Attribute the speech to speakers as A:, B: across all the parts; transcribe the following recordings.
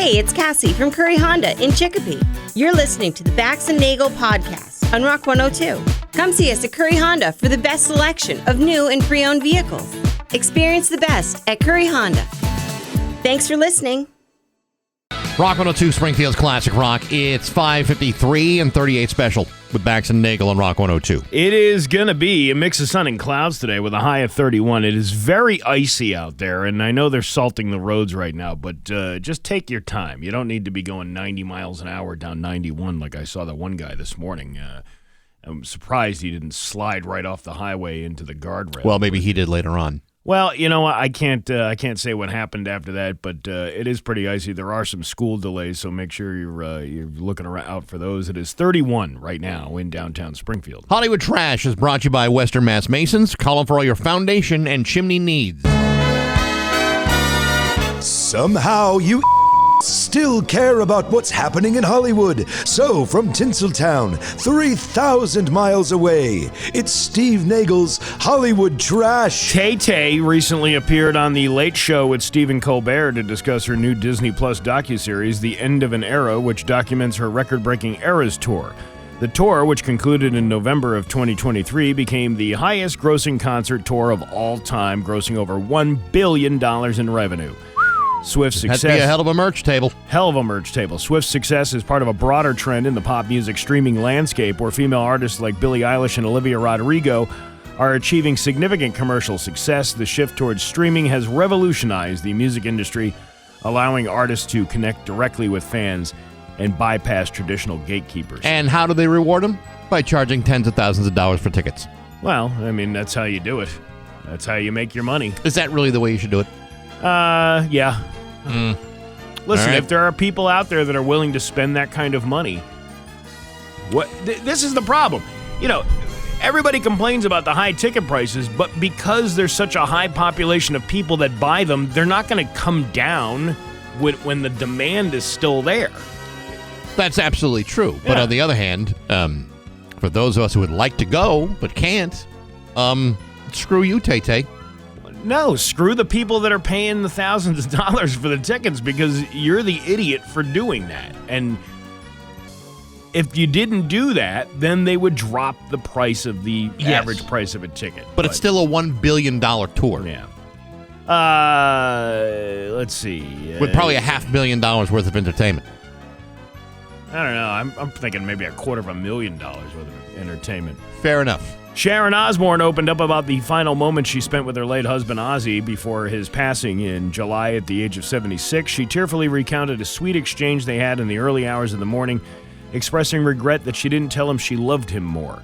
A: Hey, it's Cassie from Curry Honda in Chicopee. You're listening to the Bax and Nagle podcast on Rock 102. Come see us at Curry Honda for the best selection of new and pre-owned vehicles. Experience the best at Curry Honda. Thanks for listening.
B: Rock 102, Springfield's Classic Rock. It's 5:53 and 38 special with Bax and Nagle on Rock 102.
C: It is going to be a mix of sun and clouds today with a high of 31. It is very icy out there, and I know they're salting the roads right now, but just take your time. You don't need to be going 90 miles an hour down 91 like I saw that one guy this morning. I'm surprised he didn't slide right off the highway into the guardrail.
B: Well, maybe he did later on.
C: Well, you know what? I can't say what happened after that, but it is pretty icy. There are some school delays, so make sure you're looking out for those. It is 31 right now in downtown Springfield.
B: Hollywood Trash is brought to you by Western Mass Masons. Call them for all your foundation and chimney needs.
D: Somehow you still care about what's happening in Hollywood. So, from Tinseltown, 3,000 miles away, it's Steve Nagle's Hollywood Trash.
C: Tay-Tay recently appeared on The Late Show with Stephen Colbert to discuss her new Disney Plus docuseries, The End of an Era, which documents her record-breaking Eras tour. The tour, which concluded in November of 2023, became the highest-grossing concert tour of all time, grossing over $1 billion in revenue. Swift's success.
B: That'd be a hell of a merch table.
C: Hell of a merch table. Swift's success is part of a broader trend in the pop music streaming landscape where female artists like Billie Eilish and Olivia Rodrigo are achieving significant commercial success. The shift towards streaming has revolutionized the music industry, allowing artists to connect directly with fans and bypass traditional gatekeepers.
B: And how do they reward them? By charging tens of thousands of dollars for tickets.
C: Well, I mean, that's how you do it. That's how you make your money.
B: Is that really the way you should do it?
C: Yeah. Listen,
B: right.
C: If there are people out there that are willing to spend that kind of money, this is the problem. You know, everybody complains about the high ticket prices, but because there's such a high population of people that buy them, they're not going to come down when the demand is still there.
B: That's absolutely true. But on the other hand, for those of us who would like to go but can't, screw you, Tay-Tay.
C: No, screw the people that are paying the thousands of dollars for the tickets because you're the idiot for doing that. And if you didn't do that, then they would drop the price of the average price of a ticket.
B: But it's still a $1 billion tour.
C: Yeah. Let's see.
B: With probably $500 million worth of entertainment.
C: I don't know. I'm thinking maybe $250,000 worth of entertainment.
B: Fair enough.
C: Sharon Osbourne opened up about the final moments she spent with her late husband Ozzy before his passing in July at the age of 76. She tearfully recounted a sweet exchange they had in the early hours of the morning, expressing regret that she didn't tell him she loved him more.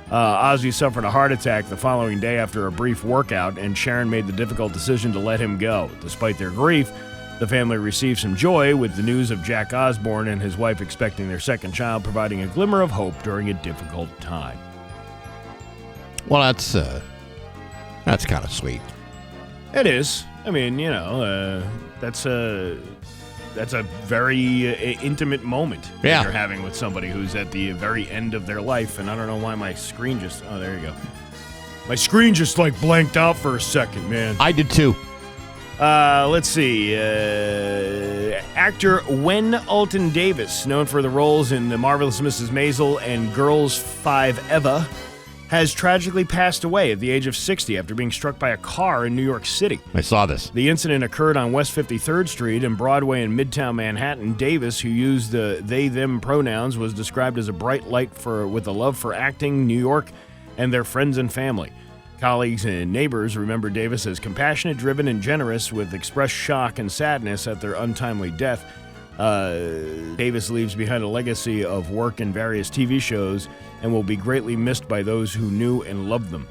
C: Ozzy suffered a heart attack the following day after a brief workout, and Sharon made the difficult decision to let him go. Despite their grief, the family received some joy with the news of Jack Osbourne and his wife expecting their second child, providing a glimmer of hope during a difficult time.
B: Well, that's kind of sweet.
C: It is. I mean, you know, that's a very intimate moment that you're having with somebody who's at the very end of their life. And I don't know why my screen just... Oh, there you go. My screen just, blanked out for a second, man.
B: I did, too.
C: Let's see. Actor Wen Alton Davis, known for the roles in The Marvelous Mrs. Maisel and Girls 5 Eva, has tragically passed away at the age of 60 after being struck by a car in New York City.
B: I saw this.
C: The incident occurred on West 53rd Street and Broadway in Midtown Manhattan. Davis, who used the they-them pronouns, was described as a bright light with a love for acting, New York, and their friends and family. Colleagues and neighbors remember Davis as compassionate, driven, and generous, with expressed shock and sadness at their untimely death. Davis leaves behind a legacy of work in various TV shows and will be greatly missed by those who knew and loved them.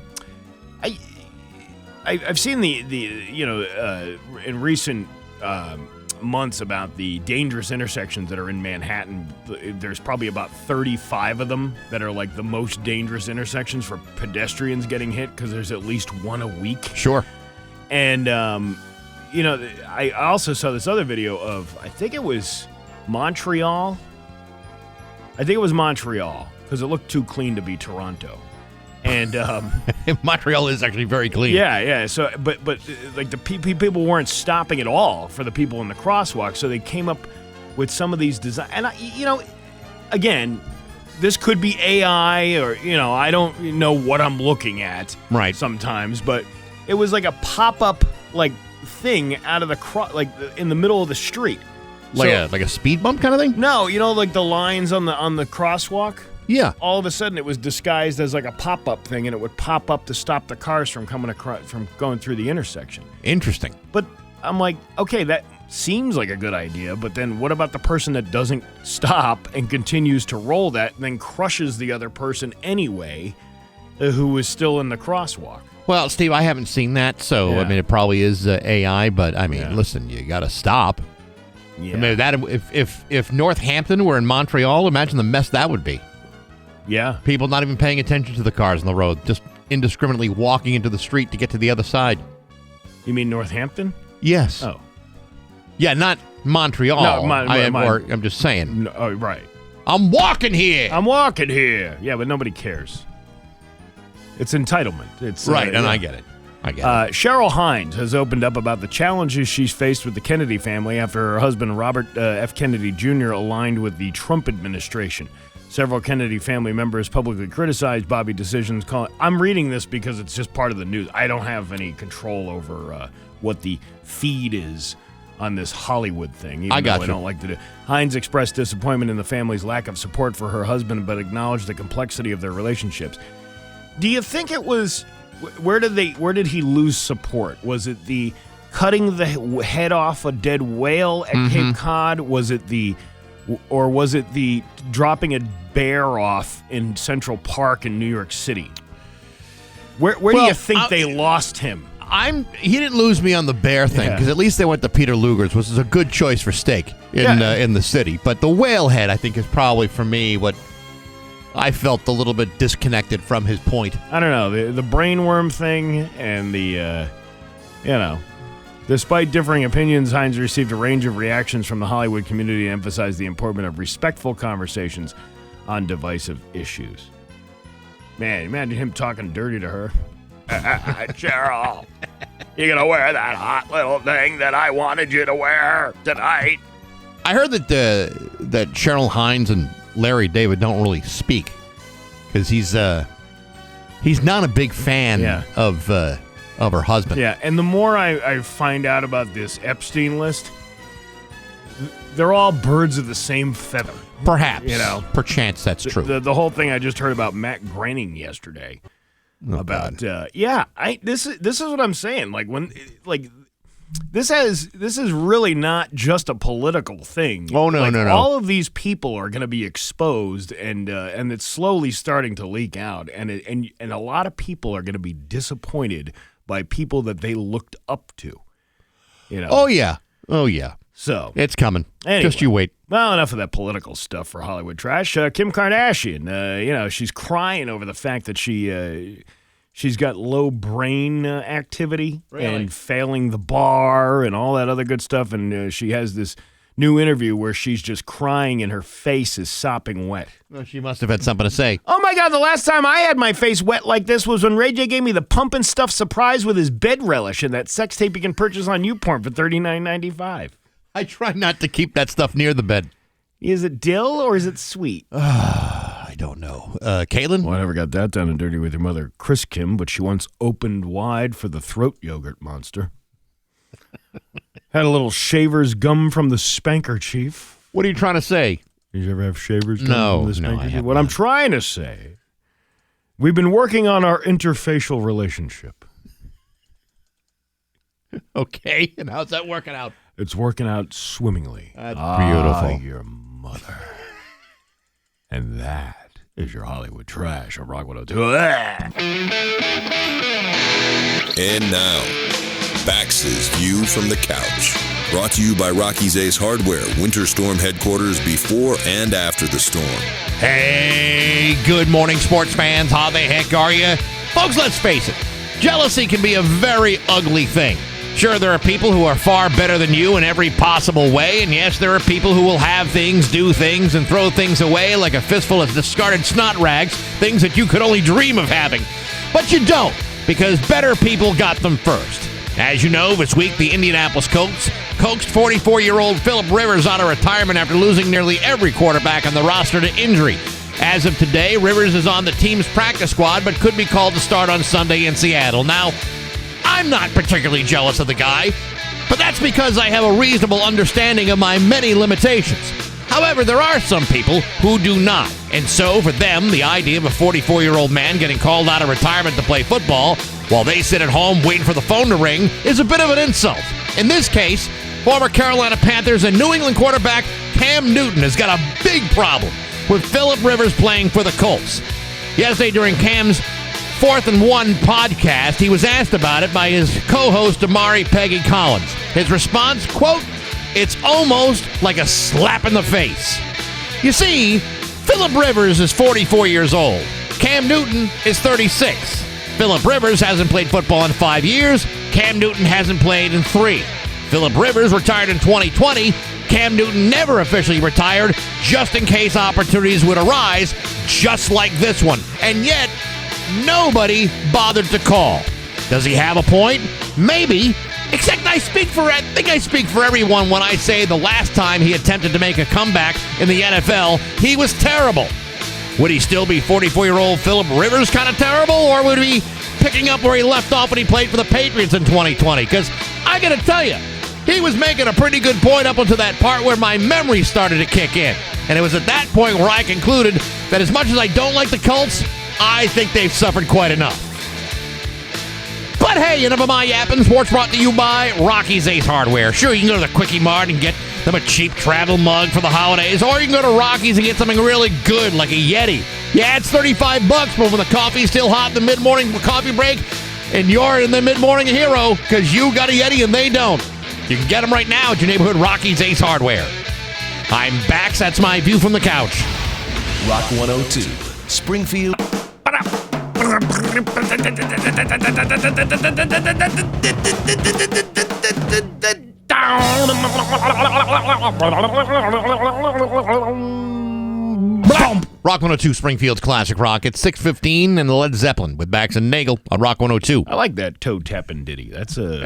C: I've seen the in recent months about the dangerous intersections that are in Manhattan. There's probably about 35 of them that are the most dangerous intersections for pedestrians getting hit because there's at least one a week.
B: Sure.
C: And I also saw this other video of, I think it was Montreal. Because it looked too clean to be Toronto. And
B: Montreal is actually very clean.
C: Yeah. So, but the people weren't stopping at all for the people in the crosswalk. So they came up with some of these design. And, again, this could be AI or, I don't know what I'm looking at sometimes. But it was like a pop-up, thing out of the in the middle of the street.
B: Like a speed bump kind of thing?
C: No, like the lines on the crosswalk?
B: Yeah.
C: All of a sudden, it was disguised as like a pop-up thing, and it would pop up to stop the cars from going through the intersection.
B: Interesting.
C: But I'm like, okay, that seems like a good idea, but then what about the person that doesn't stop and continues to roll that and then crushes the other person anyway who is still in the crosswalk?
B: Well, Steve, I haven't seen that, so,
C: Yeah.
B: I mean, it probably is AI, but, I mean,
C: Yeah.
B: listen, you got to stop.
C: Yeah.
B: I mean, if Northampton were in Montreal, imagine the mess that would be.
C: Yeah.
B: People not even paying attention to the cars on the road, just indiscriminately walking into the street to get to the other side.
C: You mean Northampton?
B: Yes.
C: Oh.
B: Yeah, not Montreal.
C: No,
B: I'm just saying.
C: No, oh, right.
B: I'm walking here.
C: I'm walking here. Yeah, but nobody cares. It's entitlement. It's
B: right, and I get it.
C: Cheryl Hines has opened up about the challenges she's faced with the Kennedy family after her husband, Robert F. Kennedy Jr., aligned with the Trump administration. Several Kennedy family members publicly criticized Bobby's decisions. I'm reading this because it's just part of the news. I don't have any control over what the feed is on this Hollywood thing. Even
B: I got
C: though
B: you.
C: I don't like to do. Hines expressed disappointment in the family's lack of support for her husband, but acknowledged the complexity of their relationships. Do you think it was? Where did he lose support? Was it the cutting the head off a dead whale at Cape Cod? Was it the dropping a bear off in Central Park in New York City? Where do you think they lost him?
B: He didn't lose me on the bear thing because at least they went to Peter Luger's, which is a good choice for steak in the city. But the whale head, I think, is probably for me what I felt a little bit disconnected from his point.
C: I don't know, the brainworm thing and the Despite differing opinions, Hines received a range of reactions from the Hollywood community to emphasize the importance of respectful conversations on divisive issues. Man, imagine him talking dirty to her. Cheryl, you gonna wear that hot little thing that I wanted you to wear tonight?
B: I heard that Cheryl Hines and Larry David don't really speak because he's not a big fan of her husband.
C: Yeah, and the more I find out about this Epstein list, they're all birds of the same feather.
B: Perhaps. Perchance that's true.
C: The whole thing I just heard about Matt Groening yesterday. This is what I'm saying. This is really not just a political thing.
B: Oh no.
C: All of these people are going to be exposed, and it's slowly starting to leak out, and a lot of people are going to be disappointed by people that they looked up to.
B: Oh yeah.
C: So
B: it's coming.
C: Anyway,
B: just you wait.
C: Well, enough of that political stuff for Hollywood trash. Kim Kardashian, she's crying over the fact that she's got low brain activity and failing the bar and all that other good stuff. And she has this new interview where she's just crying and her face is sopping wet.
B: Well, she must have had something to say.
C: Oh, my God, the last time I had my face wet like this was when Ray J gave me the pump and stuff surprise with his bed relish and that sex tape you can purchase on YouPorn for $39.95.
B: I try not to keep that stuff near the bed.
C: Is it dill or is it sweet?
B: I don't know. Caitlin?
C: Well, I never got that down and dirty with your mother, Chris Kim, but she once opened wide for the throat yogurt monster. Had a little Shaver's gum from the Spanker Chief.
B: What are you trying to say?
C: Did you ever have Shaver's gum from the Spanker Chief?
B: I
C: What I'm trying to say, we've been working on our interfacial relationship.
B: Okay, and how's that working out?
C: It's working out swimmingly.
B: That's beautiful.
C: Your mother. And that is your Hollywood trash on Rock 102.
E: And now, Bax's View from the Couch. Brought to you by Rocky's Ace Hardware, Winter Storm headquarters before and after the storm.
B: Hey, good morning, sports fans. How the heck are you? Folks, let's face it. Jealousy can be a very ugly thing. Sure, there are people who are far better than you in every possible way, and yes, there are people who will have things, do things, and throw things away like a fistful of discarded snot rags, things that you could only dream of having. But you don't, because better people got them first. As you know, this week the Indianapolis Colts coaxed 44-year-old Philip Rivers out of retirement after losing nearly every quarterback on the roster to injury. As of today, Rivers is on the team's practice squad but could be called to start on Sunday in Seattle. Now, I'm not particularly jealous of the guy, but that's because I have a reasonable understanding of my many limitations. However, there are some people who do not. And so, for them, the idea of a 44-year-old man getting called out of retirement to play football while they sit at home waiting for the phone to ring is a bit of an insult. In this case, former Carolina Panthers and New England quarterback Cam Newton has got a big problem with Philip Rivers playing for the Colts. Yesterday, during Cam's 4th and 1 podcast, he was asked about it by his co-host Amari Peggy Collins. His response, quote, "It's almost like a slap in the face." You see, Philip Rivers is 44 years old. Cam Newton is 36. Philip Rivers hasn't played football in 5 years. Cam Newton hasn't played in 3. Philip Rivers retired in 2020. Cam Newton never officially retired, just in case opportunities would arise, just like this one. And yet, nobody bothered to call. Does he have a point? Maybe. Except I think I speak for everyone when I say the last time he attempted to make a comeback in the NFL, he was terrible. Would he still be 44-year-old Philip Rivers kind of terrible, or would he be picking up where he left off when he played for the Patriots in 2020? Because I got to tell you, he was making a pretty good point up until that part where my memory started to kick in. And it was at that point where I concluded that as much as I don't like the Colts, I think they've suffered quite enough. But hey, enough of my yapping. Sports brought to you by Rocky's Ace Hardware. Sure, you can go to the Quickie Mart and get them a cheap travel mug for the holidays, or you can go to Rocky's and get something really good like a Yeti. Yeah, it's $35, but when the coffee's still hot in the mid-morning coffee break, and you're in the mid-morning hero because you got a Yeti and they don't. You can get them right now at your neighborhood Rocky's Ace Hardware. I'm Bax. That's my view from the couch.
F: Rock 102, Springfield.
B: Rock 102, Springfield's classic rock. It's 6:15 and Led Zeppelin with Bax and Nagle on Rock 102.
C: I like that toe tapping ditty. That's a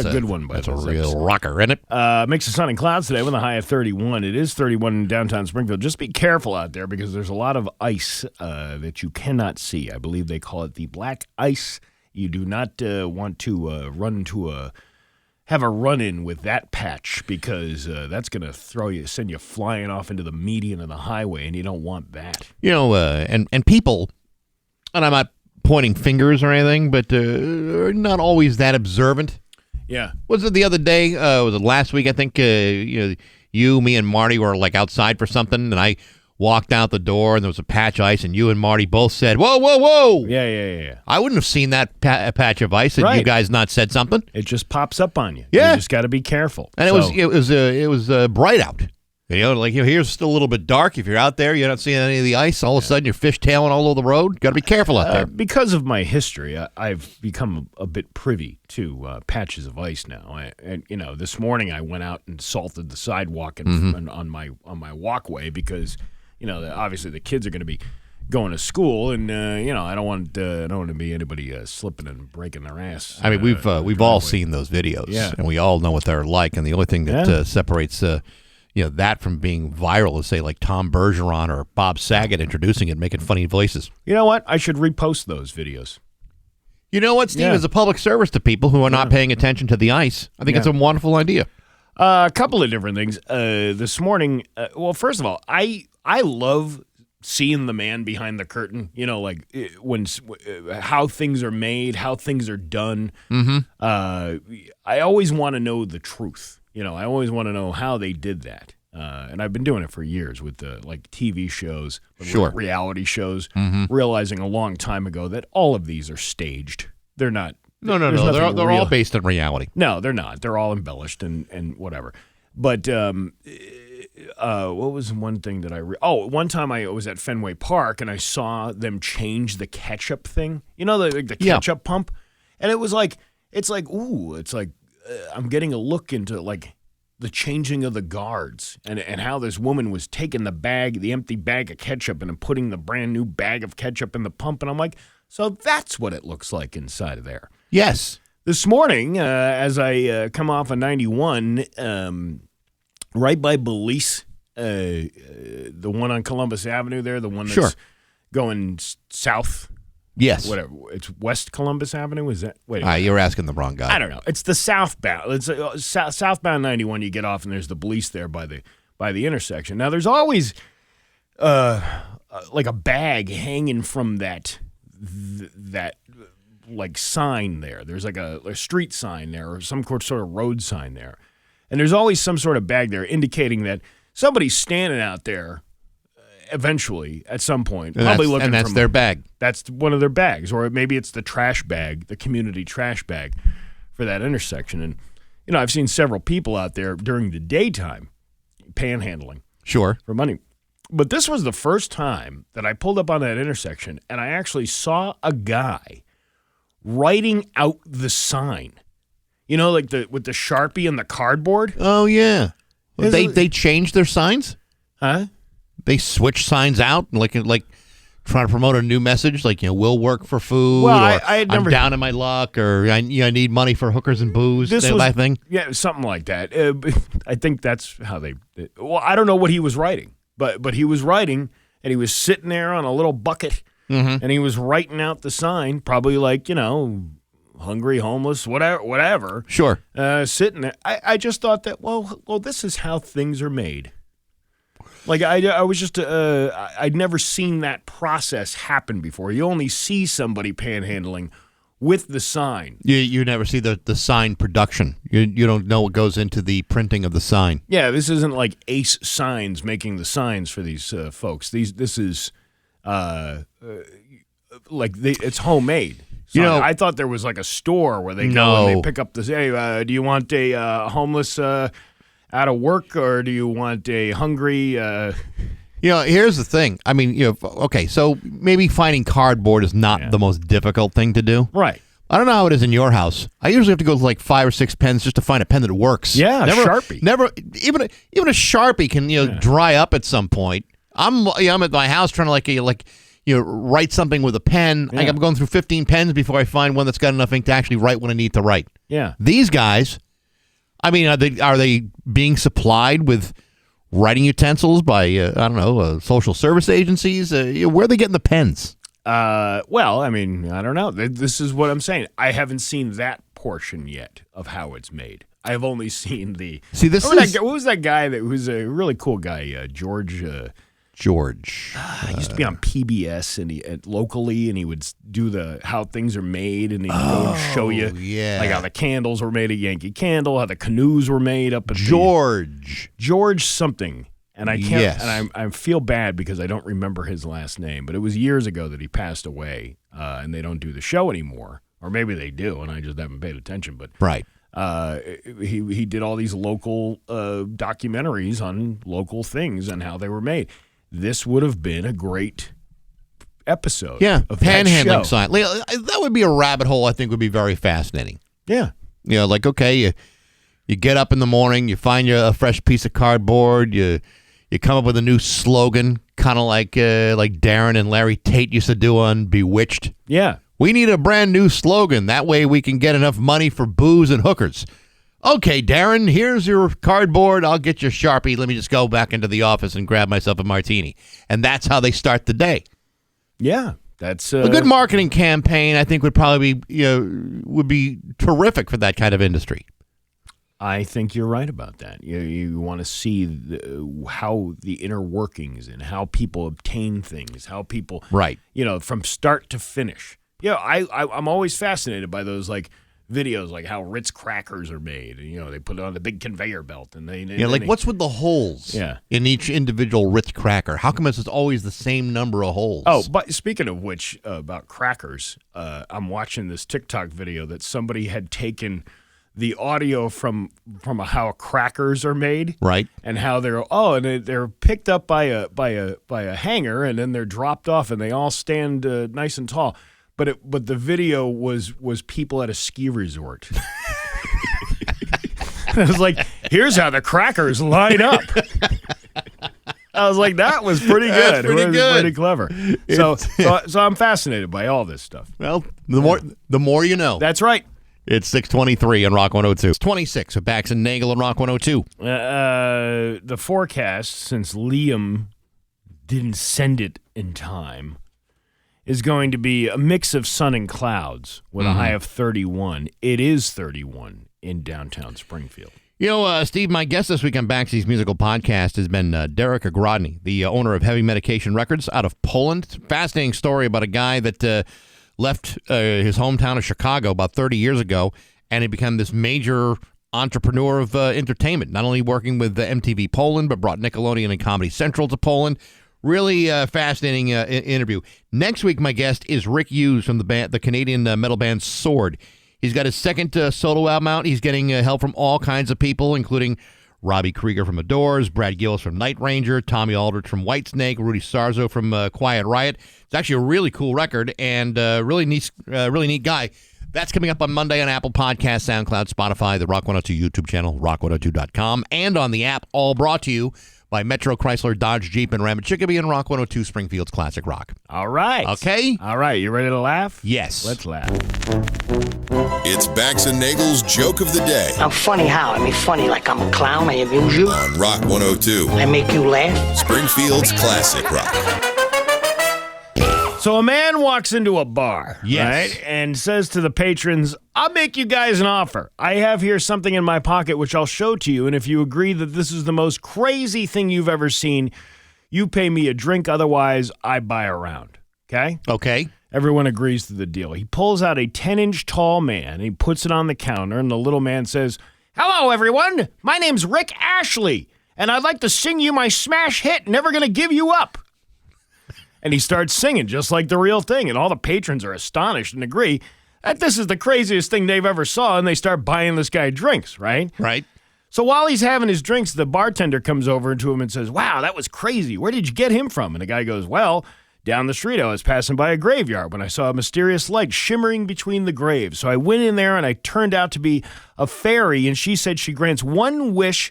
C: good one.
B: That's a real rocker, isn't it?
C: Mix of sun and clouds today with a high of 31. It is 31 in downtown Springfield. Just be careful out there because there's a lot of ice that you cannot see. I believe they call it the black ice. You do not want to have a run-in with that patch because that's going to send you flying off into the median of the highway, and you don't want that.
B: You know, and people, and I'm not pointing fingers or anything, but are not always that observant.
C: Yeah.
B: Was it the other day? Was it last week? I think you, me, and Marty were like outside for something, and I walked out the door, and there was a patch of ice, and you and Marty both said, "Whoa, whoa, whoa!"
C: Yeah.
B: I wouldn't have seen that patch of ice had you guys not said something.
C: It just pops up on you.
B: Yeah,
C: you just got to be careful.
B: And it was bright out. You know, like here's still a little bit dark. If you're out there, you're not seeing any of the ice. All of a sudden, you're fishtailing all over the road. Got to be careful out there.
C: Because of my history, I've become a bit privy to patches of ice now. And this morning I went out and salted the sidewalk and on my walkway because. Obviously the kids are going to be going to school, and I don't want to be anybody slipping and breaking their ass.
B: I mean, we've all seen those videos, and we all know what they're like. And the only thing that separates that from being viral is say like Tom Bergeron or Bob Saget introducing it, making funny voices.
C: You know what? I should repost those videos.
B: You know what, Steve? As a public service to people who are not paying attention to the ice, I think it's a wonderful idea.
C: A couple of different things. This morning, well, first of all, I love seeing the man behind the curtain, like when how things are made, how things are done. Mm-hmm. I always want to know the truth. I always want to know how they did that. And I've been doing it for years with like TV shows, reality shows, realizing a long time ago that all of these are staged. They're not.
B: No. They're all based on reality.
C: No, they're not. They're all embellished and whatever. But what was one thing that one time I was at Fenway Park and I saw them change the ketchup thing. The ketchup pump, and it was like I'm getting a look into like the changing of the guards and how this woman was taking the empty bag of ketchup and putting the brand new bag of ketchup in the pump, and I'm like, so that's what it looks like inside of there.
B: Yes.
C: This morning, as I come off of 91, right by Belize, the one on Columbus Avenue there, the one that's going south.
B: Yes.
C: Whatever. It's West Columbus Avenue? Is that? Wait.
B: You're asking the wrong guy.
C: I don't know. It's the southbound. It's southbound 91. You get off, and there's the Belize there by the intersection. Now, there's always like a bag hanging from that like sign there. There's like a street sign there or some sort of road sign there. And there's always some sort of bag there indicating that somebody's standing out there eventually at some point, probably looking
B: and that's their bag.
C: That's one of their bags. Or maybe it's the trash bag, the community trash bag for that intersection. And, I've seen several people out there during the daytime panhandling.
B: Sure.
C: For money. But this was the first time that I pulled up on that intersection and I actually saw a guy writing out the sign. Like with the Sharpie and the cardboard.
B: Oh yeah, they changed their signs.
C: Huh?
B: They switch signs out, like trying to promote a new message, like we'll work for food.
C: Well,
B: or
C: I had never,
B: I'm down in my luck, or I need money for hookers and booze. That thing.
C: Yeah, something like that. I think that's how they. Well, I don't know what he was writing, but he was writing, and he was sitting there on a little bucket.
B: Mm-hmm.
C: And he was writing out the sign, probably like, hungry, homeless, whatever.
B: Sure.
C: Sitting there. I just thought that, well, this is how things are made. Like, I was just, I'd never seen that process happen before. You only see somebody panhandling with the sign.
B: You never see the sign production. You don't know what goes into the printing of the sign.
C: Yeah, this isn't like Ace Signs making the signs for these folks. This is... it's homemade. So I thought there was like a store where they go and they pick up this. Hey, do you want a homeless out of work, or do you want a hungry?
B: Here's the thing. I mean, okay, so maybe finding cardboard is not the most difficult thing to do.
C: Right.
B: I don't know how it is in your house. I usually have to go to like 5 or 6 pens just to find a pen that works.
C: Yeah, Sharpie.
B: Never even a Sharpie can dry up at some point. I'm at my house trying to write something with a pen.
C: Yeah.
B: I'm going through 15 pens before I find one that's got enough ink to actually write what I need to write.
C: Yeah.
B: These guys, I mean, are they being supplied with writing utensils by social service agencies? Where are they getting the pens?
C: Well, I mean, I don't know. This is what I'm saying. I haven't seen that portion yet of how it's made. I've only seen the.
B: See,
C: what was that guy that was a really cool guy, George?
B: George.
C: He used to be on PBS and locally, and he would do how things are made, and he'd go and show you like how the candles were made at Yankee Candle, how the canoes were made up at George something. And I can't. Yes. And I feel bad because I don't remember his last name, but it was years ago that he passed away, and they don't do the show anymore, or maybe they do, and I just haven't paid attention. But
B: right.
C: He did all these local documentaries on local things and how they were made. This would have been a great episode.
B: Yeah,
C: of
B: panhandling sign. That would be a rabbit hole I think would be very fascinating.
C: Yeah.
B: Okay, you get up in the morning, you find a fresh piece of cardboard, you come up with a new slogan, kind of like Darren and Larry Tate used to do on Bewitched.
C: Yeah.
B: We need a brand new slogan. That way we can get enough money for booze and hookers. Okay, Darren, here's your cardboard. I'll get your Sharpie. Let me just go back into the office and grab myself a martini. And that's how they start the day.
C: Yeah, that's
B: a good marketing campaign. I think would probably be terrific for that kind of industry.
C: I think you're right about that. You want to see how the inner workings and how people obtain things, how people,
B: right?
C: From start to finish. I'm always fascinated by those videos, like how Ritz crackers are made. They put it on the big conveyor belt, and
B: what's with the holes? In each individual Ritz cracker. How come it's always the same number of holes?
C: Oh, but speaking of which, about crackers, I'm watching this TikTok video that somebody had taken the audio from how crackers are made,
B: right? And
C: how they're picked up by a hanger, and then they're dropped off, and they all stand nice and tall. But the video was people at a ski resort. I was like, here's how the crackers line up. I was like, that was pretty good.
B: It was
C: pretty clever. So I'm fascinated by all this stuff.
B: Well, the more you know.
C: That's right.
B: It's 6:23 on Rock 102. It's 26 with Bax and Nagle on Rock 102.
C: The forecast, since Liam didn't send it in time, is going to be a mix of sun and clouds with a high of 31. It is 31 in downtown Springfield.
B: You know, Steve, my guest this week on Baxy's Musical Podcast has been Derek Ogrodny, the owner of Heavy Medication Records out of Poland. Fascinating story about a guy that left his hometown of Chicago about 30 years ago, and he became this major entrepreneur of entertainment, not only working with MTV Poland, but brought Nickelodeon and Comedy Central to Poland. Really fascinating interview. Next week, my guest is Rick Hughes from the Canadian metal band Sword. He's got his second solo album out. He's getting help from all kinds of people, including Robbie Krieger from The Doors, Brad Gillis from Night Ranger, Tommy Aldridge from Whitesnake, Rudy Sarzo from Quiet Riot. It's actually a really cool record and really neat guy. That's coming up on Monday on Apple Podcasts, SoundCloud, Spotify, the Rock 102 YouTube channel, rock102.com, and on the app, all brought to you by Metro Chrysler, Dodge, Jeep, and Ram Chicopee and Rock 102 Springfield's Classic Rock.
C: All right.
B: Okay?
C: All right. You ready to laugh?
B: Yes.
C: Let's laugh.
E: It's Bax and Nagle's Joke of the Day
G: I'm funny how? I mean, funny like I'm a clown, I amuse you,
E: on Rock 102,
G: I make you laugh.
E: Springfield's Classic Rock.
C: So a man walks into a bar,
B: Yes.
C: right, and says to the patrons, I'll make you guys an offer. I have here something in my pocket which I'll show to you, and if you agree that this is the most crazy thing you've ever seen, you pay me a drink, otherwise I buy a round, okay?
B: Okay.
C: Everyone agrees to the deal. He pulls out a 10-inch tall man, and he puts it on the counter, and the little man says, Hello, everyone. My name's Rick Ashley, and I'd like to sing you my smash hit, Never Gonna Give You Up. And he starts singing just like the real thing, and all the patrons are astonished and agree that this is the craziest thing they've ever saw, and they start buying this guy drinks, right?
B: Right.
C: So while he's having his drinks, the bartender comes over to him and says, Wow, that was crazy. Where did you get him from? And the guy goes, Well, down the street, I was passing by a graveyard when I saw a mysterious light shimmering between the graves. So I went in there, and I turned out to be a fairy, and she said she grants one wish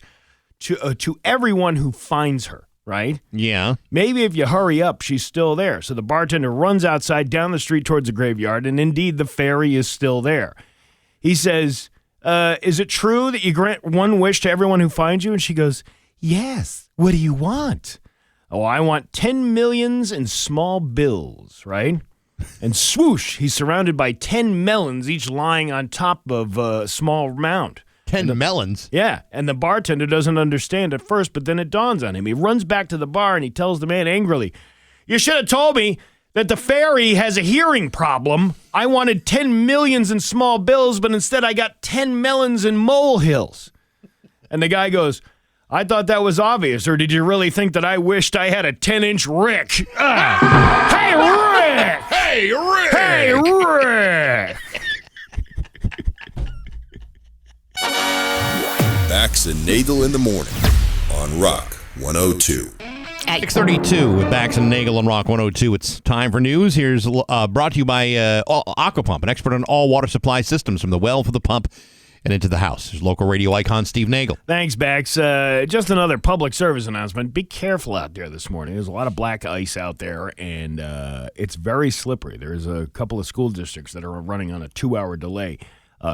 C: to everyone who finds her. Right?
B: Yeah.
C: Maybe if you hurry up, she's still there. So the bartender runs outside down the street towards the graveyard, and indeed the fairy is still there. He says, is it true that you grant one wish to everyone who finds you? And she goes, Yes. What do you want? Oh, I want 10 millions in small bills, right? And swoosh, he's surrounded by 10 melons, each lying on top of a small mound.
B: 10 melons.
C: Yeah, and the bartender doesn't understand at first, but then it dawns on him. He runs back to the bar and he tells the man angrily, You should have told me that the fairy has a hearing problem. I wanted 10 millions in small bills, but instead I got 10 melons in molehills. And the guy goes, I thought that was obvious, or did you really think that I wished I had a 10-inch Rick? Hey, Rick!
B: Hey, Rick!
C: Hey, Rick!
E: Bax and Nagle in the morning on Rock 102.
A: At
B: 6:32 with Bax and Nagle on Rock 102. It's time for news. Here's brought to you by Aquapump, an expert on all water supply systems from the well to the pump and into the house. There's local radio icon Steve Nagle.
C: Thanks, Bax. Just another public service announcement. Be careful out there this morning. There's a lot of black ice out there, and it's very slippery. There's a couple of school districts that are running on a 2-hour delay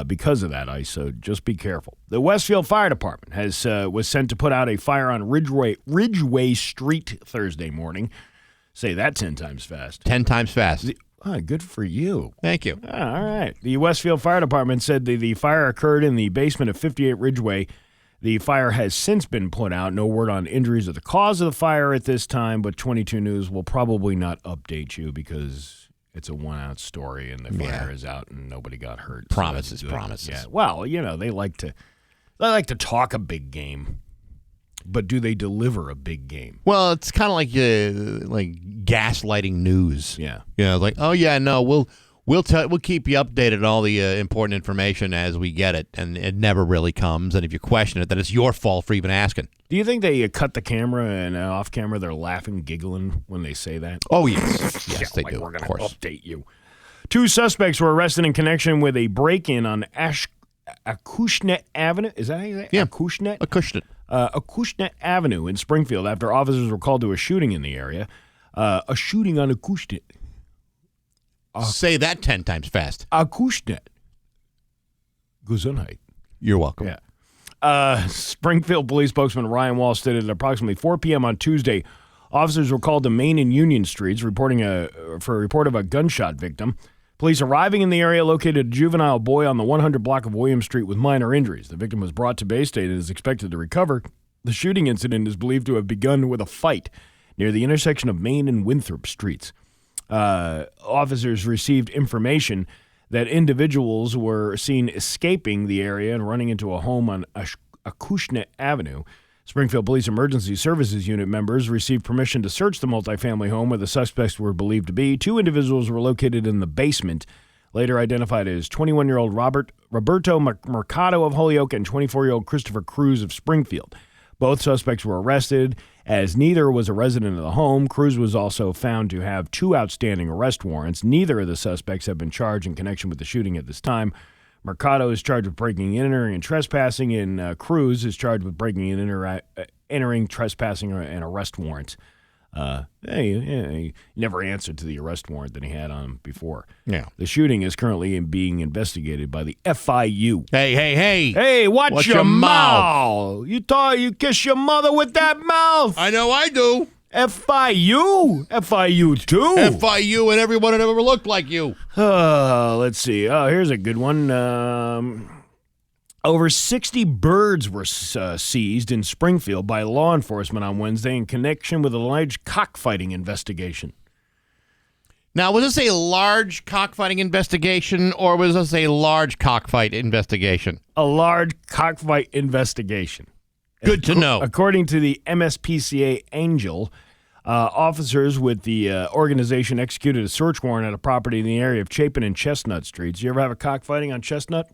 C: because of that ice, so just be careful. The Westfield Fire Department was sent to put out a fire on Ridgeway Street Thursday morning. Say that 10 times fast.
B: 10 times fast.
C: Good for you.
B: Thank you.
C: All right. The Westfield Fire Department said the fire occurred in the basement of 58 Ridgeway. The fire has since been put out. No word on injuries or the cause of the fire at this time, but 22 News will probably not update you because it's a 1-ounce story and the fire is out and nobody got hurt.
B: Promises,
C: So
B: promises.
C: Yeah. Well, they like to talk a big game, but do they deliver a big game?
B: Well, it's kind of like gaslighting news.
C: Yeah.
B: Like, oh yeah, no, we'll keep you updated on all the important information as we get it, and it never really comes. And if you question it, then it's your fault for even asking.
C: Do you think they cut the camera and off camera they're laughing, giggling when they say that?
B: Oh yes, yes they do.
C: We're
B: Of
C: going to
B: course.
C: update you. 2 suspects were arrested in connection with a break-in on Acushnet Avenue. Is that how you say it?
B: Yeah.
C: Acushnet?
B: Acushnet.
C: Avenue in Springfield after officers were called to a shooting in the area. A shooting on Acushnet.
B: Say that 10 times fast.
C: Acushnet. Gesundheit.
B: You're welcome.
C: Yeah. Springfield police spokesman Ryan Wall stated at approximately 4 p.m. on Tuesday, officers were called to Main and Union Streets for a report of a gunshot victim. Police arriving in the area located a juvenile boy on the 100 block of William Street with minor injuries. The victim was brought to Bay State and is expected to recover. The shooting incident is believed to have begun with a fight near the intersection of Main and Winthrop Streets. Officers received information that individuals were seen escaping the area and running into a home on Acushnet Avenue. Springfield Police Emergency Services Unit members received permission to search the multifamily home where the suspects were believed to be. 2 individuals were located in the basement, later identified as 21-year-old Roberto Mercado of Holyoke and 24-year-old Christopher Cruz of Springfield. Both suspects were arrested, as neither was a resident of the home. Cruz was also found to have 2 outstanding arrest warrants. Neither of the suspects have been charged in connection with the shooting at this time. Mercado is charged with breaking and entering and trespassing, and Cruz is charged with breaking and entering, trespassing, and arrest warrants. He never answered to the arrest warrant that he had on him before.
B: Yeah.
C: The shooting is currently being investigated by the FIU.
B: Hey.
C: Hey, watch your mouth. You kiss your mother with that mouth.
B: I know I do.
C: FIU? FIU too?
B: FIU and everyone that ever looked like you.
C: Let's see. Oh, here's a good one. Over 60 birds were seized in Springfield by law enforcement on Wednesday in connection with an alleged cockfighting investigation.
B: Now, was this a large cockfighting investigation, or was this a large cockfight investigation?
C: A large cockfight investigation.
B: Good to know.
C: According to the MSPCA Angel, officers with the organization executed a search warrant at a property in the area of Chapin and Chestnut Streets. You ever have a cockfighting on Chestnut?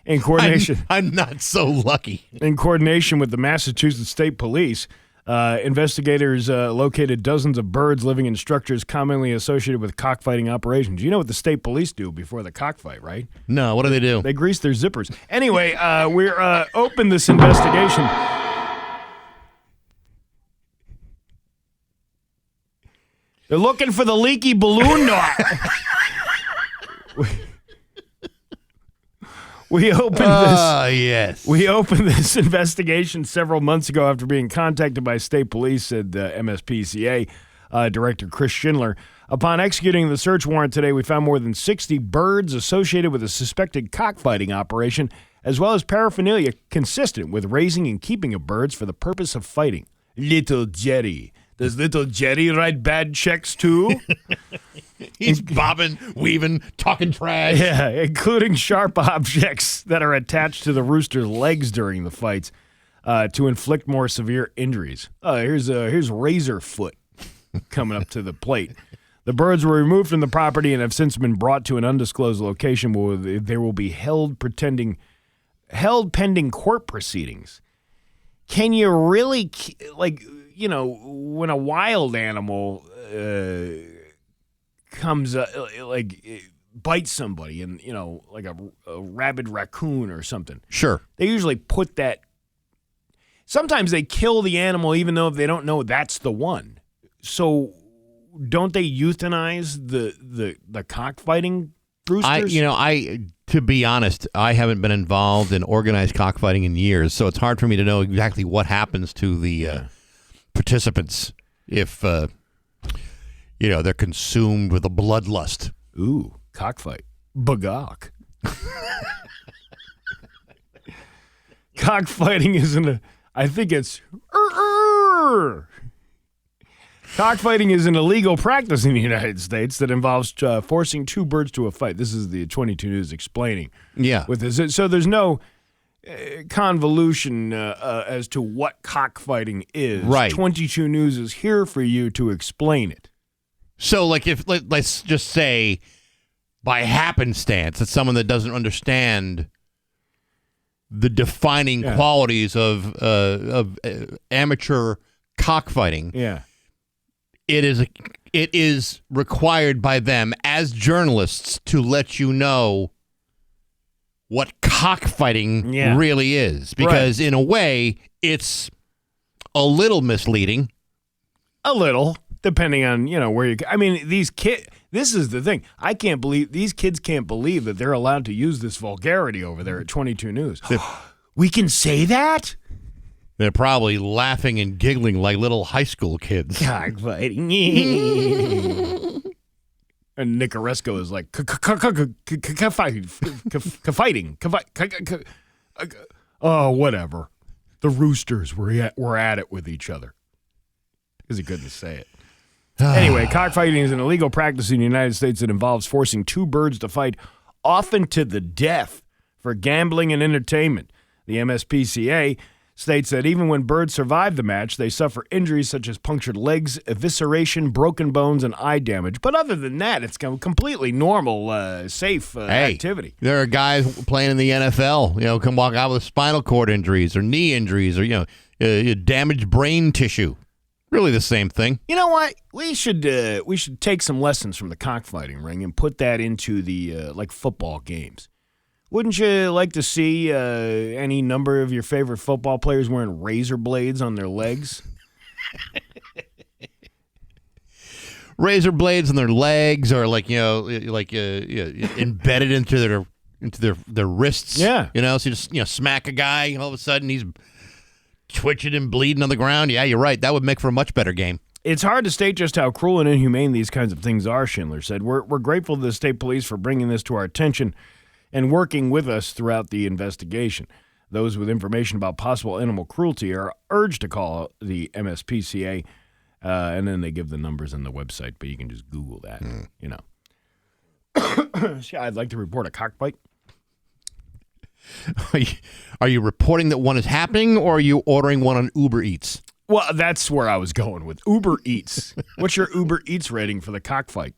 C: In coordination,
B: I'm not so lucky.
C: In coordination with the Massachusetts State Police, investigators located dozens of birds living in structures commonly associated with cockfighting operations. You know what the state police do before the cockfight, right?
B: No, what do they do?
C: They grease their zippers. Anyway, we're open this investigation. They're looking for the leaky balloon knot. We opened this.
B: Yes.
C: We opened this investigation several months ago after being contacted by state police, said MSPCA Director Chris Schindler. Upon executing the search warrant today, we found more than 60 birds associated with a suspected cockfighting operation, as well as paraphernalia consistent with raising and keeping of birds for the purpose of fighting. Little Jerry. Does little Jerry write bad checks too?
B: He's bobbing, weaving, talking trash.
C: Yeah, including sharp objects that are attached to the rooster's legs during the fights to inflict more severe injuries. Here's Razorfoot coming up to the plate. The birds were removed from the property and have since been brought to an undisclosed location where they will be held pending court proceedings. Can you really, when a wild animal comes bites somebody and like a rabid raccoon or something,
B: Sure.
C: they usually put that. Sometimes they kill the animal even though they don't know that's the one. So don't they euthanize the cockfighting roosters?
B: To be honest, I haven't been involved in organized cockfighting in years, so it's hard for me to know exactly what happens to the participants if they're consumed with a bloodlust.
C: Ooh, cockfight. Bagok. Cockfighting isn't Cockfighting is an illegal practice in the United States that involves forcing 2 birds to a fight. This is the 22 News explaining.
B: Yeah.
C: With this, so there's no convolution as to what cockfighting is.
B: Right.
C: 22 News is here for you to explain it.
B: So, let's just say, by happenstance, it's someone that doesn't understand the defining qualities of amateur cockfighting.
C: Yeah.
B: It is required by them as journalists to let you know what cockfighting really is, because in a way it's a little misleading.
C: A little. Depending on, where you... I mean, these kids... This is the thing. I can't believe... These kids can't believe that they're allowed to use this vulgarity over there at 22 News. We can say that?
B: They're probably laughing and giggling like little high school kids.
C: Cockfighting. And Nick Oresco is like, fighting. Oh, whatever. The Roosters were at it with each other. Because he couldn't say it. Anyway, cockfighting is an illegal practice in the United States that involves forcing two birds to fight, often to the death, for gambling and entertainment. The MSPCA states that even when birds survive the match, they suffer injuries such as punctured legs, evisceration, broken bones, and eye damage. But other than that, it's completely normal, safe activity.
B: There are guys playing in the NFL, can walk out with spinal cord injuries or knee injuries or, damaged brain tissue. Really the same thing. You
C: know what? We should take some lessons from the cockfighting ring and put that into the football games. Wouldn't you like to see any number of your favorite football players wearing razor blades on their legs?
B: Razor blades on their legs, or embedded into their wrists.
C: Yeah.
B: So you just smack a guy, all of a sudden he's twitching and bleeding on the ground. Yeah, you're right. That would make for a much better game.
C: It's hard to state just how cruel and inhumane these kinds of things are, Schindler said. We're grateful to the state police for bringing this to our attention and working with us throughout the investigation. Those with information about possible animal cruelty are urged to call the MSPCA, and then they give the numbers on the website, but you can just Google that, I'd like to report a cockfight.
B: Are you reporting that one is happening, or are you ordering one on Uber Eats?
C: Well, that's where I was going with Uber Eats. What's your Uber Eats rating for the cockfight?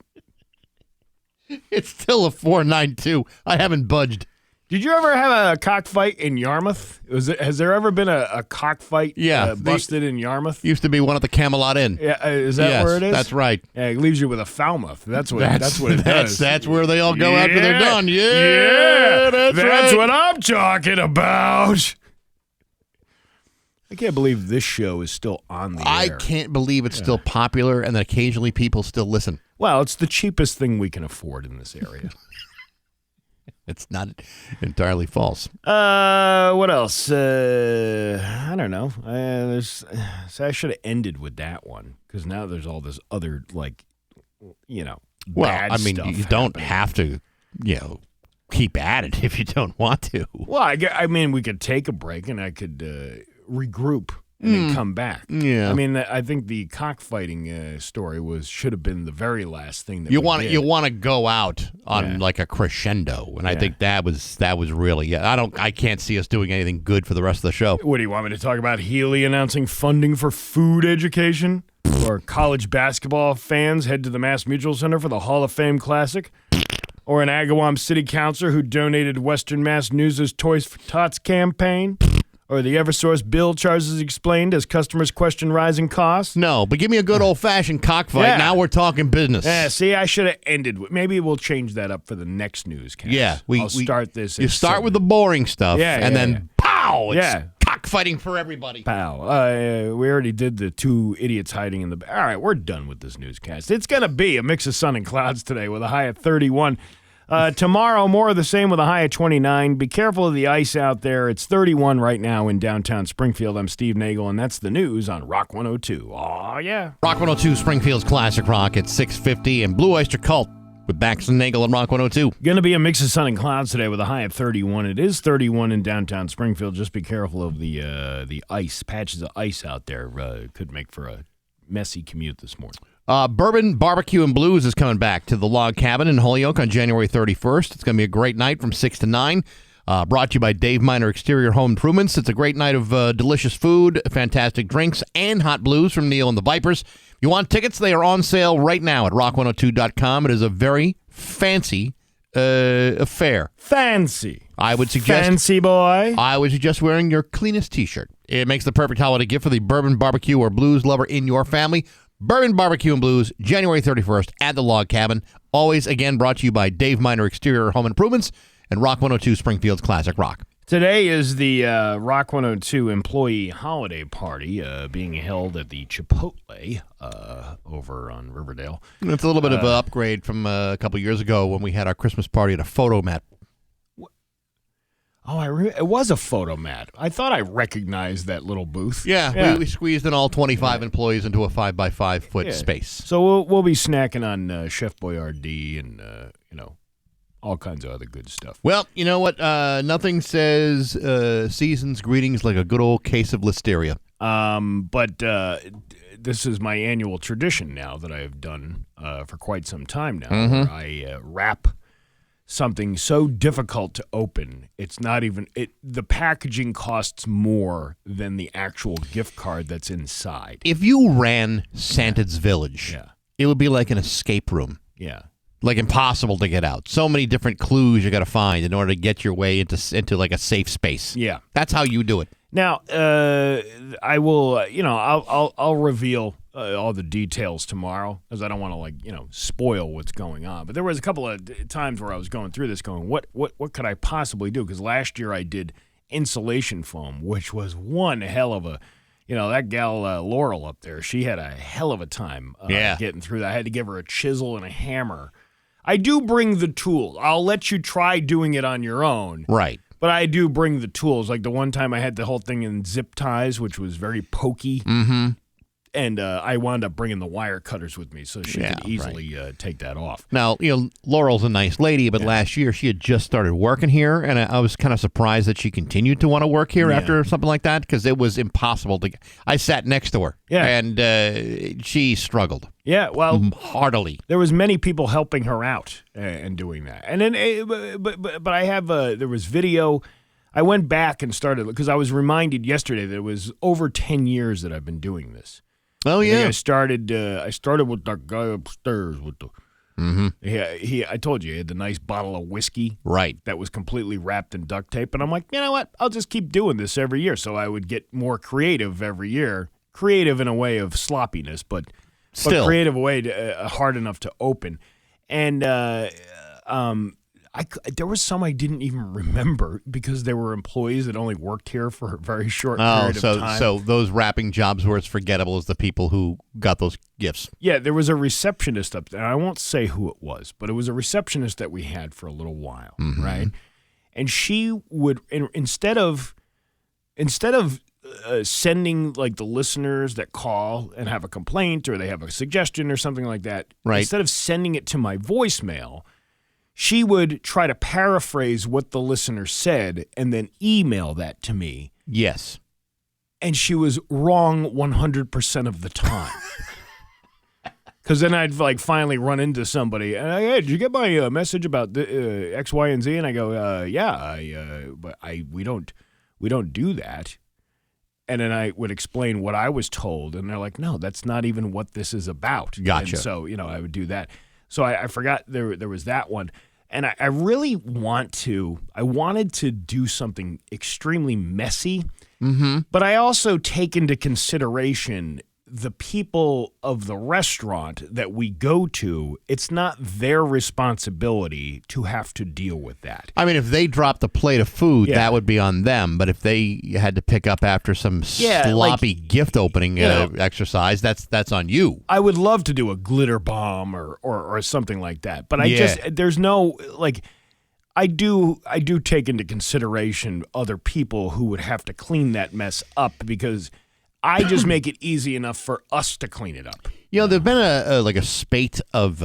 B: It's still a 4.92. I haven't budged.
C: Did you ever have a cockfight in Yarmouth? Has there ever been a cockfight busted in Yarmouth?
B: Used to be one at the Camelot Inn.
C: Yeah, is that where it is?
B: That's right.
C: Yeah, it leaves you with a foul mouth. That's what it does.
B: That's where they all go after they're done.
C: That's
B: right.
C: what I'm talking about. I can't believe this show is still on the air.
B: I can't believe it's still popular and that occasionally people still listen.
C: Well, it's the cheapest thing we can afford in this area.
B: It's not entirely false.
C: What else? I don't know. I should have ended with that one because now there's all this other bad
B: stuff. You don't have to, keep at it if you don't want to.
C: Well, I mean, we could take a break and I could regroup and then come back.
B: Yeah.
C: I mean, I think the cockfighting story should have been the very last thing that
B: you want to go out on like a crescendo, and I think that was really I can't see us doing anything good for the rest of the show.
C: What do you want me to talk about? Healy announcing funding for food education, or college basketball fans head to the Mass Mutual Center for the Hall of Fame Classic, or an Agawam city councilor who donated Western Mass News' Toys for Tots campaign. Or the Eversource bill charges explained as customers question rising costs?
B: No, but give me a good old-fashioned cockfight. Yeah. Now we're talking business.
C: Yeah, see, I should have ended with... Maybe we'll change that up for the next newscast.
B: Yeah.
C: I'll start this.
B: You start with the boring stuff, and then pow! It's cockfighting for everybody.
C: Pow. We already did the two idiots hiding in the... All right, we're done with this newscast. It's going to be a mix of sun and clouds today with a high of 31. Tomorrow, more of the same with a high of 29. Be careful of the ice out there. It's 31 right now in downtown Springfield. I'm Steve Nagle, and that's the news on Rock 102. Aw, yeah.
B: Rock 102, Springfield's Classic Rock at 6:50, and Blue Oyster Cult with Bax and Nagle on Rock 102.
C: Going to be a mix of sun and clouds today with a high of 31. It is 31 in downtown Springfield. Just be careful of the ice. Patches of ice out there could make for a messy commute this morning.
B: Bourbon, Barbecue, and Blues is coming back to the Log Cabin in Holyoke on January 31st. It's going to be a great night from 6 to 9. Brought to you by Dave Miner Exterior Home Improvements. It's a great night of delicious food, fantastic drinks, and hot blues from Neil and the Vipers. If you want tickets, they are on sale right now at rock102.com. It is a very fancy affair.
C: Fancy.
B: I would suggest...
C: Fancy boy.
B: I would suggest wearing your cleanest T-shirt. It makes the perfect holiday gift for the bourbon, barbecue, or blues lover in your family. Bourbon, Barbecue, and Blues, January 31st at the Log Cabin. Always, again, brought to you by Dave Miner Exterior Home Improvements and Rock 102 Springfield's Classic Rock.
C: Today is the Rock 102 employee holiday party being held at the Chipotle over on Riverdale.
B: It's a little bit of an upgrade from a couple years ago when we had our Christmas party at a photo mat.
C: Oh, it was a photo mat. I thought I recognized that little booth.
B: Yeah. We squeezed in all 25 employees into a 5x5 foot space.
C: So we'll be snacking on Chef Boyardee and, all kinds of other good stuff.
B: Well, you know what? Nothing says season's greetings like a good old case of listeria.
C: But this is my annual tradition now that I have done for quite some time now. Where I wrap something so difficult to open, it's not even the packaging costs more than the actual gift card that's inside.
B: If you ran Santa's Village, it would be like an escape room.
C: Yeah.
B: Like impossible to get out. So many different clues you got to find in order to get your way into like a safe space.
C: Yeah.
B: That's how you do it.
C: Now, I will, I'll reveal all the details tomorrow because I don't want to spoil what's going on. But there was a couple of times where I was going through this going, what could I possibly do? Because last year I did insulation foam, which was one hell of a, that gal Laurel up there, she had a hell of a time getting through that. I had to give her a chisel and a hammer. I do bring the tools. I'll let you try doing it on your own.
B: Right.
C: But I do bring the tools. Like the one time I had the whole thing in zip ties, which was very pokey.
B: Mm-hmm.
C: And I wound up bringing the wire cutters with me so she could easily take that off.
B: Now, Laurel's a nice lady, but last year she had just started working here, and I was kind of surprised that she continued to want to work here after something like that because it was impossible to. I sat next to her, and she struggled.
C: Yeah, well,
B: heartily.
C: There was many people helping her out and doing that, and then, but I have there was video. I went back and started because I was reminded yesterday that it was over 10 years that I've been doing this.
B: Oh yeah,
C: I started with that guy upstairs with the. Mm-hmm. I told you he had the nice bottle of whiskey,
B: right?
C: That was completely wrapped in duct tape, and I'm like, you know what? I'll just keep doing this every year, so I would get more creative every year. Creative in a way of sloppiness, but
B: still
C: creative way to, hard enough to open, and there was some I didn't even remember because there were employees that only worked here for a very short period of time.
B: So those wrapping jobs were as forgettable as the people who got those gifts.
C: Yeah, there was a receptionist up there. I won't say who it was, but it was a receptionist that we had for a little while, right? And she would instead of sending like the listeners that call and have a complaint or they have a suggestion or something like that, instead of sending it to my voicemail, she would try to paraphrase what the listener said and then email that to me.
B: Yes.
C: And she was wrong 100% of the time. Because then I'd finally run into somebody and hey, did you get my message about the, X, Y, and Z? And I go, yeah, but we don't do that. And then I would explain what I was told, and they're like, no, that's not even what this is about.
B: Gotcha.
C: And so I would do that. So I forgot there was that one. And I really wanted to do something extremely messy, but I also take into consideration the people of the restaurant that we go to. It's not their responsibility to have to deal with that.
B: I mean, if they dropped a plate of food, that would be on them. But if they had to pick up after some sloppy gift opening exercise, that's on you.
C: I would love to do a glitter bomb or something like that. But there's no I do take into consideration other people who would have to clean that mess up because I just make it easy enough for us to clean it up.
B: There've been a spate of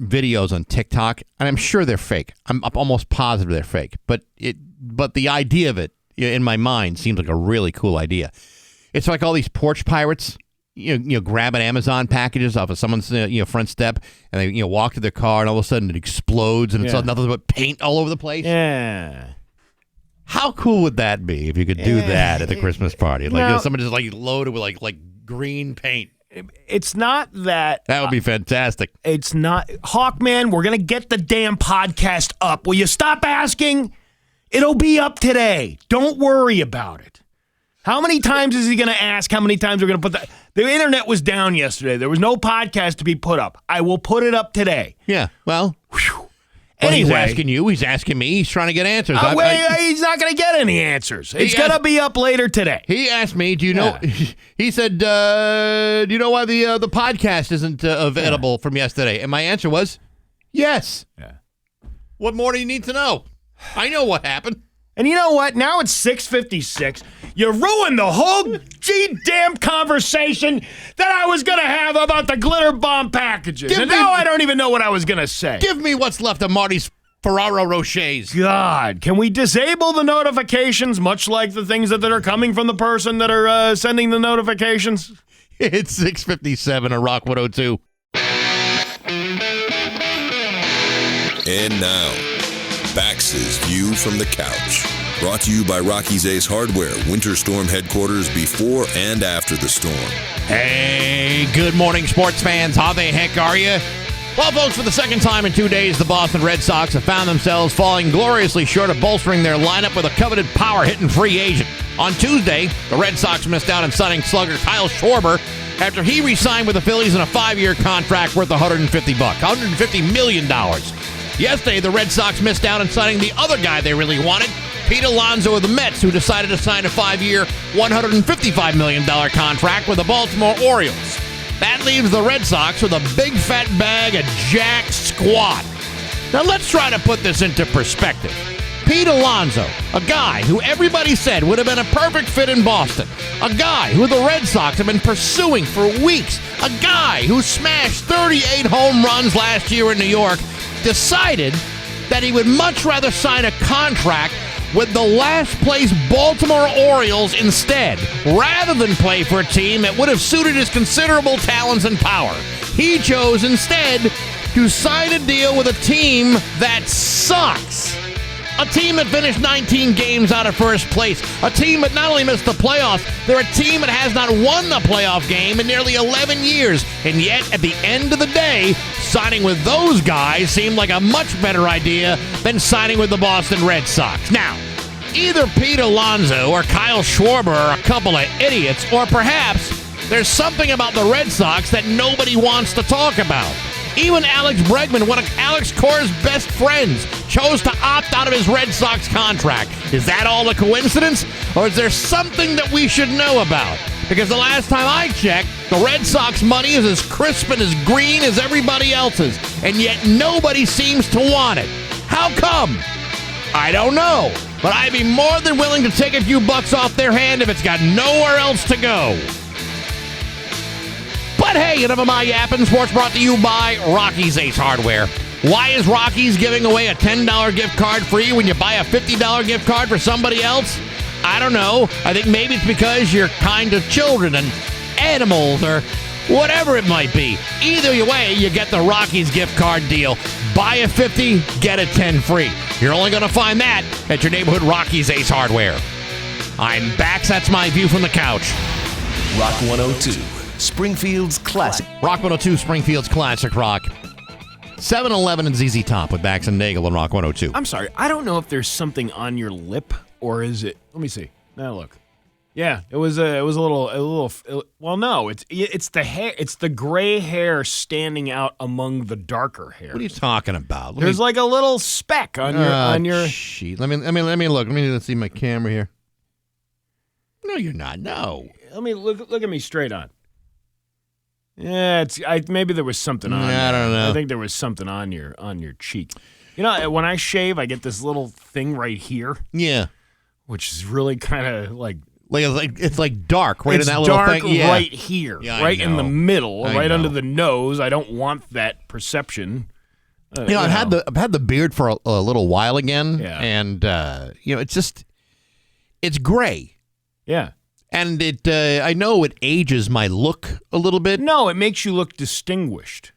B: videos on TikTok, and I'm sure they're fake. I'm almost positive they're fake. But the idea of it in my mind seems like a really cool idea. It's like all these porch pirates, grabbing Amazon packages off of someone's front step, and they walk to their car, and all of a sudden it explodes, and it's nothing but paint all over the place.
C: Yeah.
B: How cool would that be if you could do that at the Christmas party? Like someone just loaded with like green paint.
C: It's not that.
B: That would be fantastic.
C: It's not. Hawkman, we're going to get the damn podcast up. Will you stop asking? It'll be up today. Don't worry about it. How many times is he going to ask? How many times we're going to put the internet was down yesterday. There was no podcast to be put up. I will put it up today.
B: Yeah, well.
C: Whew.
B: Well,
C: Anyway,
B: he's asking you. He's asking me. He's trying to get answers.
C: he's not going to get any answers. It's going to be up later today.
B: He asked me, do you know, he said, do you know why the podcast isn't available from yesterday? And my answer was, yes.
C: Yeah.
B: What more do you need to know? I know what happened.
C: And you know what? Now it's 6:56. You ruined the whole damn conversation that I was going to have about the glitter bomb packages. Now I don't even know what I was going to say.
B: Give me what's left of Marty's Ferraro Rochers.
C: God, can we disable the notifications, much like the things that are coming from the person that are sending the notifications?
B: It's 6:57 on Rock 102.
E: And now, Bax's View from the Couch. Brought to you by Rocky's Ace Hardware, Winter Storm headquarters before and after the storm.
B: Hey, good morning, sports fans. How the heck are you? Well, folks, for the second time in 2 days, the Boston Red Sox have found themselves falling gloriously short of bolstering their lineup with a coveted power-hitting free agent. On Tuesday, the Red Sox missed out on signing slugger Kyle Schwarber after he re-signed with the Phillies in a 5-year contract worth $150 million. Yesterday, the Red Sox missed out on signing the other guy they really wanted, Pete Alonso of the Mets, who decided to sign a 5-year, $155 million contract with the Baltimore Orioles. That leaves the Red Sox with a big fat bag of jack squat. Now let's try to put this into perspective. Pete Alonso, a guy who everybody said would have been a perfect fit in Boston, a guy who the Red Sox have been pursuing for weeks, a guy who smashed 38 home runs last year in New York, decided that he would much rather sign a contract with the last place Baltimore Orioles instead, rather than play for a team that would have suited his considerable talents and power. He chose instead to sign a deal with a team that sucks. A team that finished 19 games out of first place. A team that not only missed the playoffs, they're a team that has not won the playoff game in nearly 11 years. And yet, at the end of the day, signing with those guys seemed like a much better idea than signing with the Boston Red Sox. Now, either Pete Alonso or Kyle Schwarber are a couple of idiots, or perhaps there's something about the Red Sox that nobody wants to talk about. Even Alex Bregman, one of Alex Cora's best friends, chose to opt out of his Red Sox contract. Is that all a coincidence? Or is there something that we should know about? Because the last time I checked, the Red Sox money is as crisp and as green as everybody else's, and yet nobody seems to want it. How come? I don't know, but I'd be more than willing to take a few bucks off their hand if it's got nowhere else to go. But hey, enough of my yapping. Sports brought to you by Rocky's Ace Hardware. Why is Rocky's giving away a $10 gift card free when you buy a $50 gift card for somebody else? I don't know. I think maybe it's because you're kind to children and animals or whatever it might be. Either way, you get the Rocky's gift card deal. Buy a 50, get a 10 free. You're only going to find that at your neighborhood Rocky's Ace Hardware. I'm Bax. That's my view from the couch.
F: Rock 102, Springfield's classic.
B: Rock 102, Springfield's classic rock. 7-Eleven and ZZ Top with Bax and Nagle on Rock 102.
C: I'm sorry. I don't know if there's something on your lip or is it. Let me see. Now look. Yeah, it was a little. Well, no, it's the hair. It's the gray hair standing out among the darker hair.
B: What are you talking about?
C: There's like a little speck on your.
B: Sheet. Let me look. Let's see my camera here. No, you're not. No.
C: Let me look at me straight on. Yeah, maybe there was something on.
B: I don't know.
C: I think there was something on your cheek. You know, when I shave, I get this little thing right here.
B: Yeah.
C: Which is really kind of like
B: it's like dark right in that little
C: dark
B: thing. Yeah.
C: Right here,
B: yeah,
C: right in the middle, right
B: know.
C: under the nose. I don't want that perception.
B: I've had the beard for a little while again, and it's gray.
C: Yeah.
B: And I know it ages my look a little bit.
C: No, it makes you look distinguished.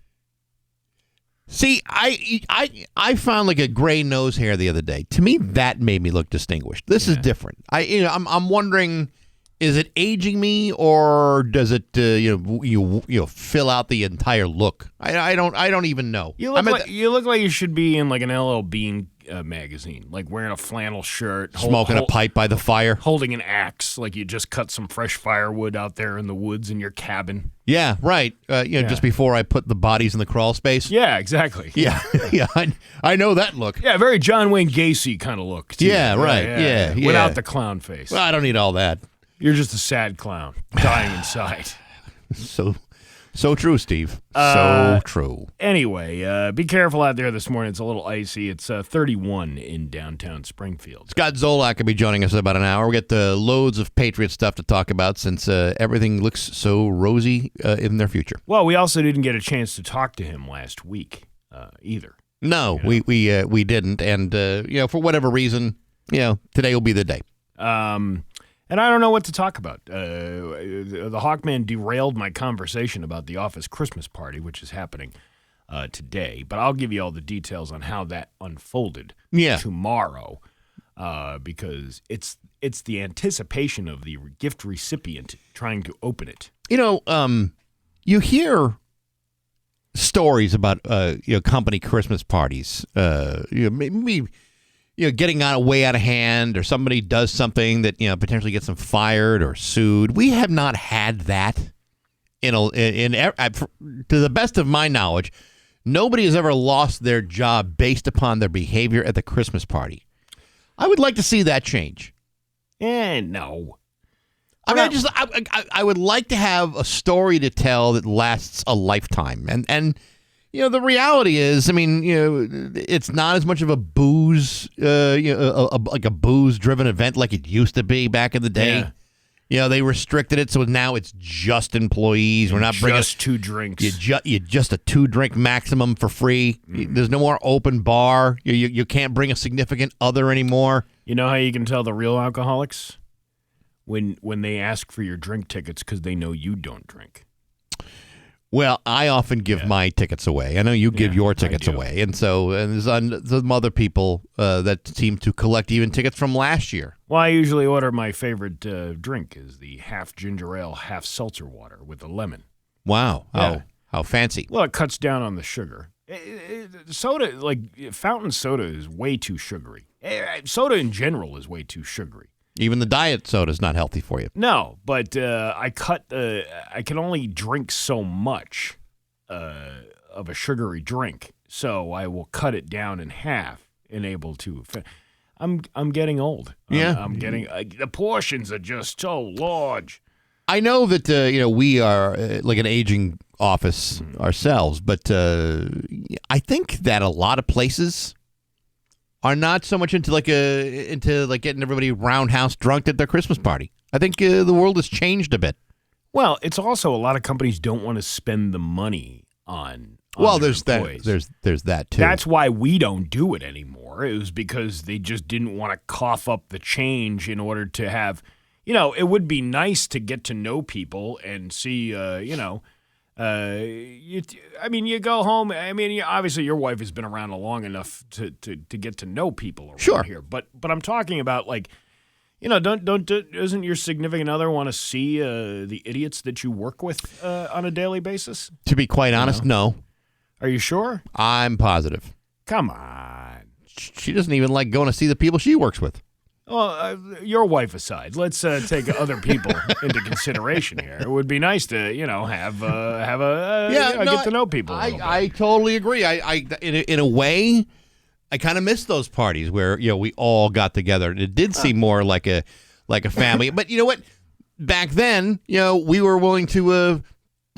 B: See, I found like a gray nose hair the other day. To me, that made me look distinguished. This is different. I'm wondering, is it aging me or does it you fill out the entire look? I don't even know.
C: You look like you should be in like an LL Bean magazine, like wearing a flannel shirt,
B: Smoking a pipe by the fire.
C: holding an axe, like you just cut some fresh firewood out there in the woods in your cabin.
B: Yeah, right. Just before I put the bodies in the crawl space.
C: Yeah, exactly.
B: Yeah, yeah. I know that look.
C: Yeah, very John Wayne Gacy kind of look, too.
B: Yeah, right. Yeah.
C: Without the clown face.
B: Well, I don't need all that.
C: You're just a sad clown dying inside.
B: So true, Steve. So true.
C: Anyway, be careful out there this morning. It's a little icy. It's 31 in downtown Springfield.
B: Scott Zolak will be joining us in about an hour. We'll get loads of Patriot stuff to talk about since everything looks so rosy in their future.
C: Well, we also didn't get a chance to talk to him last week either.
B: No, we didn't. And, for whatever reason, today will be the day.
C: And I don't know what to talk about. The Hawkman derailed my conversation about the office Christmas party, which is happening today. But I'll give you all the details on how that unfolded tomorrow, because it's the anticipation of the gift recipient trying to open it.
B: You hear stories about company Christmas parties. Maybe. Getting way out of hand, or somebody does something that potentially gets them fired or sued. We have not had that to the best of my knowledge. Nobody has ever lost their job based upon their behavior at the Christmas party. I would like to see that change.
C: No.
B: I would like to have a story to tell that lasts a lifetime, and. The reality is, it's not as much of a booze, like a booze-driven event like it used to be back in the day. Yeah. They restricted it, so now it's just employees. We're not bringing
C: just 2 drinks.
B: You just a 2-drink maximum for free. There's no more open bar. You can't bring a significant other anymore.
C: You know how you can tell the real alcoholics? When they ask for your drink tickets because they know you don't drink.
B: Well, I often give my tickets away. I know you give your tickets away. And there's some other people that seem to collect even tickets from last year.
C: Well, I usually order my favorite drink is the half ginger ale, half seltzer water with a lemon.
B: Wow.
C: Yeah.
B: How fancy.
C: Well, it cuts down on the sugar. Soda, like fountain soda, is way too sugary. Soda in general is way too sugary.
B: Even the diet soda is not healthy for you.
C: No, but I can only drink so much of a sugary drink, so I will cut it down in half and able to. I'm getting old. I'm getting the portions are just so large.
B: I know that we are like an aging office ourselves, but I think that a lot of places are not so much into getting everybody roundhouse drunk at their Christmas party. I think the world has changed a bit.
C: Well, it's also a lot of companies don't want to spend the money on
B: there's
C: employees.
B: There's that too.
C: That's why we don't do it anymore. It was because they just didn't want to cough up the change in order to have, it would be nice to get to know people and see, you go home. Obviously, your wife has been around long enough to get to know people around here. But I'm talking about doesn't your significant other want to see the idiots that you work with on a daily basis?
B: To be quite honest, no.
C: Are you sure?
B: I'm positive.
C: Come on.
B: She doesn't even like going to see the people she works with.
C: Well, your wife aside, let's take other people into consideration here. It would be nice to, get to know people.
B: I totally agree. In a way, I kind of miss those parties where we all got together. It did seem more like a family. But you know what? Back then, we were willing to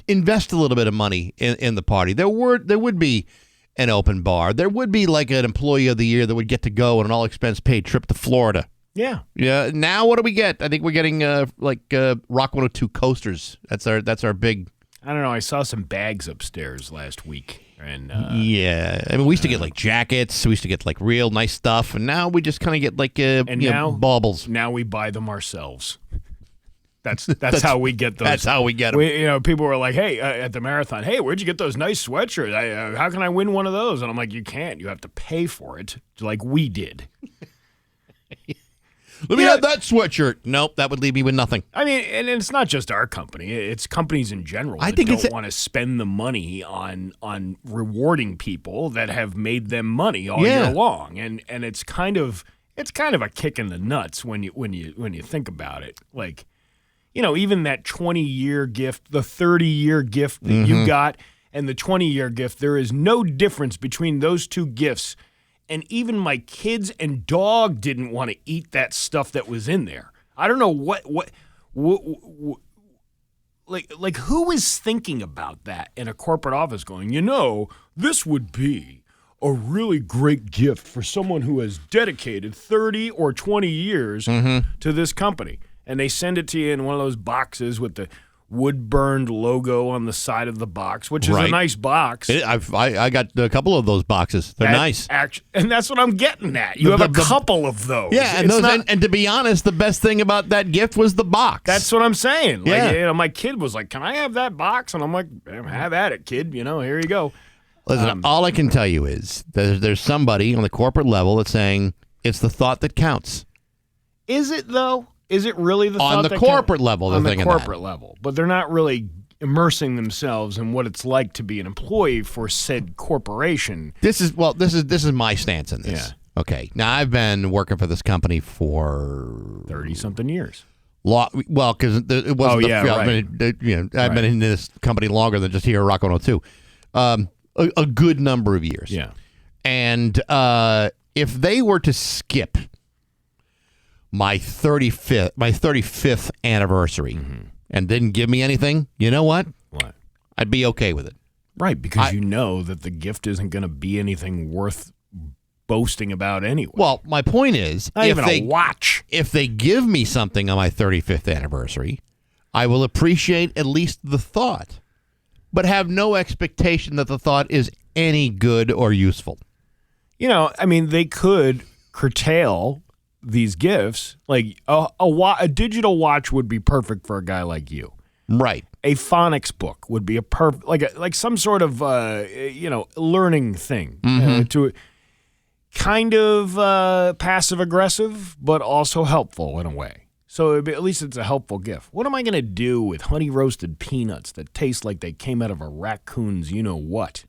B: invest a little bit of money in the party. There would be an open bar. There would be like an employee of the year that would get to go on an all expense paid trip to Florida.
C: Yeah.
B: Yeah. Now what do we get? I think we're getting Rock 102 coasters. That's our big.
C: I don't know. I saw some bags upstairs last week, and
B: we used to get like jackets. We used to get like real nice stuff, and now we just kind of get like baubles.
C: Now we buy them ourselves. That's how we get those.
B: That's how we get them.
C: People were like, "Hey, at the marathon, hey, where'd you get those nice sweatshirts? How can I win one of those?" And I'm like, "You can't. You have to pay for it, like we did."
B: Let me have that sweatshirt. Nope, that would leave me with nothing.
C: I mean, and it's not just our company; it's companies in general.
B: I
C: that
B: think
C: don't want to spend the money on rewarding people that have made them money all year long, and it's kind of a kick in the nuts when you think about it. Like, even that 20-year gift, the 30-year gift that you got, and the 20-year gift, there is no difference between those two gifts. And even my kids and dog didn't want to eat that stuff that was in there. I don't know what like who is thinking about that in a corporate office going, this would be a really great gift for someone who has dedicated 30 or 20 years to this company. And they send it to you in one of those boxes with the wood-burned logo on the side of the box, which is a nice box.
B: I got a couple of those boxes. They're nice.
C: And that's what I'm getting at. You have a couple of those.
B: Yeah, and to be honest, the best thing about that gift was the box.
C: That's what I'm saying. Like, my kid was like, "Can I have that box?" And I'm like, "Have at it, kid. Here you go."
B: Listen, all I can tell you is there's somebody on the corporate level that's saying it's the thought that counts.
C: Is it, though? Is it really the thought
B: on the
C: that
B: corporate level?
C: On the corporate level, but they're not really immersing themselves in what it's like to be an employee for said corporation.
B: This is my stance in this.
C: Yeah.
B: Okay. Now I've been working for this company for
C: 30-something years.
B: Well, because it wasn't. I've been in this company longer than just here at Rock 102. A good number of years.
C: Yeah.
B: And if they were to skip my 35th anniversary and didn't give me anything, you know what?
C: What?
B: I'd be okay with it.
C: Right, because you know that the gift isn't going to be anything worth boasting about anyway.
B: Well, my point is,
C: not even a watch.
B: If they give me something on my 35th anniversary, I will appreciate at least the thought, but have no expectation that the thought is any good or useful.
C: They could curtail these gifts. Like a digital watch would be perfect for a guy like you.
B: Right.
C: A phonics book would be a perfect, like some sort of learning thing to kind of passive aggressive, but also helpful in a way. So at least it's a helpful gift. What am I going to do with honey roasted peanuts that taste like they came out of a raccoon's what?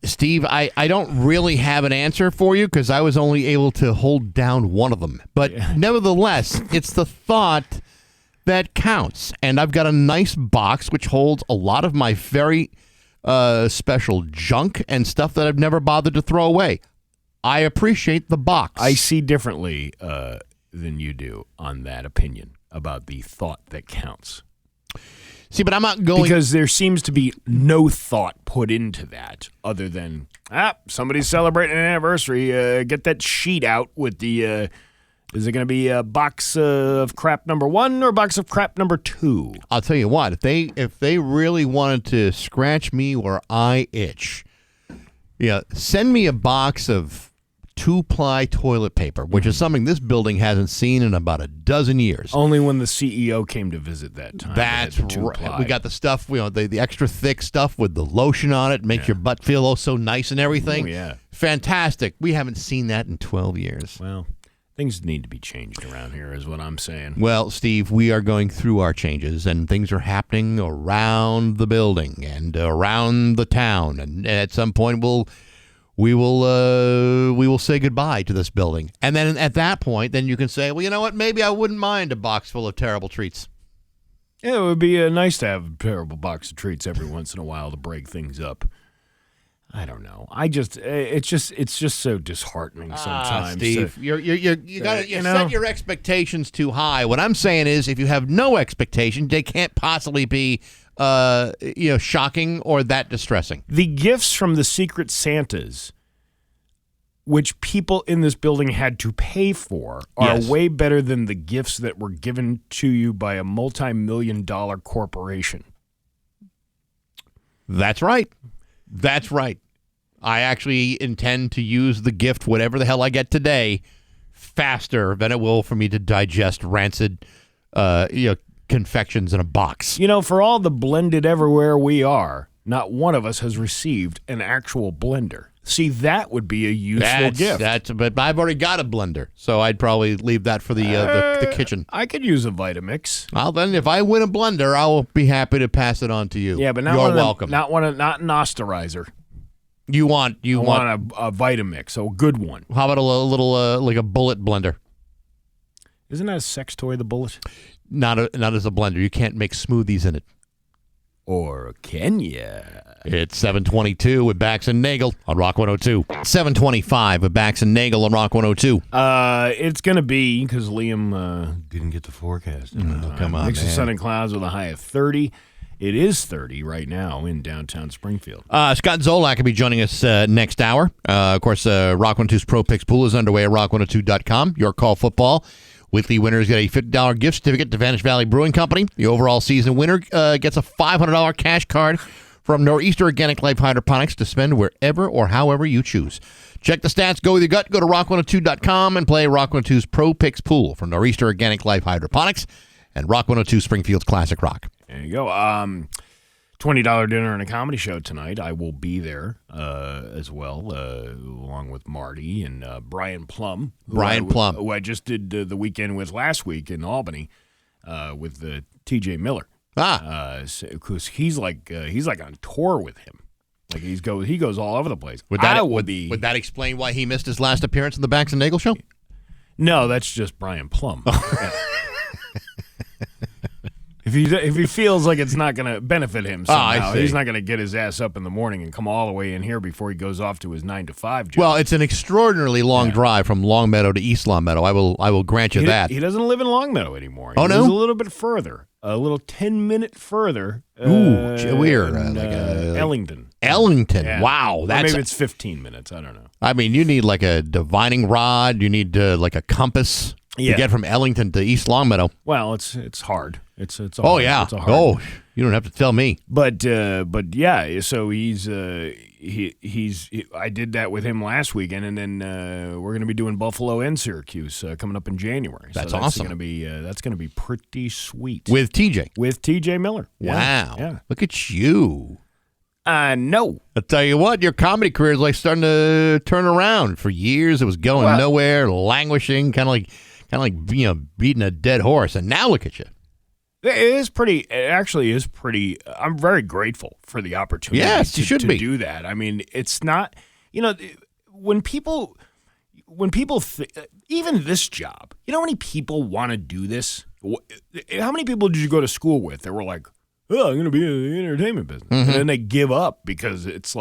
B: Steve, I don't really have an answer for you because I was only able to hold down one of them. But nevertheless, it's the thought that counts. And I've got a nice box which holds a lot of my very special junk and stuff that I've never bothered to throw away. I appreciate the box.
C: I see differently than you do on that opinion about the thought that counts.
B: See, but I'm not going...
C: Because there seems to be no thought put into that other than, somebody's celebrating an anniversary. Get that sheet out with the... is it going to be a box of crap number 1 or a box of crap number 2?
B: I'll tell you what. If they really wanted to scratch me where I itch, send me a box of 2-ply toilet paper, which is something this building hasn't seen in about a dozen years.
C: Only when the CEO came to visit that time.
B: That's right. We got the stuff, the extra thick stuff with the lotion on it, makes your butt feel so nice and everything.
C: Oh, yeah.
B: Fantastic. We haven't seen that in 12 years.
C: Well, things need to be changed around here is what I'm saying.
B: Well, Steve, we are going through our changes, and things are happening around the building and around the town, and at some point we will say goodbye to this building. And then at that point, then you can say, well, you know what? Maybe I wouldn't mind a box full of terrible treats.
C: Yeah, it would be nice to have a terrible box of treats every once in a while to break things up. I don't know. It's just so disheartening sometimes.
B: Steve, you set your expectations too high. What I'm saying is, if you have no expectation, they can't possibly be shocking or that distressing.
C: The gifts from the Secret Santas, which people in this building had to pay for, are way better than the gifts that were given to you by a multi-million-dollar corporation.
B: That's right. That's right. I actually intend to use the gift, whatever the hell I get today, faster than it will for me to digest rancid, confections in a box.
C: For all the blended everywhere we are, not one of us has received an actual blender. See, that would be a useful gift.
B: But I've already got a blender, so I'd probably leave that for the kitchen.
C: I could use a Vitamix.
B: Well, then, if I win a blender, I'll be happy to pass it on to you.
C: Yeah, but not
B: You're welcome.
C: Not an osterizer.
B: You want
C: a Vitamix, a good one.
B: How about a little like a bullet blender?
C: Isn't that a sex toy, the bullet?
B: Not as a blender. You can't make smoothies in it.
C: Or can ya?
B: It's 7:22 with Bax and Nagle on Rock 102. 7:25 with Bax and Nagle on Rock 102.
C: It's going to be, because Liam didn't get the forecast.
B: Come on,
C: Mix of
B: man.
C: sun and clouds with a high of 30. It is 30 right now in downtown Springfield.
B: Scott Zolak will be joining us next hour. Of course, Rock 102's Pro Picks Pool is underway at rock102.com. Your call football. Weekly winners get a $50 gift certificate to Vanish Valley Brewing Company. The overall season winner gets a $500 cash card from Nor'easter Organic Life Hydroponics to spend wherever or however you choose. Check the stats, go with your gut, go to rock102.com and play Rock 102's Pro Picks Pool from Nor'easter Organic Life Hydroponics and Rock 102 Springfield's Classic Rock.
C: There you go. $20 dinner and a comedy show tonight. I will be there as well, along with Marty and Brian Plum. Who I just did the weekend with last week in Albany with TJ Miller. Because he's like on tour with him. Like he goes all over the place.
B: Would that explain why he missed his last appearance in the Bax and Nagle show?
C: No, that's just Brian Plum. If he feels like it's not going to benefit him somehow, he's not going to get his ass up in the morning and come all the way in here before he goes off to his 9 to 5 job.
B: Well, it's an extraordinarily long drive from Longmeadow to East Longmeadow. I will grant you that.
C: He doesn't live in Longmeadow anymore.
B: Oh, no?
C: He lives a little bit further, a little 10-minute further.
B: Weird.
C: Ellington.
B: Ellington.
C: Yeah.
B: Wow.
C: Maybe it's 15 minutes. I don't know.
B: I mean, you need like a divining rod. You need like a compass to get from Ellington to East Longmeadow.
C: Well, it's hard. It's a
B: oh
C: hard,
B: yeah.
C: It's a hard.
B: Oh, you don't have to tell me.
C: But yeah. So he's I did that with him last weekend, and then we're going to be doing Buffalo and Syracuse coming up in January.
B: That's
C: awesome. That's going to be pretty sweet
B: with
C: TJ Miller.
B: Wow.
C: Yeah.
B: Look at you.
C: I know.
B: I'll tell you what, your comedy career is like starting to turn around. For years, it was going nowhere, languishing, kind of like beating a dead horse, and now look at you.
C: It actually is pretty. I'm very grateful for the opportunity.
B: Yes,
C: to,
B: you should
C: to
B: be.
C: do that. I mean, it's not. When people, even this job. You know how many people want to do this? How many people did you go to school with that were like, "Oh, I'm going to be in the entertainment business," and then they give up because it's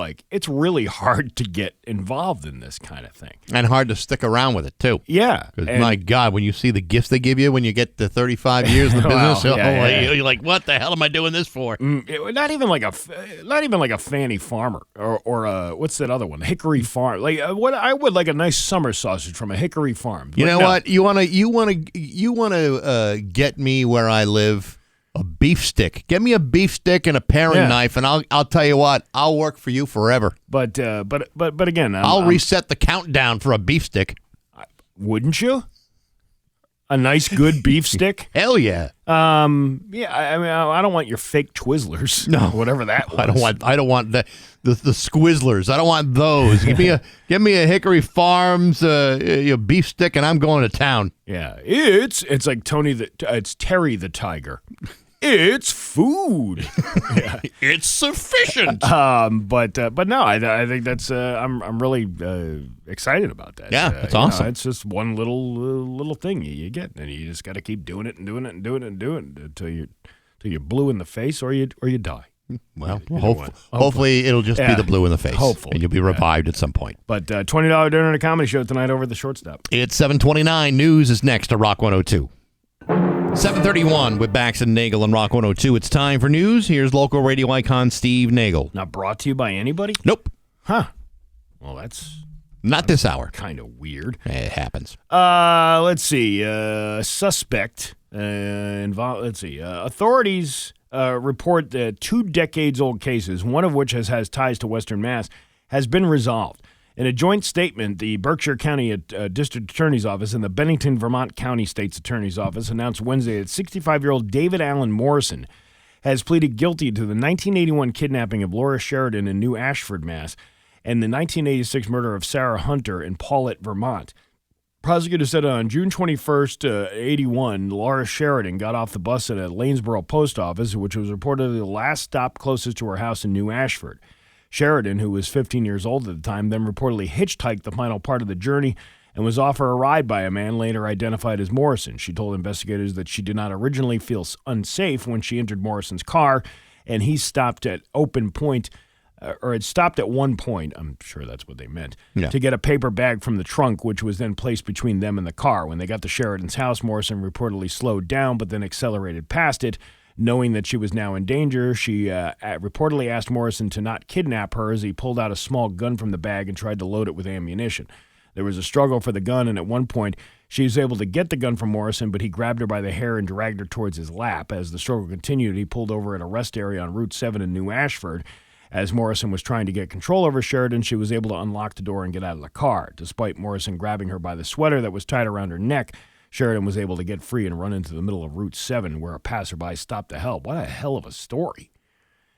C: really hard to get involved in this kind of thing,
B: and hard to stick around with it too.
C: Yeah,
B: because my God, when you see the gifts they give you when you get to 35 years in the business, you're like, "What the hell am I doing this for?"
C: Not even like a Fanny Farmer or what's that other one? Hickory Farm. Like what I would like a nice summer sausage from a Hickory Farm.
B: You know what? You want to get me where I live. A beef stick. Get me a beef stick and a paring knife, and I'll tell you what, I'll work for you forever.
C: But again,
B: I'll reset the countdown for a beef stick.
C: Wouldn't you? A nice, good beef stick?
B: Hell yeah.
C: I mean, I don't want your fake Twizzlers.
B: No,
C: whatever that was.
B: I don't want the Squizzlers. I don't want those. Give me a Hickory Farms beef stick, and I'm going to town.
C: Yeah, it's like it's Terry the Tiger. It's food.
B: Yeah. It's sufficient.
C: But no, I think that's I'm really excited about that.
B: Yeah, that's awesome.
C: It's just one little thing you get, and you just got to keep doing it and doing it and doing it and doing it until you're blue in the face or you die.
B: Well, hopefully it'll just be the blue in the face.
C: Hopefully.
B: And you'll be revived at some point.
C: But $20 dinner and a comedy show tonight over at the Shortstop.
B: It's 7:29. News is next to Rock 102. 7:31 with Bax and Nagle on Rock 102. It's time for news. Here's local radio icon Steve Nagle.
C: Not brought to you by anybody?
B: Nope.
C: Huh. Well, that's
B: not this hour.
C: Kind of weird.
B: It happens.
C: Let's see. Suspect involved. Let's see. Authorities report that 2 decades-old cases, one of which has ties to Western Mass, has been resolved. In a joint statement, the Berkshire County District Attorney's Office and the Bennington, Vermont County State's Attorney's Office announced Wednesday that 65-year-old David Allen Morrison has pleaded guilty to the 1981 kidnapping of Laura Sheridan in New Ashford, Mass. and the 1986 murder of Sarah Hunter in Paulet, Vermont. Prosecutors said on June 21st, 81, Laura Sheridan got off the bus at a Lanesboro post office, which was reportedly the last stop closest to her house in New Ashford. Sheridan, who was 15 years old at the time, then reportedly hitchhiked the final part of the journey and was offered a ride by a man later identified as Morrison. She told investigators that she did not originally feel unsafe when she entered Morrison's car, and he stopped at open point, or had stopped at one point, I'm sure that's what they meant, to get a paper bag from the trunk, which was then placed between them and the car. When they got to Sheridan's house, Morrison reportedly slowed down but then accelerated past it. Knowing that she was now in danger, she reportedly asked Morrison to not kidnap her as he pulled out a small gun from the bag and tried to load it with ammunition. There was a struggle for the gun, and at one point, she was able to get the gun from Morrison, but he grabbed her by the hair and dragged her towards his lap. As the struggle continued, he pulled over at a rest area on Route 7 in New Ashford. As Morrison was trying to get control over Sheridan, she was able to unlock the door and get out of the car. Despite Morrison grabbing her by the sweater that was tied around her neck, Sheridan was able to get free and run into the middle of Route 7, where a passerby stopped to help. What a hell of a story.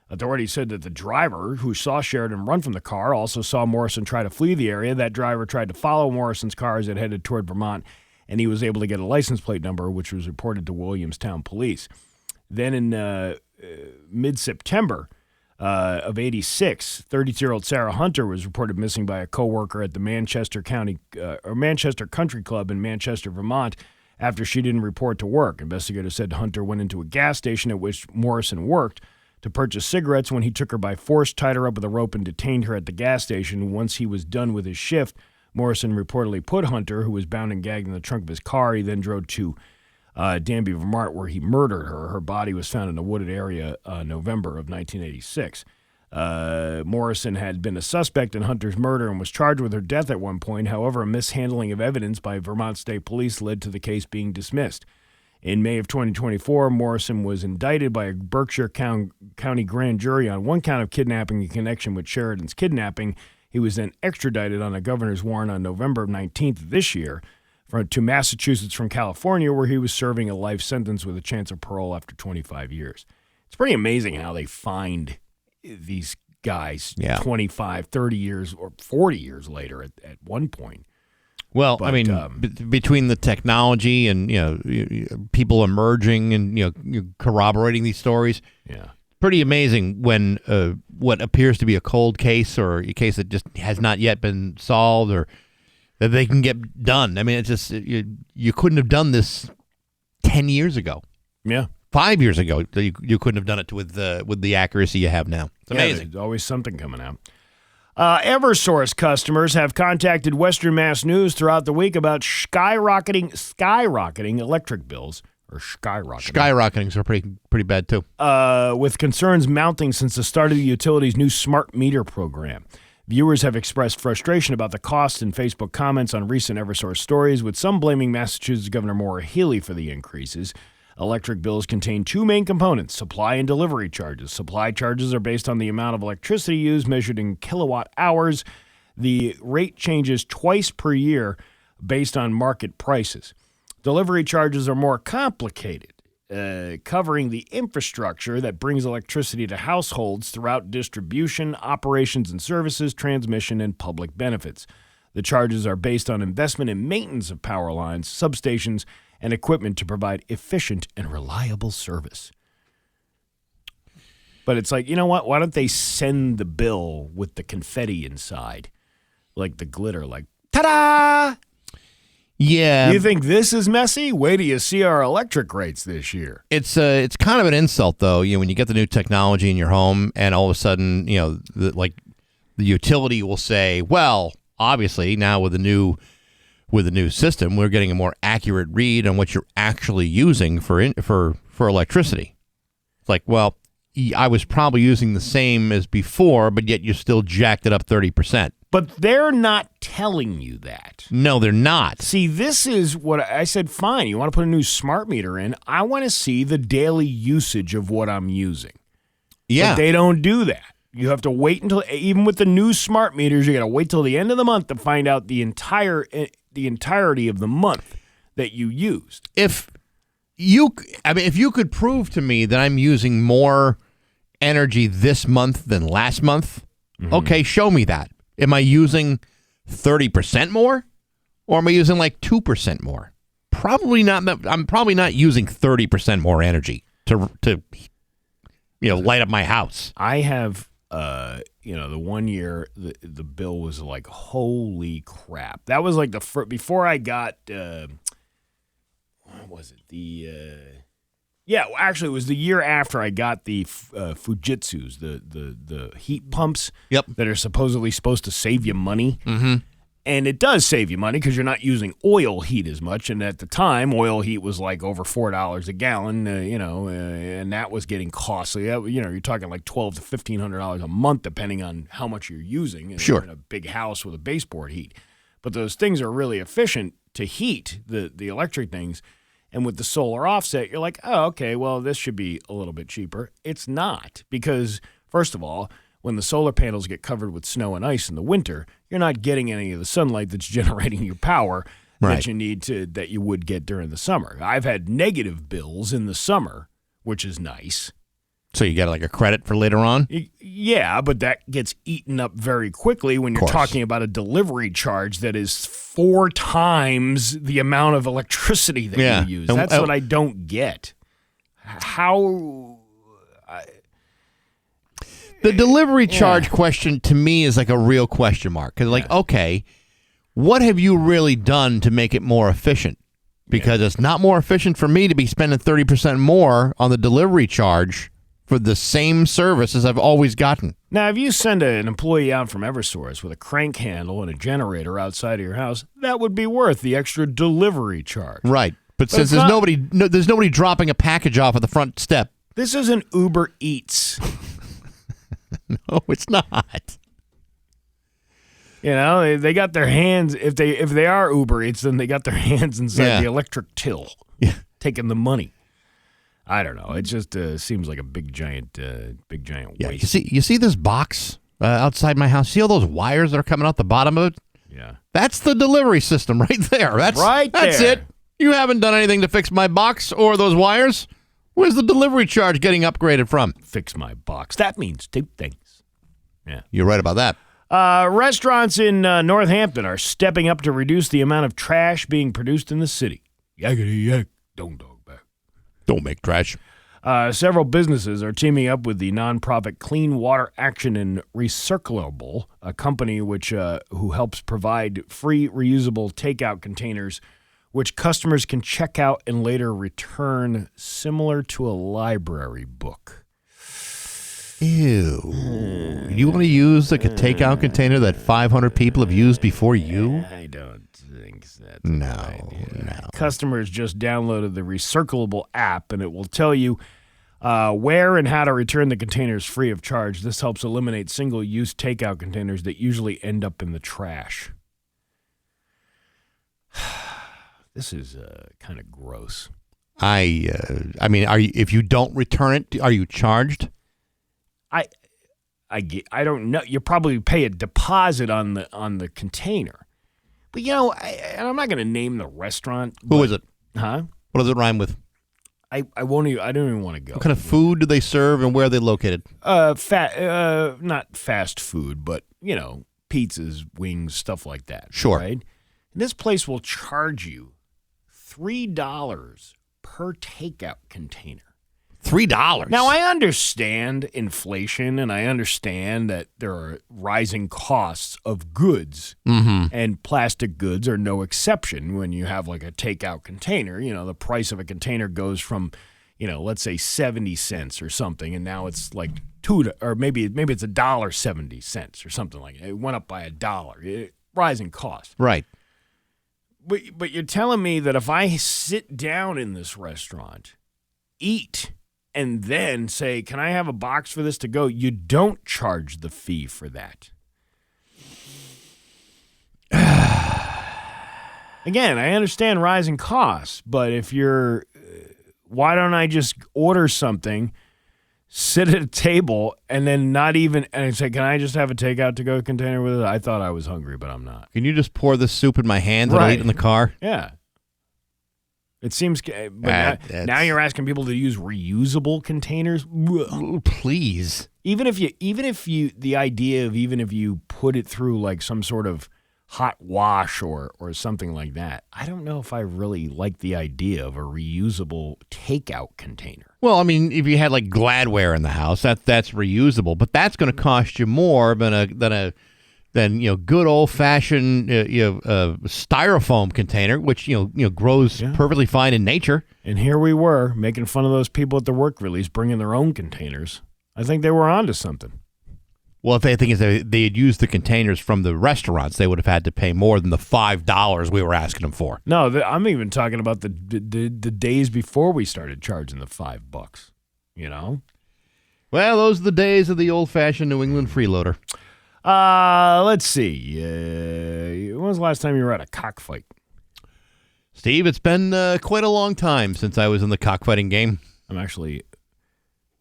C: Authorities said that the driver who saw Sheridan run from the car also saw Morrison try to flee the area. That driver tried to follow Morrison's car as it headed toward Vermont, and he was able to get a license plate number, which was reported to Williamstown police. Then in mid-September of 86, 32-year-old Sarah Hunter was reported missing by a coworker at the Manchester Country Club in Manchester, Vermont, after she didn't report to work. Investigators said Hunter went into a gas station at which Morrison worked to purchase cigarettes. When he took her by force, tied her up with a rope, and detained her at the gas station. Once he was done with his shift, Morrison reportedly put Hunter, who was bound and gagged, in the trunk of his car. He then drove to Danby, Vermont, where he murdered her. Her body was found in a wooded area November of 1986. Morrison had been a suspect in Hunter's murder and was charged with her death at one point. However, a mishandling of evidence by Vermont State Police led to the case being dismissed. In May of 2024, Morrison was indicted by a Berkshire County grand jury on one count of kidnapping in connection with Sheridan's kidnapping. He was then extradited on a governor's warrant on November 19th of this year to Massachusetts from California, where he was serving a life sentence with a chance of parole after 25 years. It's pretty amazing how they find these guys 25, 30 years or 40 years later at one point.
B: Well,
C: But,
B: I mean, between the technology and people emerging and corroborating these stories, pretty amazing when what appears to be a cold case or a case that just has not yet been solved or that they can get done. I mean, it's just you couldn't have done this 10 years ago.
C: Yeah.
B: 5 years ago, you couldn't have done it with the accuracy you have now. It's amazing.
C: There's always something coming out. Eversource customers have contacted Western Mass News throughout the week about skyrocketing electric bills, or
B: Skyrocketing's are pretty bad too.
C: With concerns mounting since the start of the utility's new smart meter program. Viewers have expressed frustration about the cost in Facebook comments on recent Eversource stories, with some blaming Massachusetts Governor Maura Healey for the increases. Electric bills contain two main components, supply and delivery charges. Supply charges are based on the amount of electricity used, measured in kilowatt hours. The rate changes twice per year based on market prices. Delivery charges are more complicated, covering the infrastructure that brings electricity to households throughout distribution, operations and services, transmission, and public benefits. The charges are based on investment and maintenance of power lines, substations, and equipment to provide efficient and reliable service. But it's like, you know what? Why don't they send the bill with the confetti inside? Like the glitter, like, ta-da!
B: Yeah.
C: You think this is messy? Wait till you see our electric rates this year.
B: It's kind of an insult, though, when you get the new technology in your home and all of a sudden, the utility will say, well, obviously now with the new system, we're getting a more accurate read on what you're actually using for electricity. It's like, well, I was probably using the same as before, but yet you still jacked it up 30%.
C: But they're not telling you that.
B: No, they're not.
C: See, this is what I said, fine, you want to put a new smart meter in. I want to see the daily usage of what I'm using.
B: Yeah.
C: But they don't do that. You have to wait until, even with the new smart meters, you got to wait till the end of the month to find out the entirety of the month that you used.
B: If you could prove to me that I'm using more energy this month than last month, okay, show me that. Am I using 30% more? Or am I using like 2% more? Probably not. I'm probably not using 30% more energy to light up my house.
C: I have, the 1 year, the bill was like, holy crap. That was like before I got, what was it? Actually, it was the year after I got the Fujitsus, the heat pumps that are supposedly supposed to save you money.
B: Mm-hmm.
C: And it does save you money because you're not using oil heat as much. And at the time, oil heat was like over $4 a gallon, and that was getting costly. You're talking like $1,200 to $1,500 a month, depending on how much you're using in a big house with a baseboard heat. But those things are really efficient to heat the electric things. And with the solar offset, you're like, oh, okay, well, this should be a little bit cheaper. It's not because, first of all, when the solar panels get covered with snow and ice in the winter, you're not getting any of the sunlight that's generating your power that you need that you would get during the summer. I've had negative bills in the summer, which is nice.
B: So you get like a credit for later on?
C: Yeah, but that gets eaten up very quickly when you're talking about a delivery charge that is 4 times the amount of electricity that you use. That's what I don't get.
B: The delivery charge question to me is like a real question mark. Because okay, what have you really done to make it more efficient? Because it's not more efficient for me to be spending 30% more on the delivery charge for the same service as I've always gotten.
C: Now, if you send an employee out from Eversource with a crank handle and a generator outside of your house, that would be worth the extra delivery charge.
B: Right. But since there's nobody dropping a package off at the front step.
C: This isn't Uber Eats.
B: No, it's not.
C: They got their hands, if they are Uber Eats, then they got their hands inside the electric till, taking the money. I don't know. It just seems like a big giant waste.
B: You see this box outside my house? See all those wires that are coming out the bottom of it?
C: Yeah.
B: That's the delivery system right there. That's it. You haven't done anything to fix my box or those wires. Where's the delivery charge getting upgraded from?
C: Fix my box. That means 2 things. Yeah.
B: You're right about that.
C: Restaurants in Northampton are stepping up to reduce the amount of trash being produced in the city. Yakety yak, don't dog back.
B: Don't make trash.
C: Several businesses are teaming up with the nonprofit Clean Water Action and Recirculable, a company who helps provide free reusable takeout containers which customers can check out and later return, similar to a library book.
B: Ew. You want to use a takeout container that 500 people have used before you?
C: I don't think that's
B: No.
C: Customers just downloaded the Recirculable app, and it will tell you where and how to return the containers free of charge. This helps eliminate single-use takeout containers that usually end up in the trash. This is kind of gross.
B: I mean, if you don't return it, are you charged?
C: I don't know. You probably pay a deposit on the container, but and I'm not going to name the restaurant.
B: Who is it?
C: Huh?
B: What does it rhyme with?
C: I won't even. I don't even want to go.
B: What kind of food do they serve, and where are they located?
C: Not fast food, but pizzas, wings, stuff like that.
B: Sure.
C: Right. And this place will charge you $3 per takeout container.
B: $3.
C: Now, I understand inflation, and I understand that there are rising costs of goods, and plastic goods are no exception. When you have like a takeout container, the price of a container goes from, let's say 70 cents or something, and now it's like $2, or maybe it's $1.70 or something like that. It went up by $1. Rising cost.
B: Right.
C: But you're telling me that if I sit down in this restaurant, eat, and then say, can I have a box for this to go? You don't charge the fee for that. Again, I understand rising costs, but why don't I just order something, sit at a table, and then and say, can I just have a takeout to-go container with it? I thought I was hungry, but I'm not.
B: Can you just pour this soup in my hands and I'll eat in the car?
C: Yeah. It seems, but now you're asking people to use reusable containers.
B: Please.
C: Even if you, the idea of even if you put put it through like some sort of hot wash or something like that. I don't know if I really like the idea of a reusable takeout container.
B: Well, I mean, if you had like Gladware in the house, that's reusable, but that's going to cost you more than good old fashioned styrofoam container, which grows perfectly fine in nature.
C: And here we were making fun of those people at the work release bringing their own containers. I think they were onto something.
B: Well, if they think they had used the containers from the restaurants, they would have had to pay more than the $5 we were asking them for.
C: No, I'm even talking about the days before we started charging the $5. You know.
B: Well, those are the days of the old-fashioned New England freeloader.
C: Let's see. When was the last time you were at a cockfight?
B: Steve, it's been quite a long time since I was in the cockfighting game.
C: I'm actually.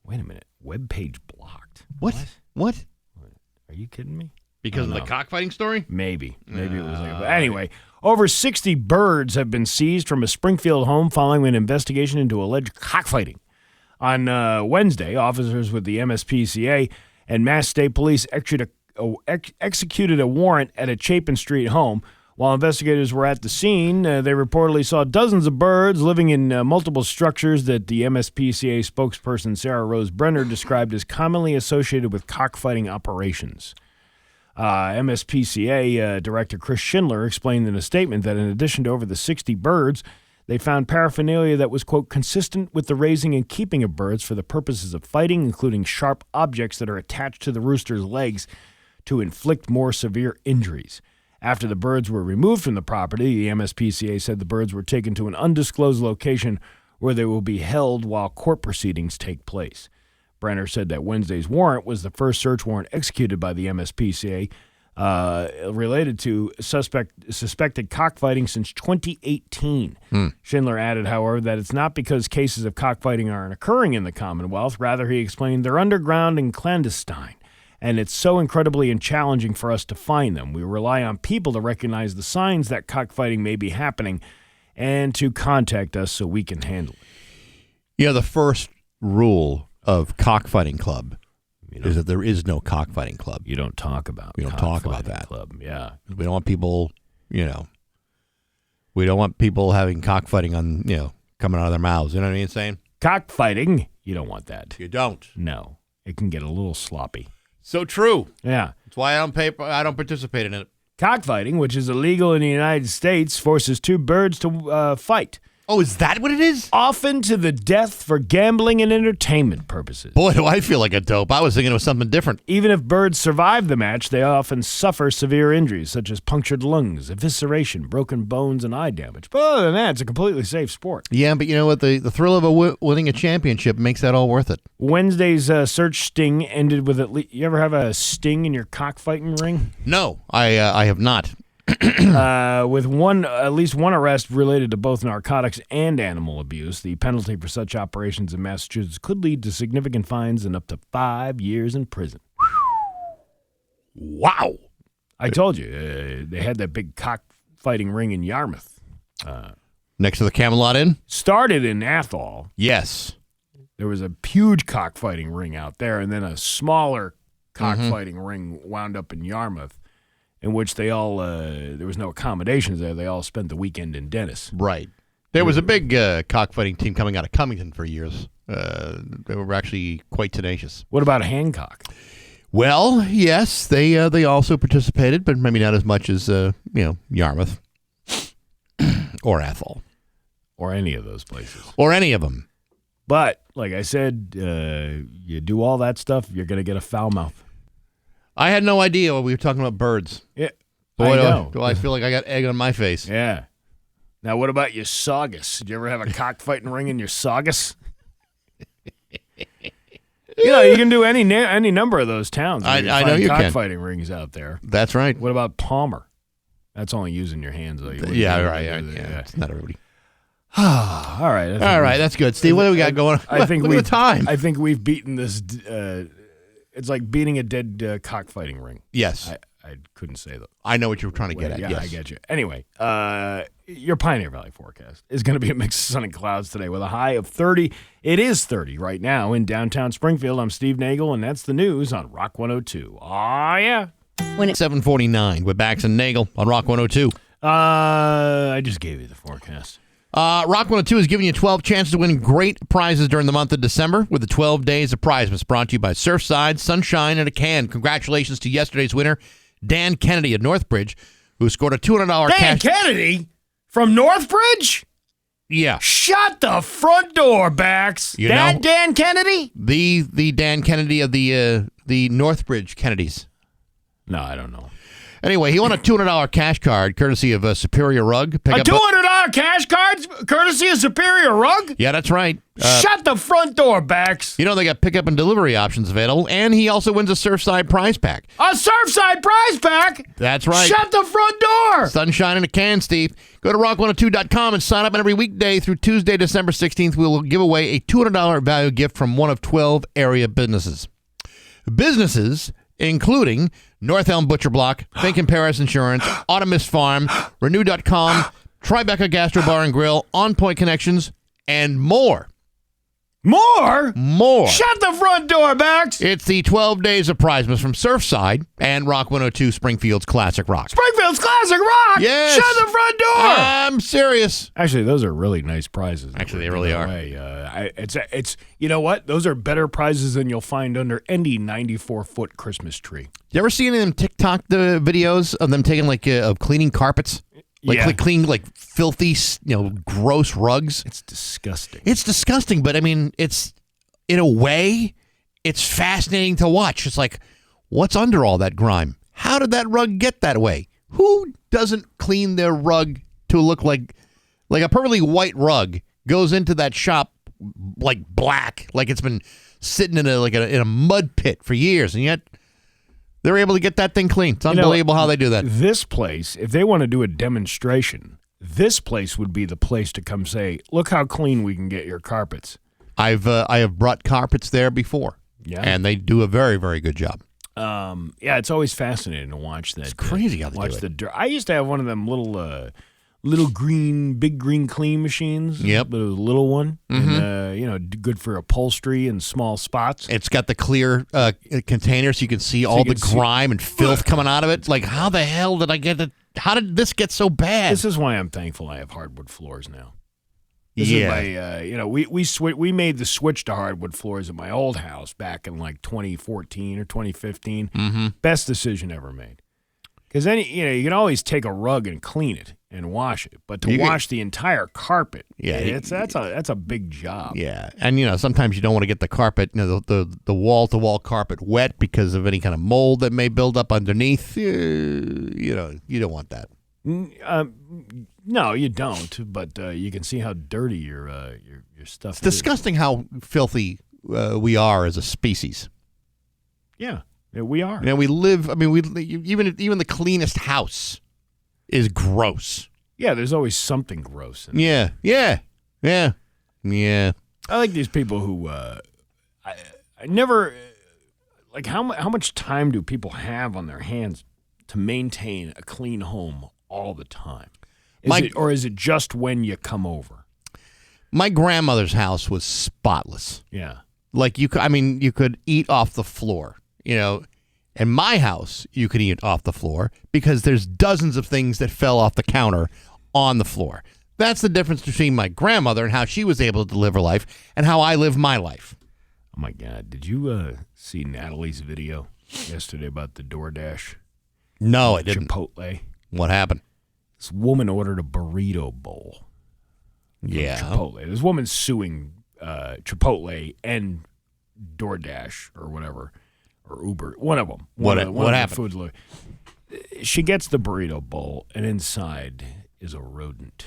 C: Wait a minute. Webpage blocked.
B: What?
C: Are you kidding me?
B: Because of the cockfighting story?
C: Maybe it was like. But anyway, over 60 birds have been seized from a Springfield home following an investigation into alleged cockfighting. On Wednesday, officers with the MSPCA and Mass State Police executed a warrant at a Chapin Street home. While investigators were at the scene, they reportedly saw dozens of birds living in multiple structures that the MSPCA spokesperson Sarah Rose Brenner described as commonly associated with cockfighting operations. MSPCA Director Chris Schindler explained in a statement that in addition to over the 60 birds, they found paraphernalia that was, quote, consistent with the raising and keeping of birds for the purposes of fighting, including sharp objects that are attached to the rooster's legs to inflict more severe injuries. After the birds were removed from the property, the MSPCA said the birds were taken to an undisclosed location where they will be held while court proceedings take place. Brenner said that Wednesday's warrant was the first search warrant executed by the MSPCA related to suspected cockfighting since 2018. Schindler added, however, that it's not because cases of cockfighting aren't occurring in the Commonwealth. Rather, he explained, they're underground and clandestine. And it's so incredibly challenging for us to find them. We rely on people to recognize the signs that cockfighting may be happening and to contact us so we can handle it.
B: The first rule of cockfighting club is that there is no cockfighting club.
C: You don't talk about
B: We don't talk about that.
C: Club. Yeah.
B: We don't want people, we don't want people having cockfighting on, coming out of their mouths. You know what I mean saying?
C: Cockfighting, you don't want that.
B: You don't.
C: No. It can get a little sloppy.
B: So true.
C: Yeah.
B: That's why I don't participate in it.
C: Cockfighting, which is illegal in the United States, forces two birds to fight.
B: Oh, is that what it is?
C: Often to the death for gambling and entertainment purposes.
B: Boy, do I feel like a dope. I was thinking it was something different.
C: Even if birds survive the match, they often suffer severe injuries, such as punctured lungs, evisceration, broken bones, and eye damage. But other than that, it's a completely safe sport.
B: Yeah, but you know what? The thrill of winning a championship makes that all worth it.
C: Wednesday's search sting ended with at least... You ever have a sting in your cockfighting ring?
B: No, I have not.
C: With at least one arrest related to both narcotics and animal abuse. The penalty for such operations in Massachusetts could lead to significant fines and up to 5 years in prison.
B: Wow.
C: I told you, they had that big cockfighting ring in Yarmouth.
B: Next to the Camelot Inn?
C: Started in Athol.
B: Yes.
C: There was a huge cockfighting ring out there, and then a smaller cockfighting ring wound up in Yarmouth, in which they all, there was no accommodations there. They all spent the weekend in Dennis.
B: Right. There was a big cockfighting team coming out of Cummington for years. They were actually quite tenacious.
C: What about Hancock?
B: Well, yes, they also participated, but maybe not as much as, Yarmouth or Athol.
C: Or any of those places.
B: Or any of them.
C: But, like I said, you do all that stuff, you're going to get a foul mouth.
B: I had no idea we were talking about birds.
C: Yeah,
B: Boy, do I feel like I got egg on my face.
C: Yeah. Now, what about your saugus? Did you ever have a cockfighting ring in your saugus? You can do any number of those towns.
B: I know you can.
C: Cockfighting rings out there.
B: That's right.
C: What about Palmer? That's only using your hands, though.
B: Yeah, right. Yeah. It's not everybody.
C: All right.
B: All right, that's good. Steve, what do we got going on?
C: I think
B: Look at the time.
C: I think we've beaten this. It's like beating a dead cockfighting ring.
B: Yes.
C: I couldn't say that.
B: I know what you were trying to get at.
C: Yeah,
B: yes.
C: I get you. Anyway, your Pioneer Valley forecast is going to be a mix of sun and clouds today with a high of 30. It is 30 right now in downtown Springfield. I'm Steve Nagle, and that's the news on Rock 102. Aw, yeah.
A: When it
B: 7:49 with Bax and Nagle on Rock 102.
C: I just gave you the forecast.
B: Rock 102 is giving you 12 chances to win great prizes during the month of December with the 12 Days of Prizemas brought to you by Surfside, Sunshine, and a Can. Congratulations to yesterday's winner, Dan Kennedy of Northbridge, who scored a $200
C: Dan
B: cash.
C: Kennedy from Northbridge?
B: Yeah.
C: Shut the front door, Bax.
B: You
C: That
B: know-
C: Dan Kennedy?
B: The Dan Kennedy of the Northbridge Kennedys.
C: No, I don't know.
B: Anyway, he won a $200 cash card courtesy of Superior Rug. Pick
C: A
B: up
C: $200 cash card courtesy of Superior Rug?
B: Yeah, that's right.
C: Shut the front door, Bax.
B: You know, they got pickup and delivery options available, and he also wins a Surfside prize pack.
C: A Surfside prize pack?
B: That's right.
C: Shut the front door.
B: Sunshine in a can, Steve. Go to rock102.com and sign up, and every weekday through Tuesday, December 16th, we will give away a $200 value gift from one of 12 area businesses. Businesses including North Elm Butcher Block, Fink and Paris Insurance, Automist Farm, Renew.com, Tribeca Gastro Bar and Grill, On Point Connections, and more.
C: More? Shut the front door, Bax.
B: It's the 12 Days of Prizemas from Surfside and Rock 102 Springfield's Classic Rock.
C: Springfield's Classic Rock.
B: Yes.
C: Shut the front door.
B: I'm serious.
C: Actually, those are really nice prizes.
B: Actually, they really are.
C: It's you know what? Those are better prizes than you'll find under any 94-foot Christmas tree.
B: You ever see any of them TikTok videos of them taking of cleaning carpets? Cleaning filthy, gross rugs.
C: It's disgusting.
B: It's disgusting, but I mean, it's in a way, it's fascinating to watch. It's like, what's under all that grime? How did that rug get that way? Who doesn't clean their rug to look like a perfectly white rug goes into that shop like black, like it's been sitting in a mud pit for years, and yet they're able to get that thing clean. It's unbelievable how they do that.
C: This place, if they want to do a demonstration, this place would be the place to come say, look how clean we can get your carpets.
B: I have brought carpets there before.
C: Yeah.
B: And they do a very, very good job.
C: Yeah, it's always fascinating to watch that.
B: It's crazy how they
C: watch
B: do it.
C: the dirt. I used to have one of them little big green clean machines.
B: Yep.
C: The little one. And, good for upholstery and small spots.
B: It's got the clear container so you can see all the grime and filth coming out of it. It's like, how the hell did I get it? How did this get so bad?
C: This is why I'm thankful I have hardwood floors now. This is my, we made the switch to hardwood floors at my old house back in 2014 or 2015.
B: Mm-hmm.
C: Best decision ever made. Because then, you can always take a rug and clean it and wash it, but to wash the entire carpet, that's a big job.
B: Yeah, and sometimes you don't want to get the carpet, the wall to wall carpet wet because of any kind of mold that may build up underneath. You don't want that.
C: No, you don't. But you can see how dirty your stuff is.
B: It's disgusting how filthy we are as a species.
C: Yeah, we are.
B: We live. I mean, even the cleanest house is gross.
C: Yeah, there's always something gross in
B: it. Yeah.
C: I like these people who I never how much time do people have on their hands to maintain a clean home all the time? Is it just when you come over?
B: My grandmother's house was spotless.
C: Yeah.
B: You could eat off the floor, In my house, you could eat off the floor because there's dozens of things that fell off the counter on the floor. That's the difference between my grandmother and how she was able to live her life and how I live my life.
C: Oh, my God. Did you see Natalie's video yesterday about the DoorDash?
B: No, I didn't.
C: Chipotle.
B: What happened?
C: This woman ordered a burrito bowl.
B: Yeah.
C: Chipotle. This woman's suing Chipotle and DoorDash or whatever. Or Uber, one of them.
B: What
C: happened? She gets the burrito bowl, and inside is a rodent.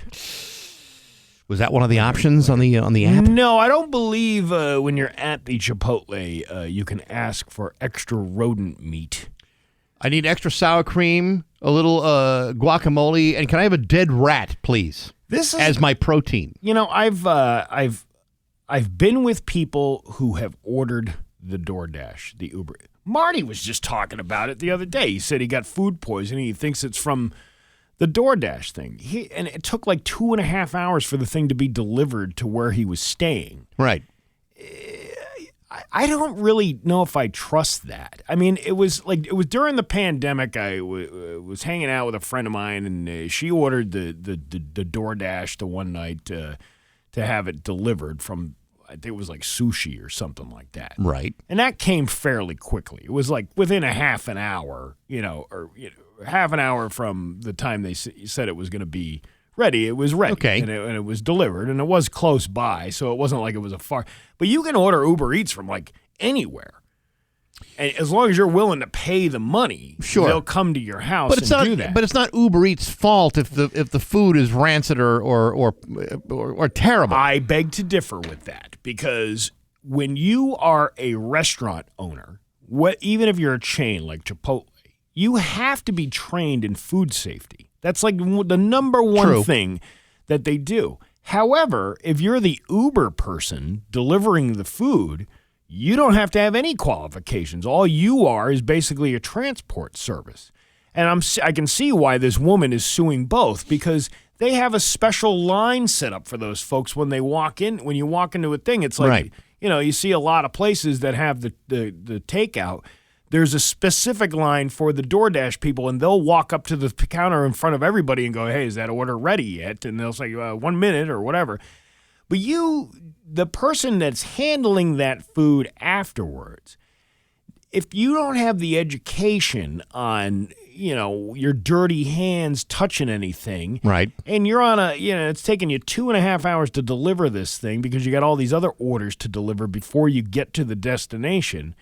B: Was that one of the options on the app?
C: No, I don't believe when you're at the Chipotle, you can ask for extra rodent meat.
B: I need extra sour cream, a little guacamole, and can I have a dead rat, please? As my protein.
C: I've been with people who have ordered the DoorDash, the Uber. Marty was just talking about it the other day. He said he got food poisoning. He thinks it's from the DoorDash thing. And it took 2.5 hours for the thing to be delivered to where he was staying.
B: Right.
C: I don't really know if I trust that. I mean, it was during the pandemic. I was hanging out with a friend of mine, and she ordered the DoorDash the one night to have it delivered from, I think it was like sushi or something like that.
B: Right.
C: And that came fairly quickly. It was like within a half an hour, half an hour from the time they said it was going to be ready. It was ready.
B: Okay.
C: And it was delivered, and it was close by, so it wasn't like it was a far. But you can order Uber Eats from like anywhere. And as long as you're willing to pay the money,
B: sure,
C: they'll come to your house do that.
B: But it's not Uber Eats' fault if the food is rancid or terrible.
C: I beg to differ with that, because when you are a restaurant owner, even if you're a chain like Chipotle, you have to be trained in food safety. That's like the number one thing that they do. However, if you're the Uber person delivering the food, you don't have to have any qualifications. All you are is basically a transport service. And I can see why this woman is suing both, because they have a special line set up for those folks when they walk in. When you walk into a thing, it's like, you see a lot of places that have the takeout. There's a specific line for the DoorDash people, and they'll walk up to the counter in front of everybody and go, "Hey, is that order ready yet?" And they'll say, 1 minute or whatever. But the person that's handling that food afterwards, if you don't have the education on, your dirty hands touching anything,
B: right,
C: and you're on it's taking you 2.5 hours to deliver this thing because you got all these other orders to deliver before you get to the destination,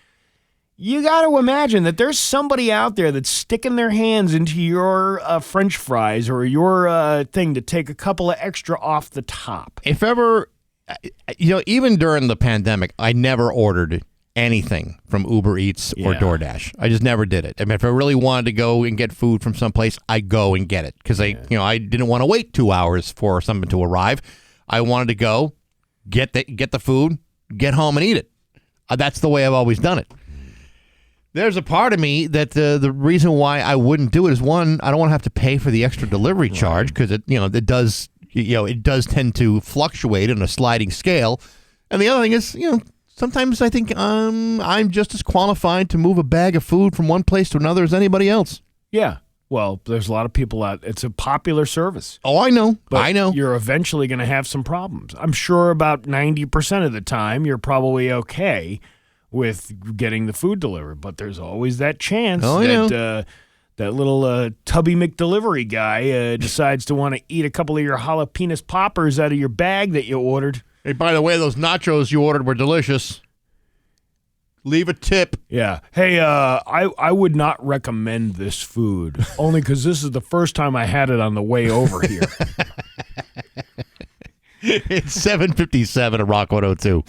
C: you got to imagine that there's somebody out there that's sticking their hands into your French fries or your thing to take a couple of extra off the top.
B: If ever, even during the pandemic, I never ordered anything from Uber Eats or DoorDash. I just never did it. I mean, if I really wanted to go and get food from someplace, I go and get it because I didn't want to wait 2 hours for something to arrive. I wanted to go get the food, get home and eat it. That's the way I've always done it. There's a part of me that the reason why I wouldn't do it is, one, I don't want to have to pay for the extra delivery charge because it does tend to fluctuate on a sliding scale, and the other thing is, sometimes I think I'm just as qualified to move a bag of food from one place to another as anybody else.
C: Yeah, well, there's a lot of people out. It's a popular service.
B: Oh, I know.
C: But you're eventually going to have some problems. I'm sure about 90% of the time you're probably okay with getting the food delivered, but there's always that chance that little Tubby McDelivery guy decides to want to eat a couple of your jalapeno poppers out of your bag that you ordered.
B: Hey, by the way, those nachos you ordered were delicious. Leave a tip.
C: Yeah. Hey, I would not recommend this food, only because this is the first time I had it on the way over here.
B: It's 7:57 at Rock 102.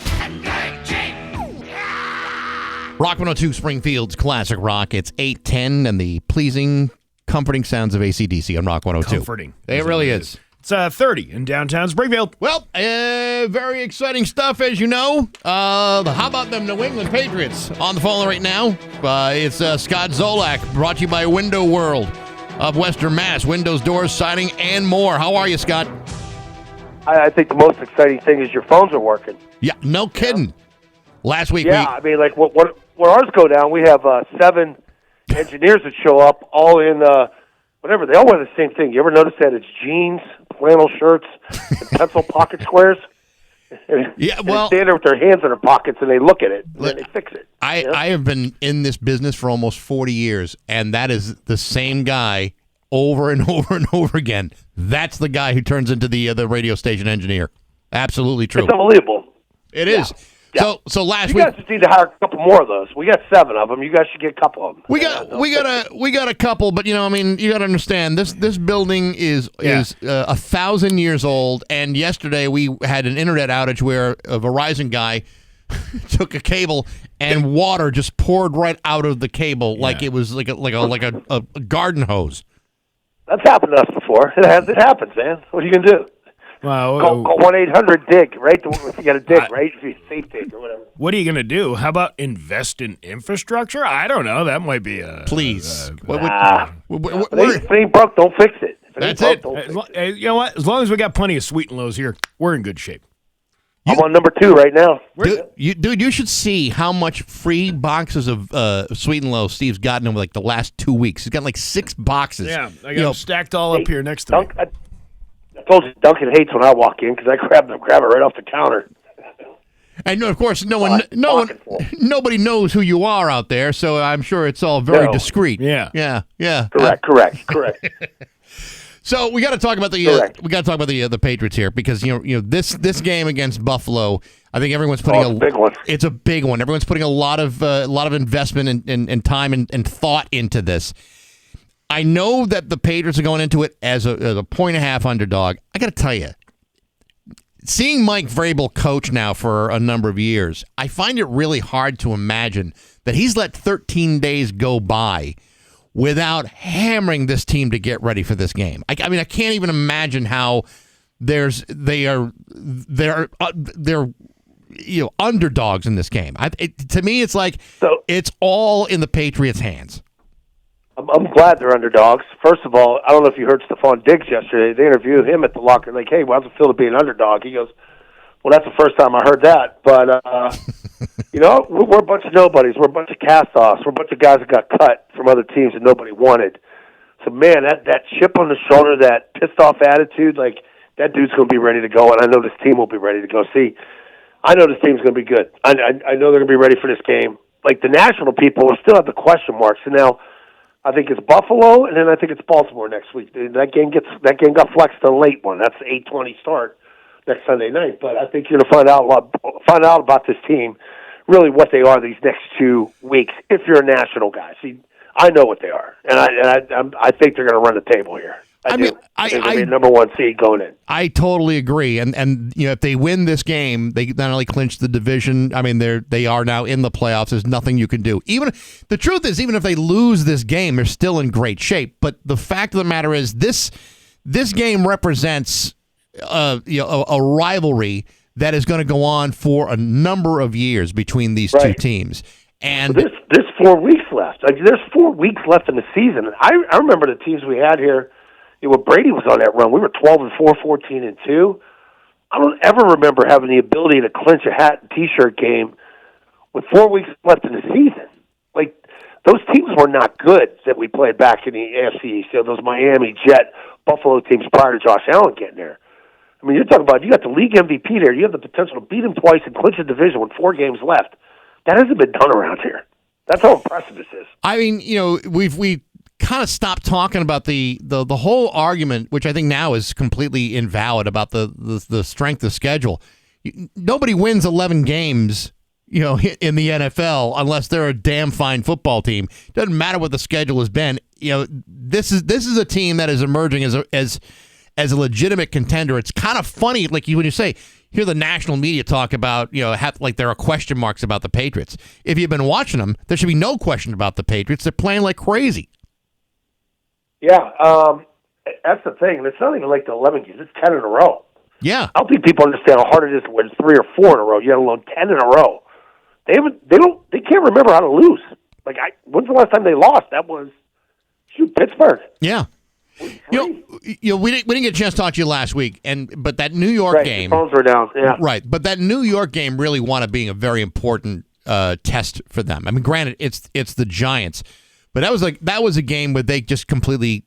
B: Rock 102, Springfield's classic rock. It's 8:10, and the pleasing, comforting sounds of AC/DC on Rock 102.
C: Comforting.
B: It really is.
C: It's 30 in downtown Springfield.
B: Well, very exciting stuff, as you know. How about them New England Patriots? On the phone right now, it's Scott Zolak, brought to you by Window World of Western Mass. Windows, doors, siding, and more. How are you, Scott?
H: I think the most exciting thing is your phones are working.
B: Yeah, no kidding. Last week,
H: I mean, like, when ours go down, we have 7 engineers that show up, all in whatever. They all wear the same thing. You ever notice that? It's jeans, flannel shirts, and pencil pocket squares. And they stand there with their hands in their pockets, and they look at it, and then they fix it.
B: I have been in this business for almost 40 years, and that is the same guy over and over and over again. That's the guy who turns into the radio station engineer. Absolutely true.
H: It's unbelievable.
B: It is.
H: Yeah.
B: So last
H: week,
B: week,
H: you guys just need to hire a couple more of those. We got 7 of them. You guys should get a couple of them.
B: We got a couple, but you got to understand this building is 1,000 years old, and yesterday we had an internet outage where a Verizon guy took a cable and water just poured right out of the cable like it was like a garden hose.
H: That's happened to us before. It happens, man. What are you gonna do?
C: Well,
H: call 1-800-DIG, right? If you got a dig, right? If you safe dig or whatever.
C: What are you going to do? How about invest in infrastructure? I don't know. That might be a...
B: Please.
H: If it ain't broke, don't fix it.
B: That's it.
C: You know what? As long as we got plenty of sweet and lows here, we're in good shape.
H: I'm on number 2 right now.
B: Dude, you should see how much free boxes of Sweet and Low Steve's gotten in like the last 2 weeks. He's got like 6 boxes.
C: Yeah, I got them stacked all up here next to me.
H: I told you Duncan hates when I walk in because I grab it right off the counter.
B: And of course, nobody knows who you are out there, so I'm sure it's all very discreet.
C: Yeah.
H: Correct.
B: So we got to talk about the Patriots here because this game against Buffalo, I think everyone's putting
H: a big one.
B: It's a big one. Everyone's putting a lot of investment and time and thought into this. I know that the Patriots are going into it as a 1.5 underdog. I got to tell you, seeing Mike Vrabel coach now for a number of years, I find it really hard to imagine that he's let 13 days go by without hammering this team to get ready for this game. I mean, I can't even imagine how they're underdogs in this game. To me, it's like it's all in the Patriots' hands.
H: I'm glad they're underdogs. First of all, I don't know if you heard Stephon Diggs yesterday. They interviewed him at the locker. Like, hey, how's it feel to be an underdog? He goes, well, that's the first time I heard that. But, we're a bunch of nobodies. We're a bunch of cast-offs. We're a bunch of guys that got cut from other teams that nobody wanted. So, man, that chip on the shoulder, that pissed-off attitude, like, that dude's going to be ready to go, and I know this team will be ready to go. See, I know this team's going to be good. I know they're going to be ready for this game. Like, the national people will still have the question marks. And now, I think it's Buffalo, and then I think it's Baltimore next week. That game got flexed to a late one. That's the 8:20 start next Sunday night. But I think you're going to find out about this team, really what they are these next 2 weeks. If you're a national guy, see, I know what they are, and I think they're going to run the table here. I think they're going to be a number 1 seed going in.
B: I totally agree, and if they win this game, they not only clinch the division. I mean, they are now in the playoffs. There's nothing you can do. Even the truth is, even if they lose this game, they're still in great shape. But the fact of the matter is, this game represents a rivalry that is going to go on for a number of years between these two teams. And
H: there's 4 weeks left. Like, there's 4 weeks left in the season. I remember the teams we had here. When Brady was on that run, we were 12-4, 14-2. I don't ever remember having the ability to clinch a hat and T-shirt game with 4 weeks left in the season. Like, those teams were not good that we played back in the AFC East. Those Miami, Jet, Buffalo teams prior to Josh Allen getting there. I mean, you're talking about you got the league MVP there. You have the potential to beat him twice and clinch a division with 4 games left. That hasn't been done around here. That's how impressive this is.
B: I mean, we kind of stopped talking about the whole argument, which I think now is completely invalid, about the strength of schedule. Nobody wins 11 games, in the NFL unless they're a damn fine football team. Doesn't matter what the schedule has been. This is a team that is emerging as a legitimate contender. It's kind of funny, like when you hear the national media talk about, like there are question marks about the Patriots. If you've been watching them, there should be no question about the Patriots. They're playing like crazy.
H: Yeah, that's the thing. It's not even like the 11 games. It's 10 in a row.
B: Yeah.
H: I don't think people understand how hard it is to win 3 or 4 in a row, let alone 10 in a row. They can't remember how to lose. Like, when's the last time they lost? That was, Pittsburgh.
B: Yeah. We didn't get a chance to talk to you last week, but that New York game,
H: the phones were down. Yeah.
B: Right, but that New York game really wound up being a very important test for them. I mean, granted, it's the Giants. But that was a game where they just completely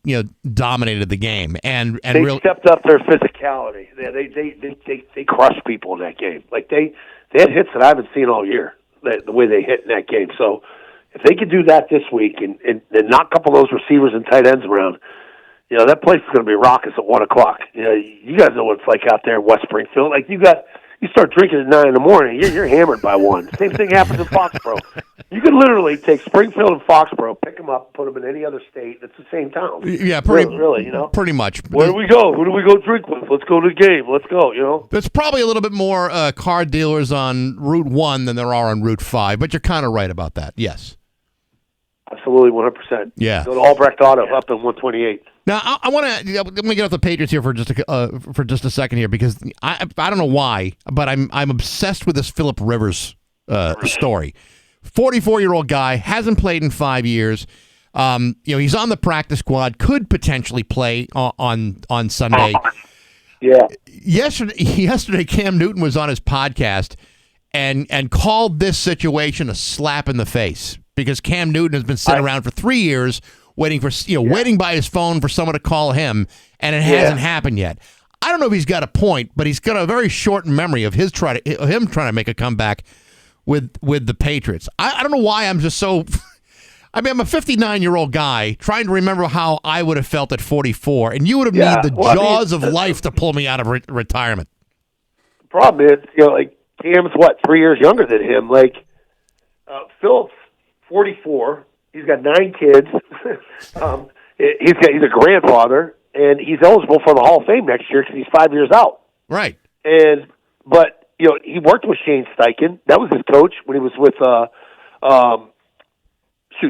B: dominated the game and
H: they stepped up their physicality. They crushed people in that game. Like they had hits that I haven't seen all year. The way they hit in that game. So if they could do that this week and knock a couple of those receivers and tight ends around, that place is going to be raucous at 1:00. You guys know what it's like out there in West Springfield. Like you start drinking at 9 in the morning, you're hammered by 1. Same thing happens in Foxborough. You could literally take Springfield and Foxborough, pick them up, put them in any other state. It's the same town.
B: Yeah,
H: really,
B: pretty much.
H: Where do we go? Who do we go drink with? Let's go to the game. Let's go.
B: There's probably a little bit more car dealers on Route 1 than there are on Route 5, but you're kind of right about that. Yes.
H: Absolutely, 100%.
B: Yeah.
H: Go to Albrecht Auto up in 128.
B: Now I'm gonna get off the Patriots here for just a second here because I don't know why, but I'm obsessed with this Phillip Rivers story. 44-year-old guy, hasn't played in 5 years. He's on the practice squad, could potentially play on Sunday.
H: Yeah.
B: Yesterday, Cam Newton was on his podcast and called this situation a slap in the face because Cam Newton has been sitting around for 3 years waiting for waiting by his phone for someone to call him, and it hasn't happened yet. I don't know if he's got a point, but he's got a very short memory of him trying to make a comeback with the Patriots. I don't know why I'm just so. I mean, I'm a 59-year-old guy trying to remember how I would have felt at 44, and you would have needed the jaws of life to pull me out of retirement.
H: The problem is, like Cam's 3 years younger than him. Like Phil's 44. He's got 9 kids. He's a grandfather, and he's eligible for the Hall of Fame next year because he's 5 years out.
B: Right.
H: But he worked with Shane Steichen. That was his coach when he was with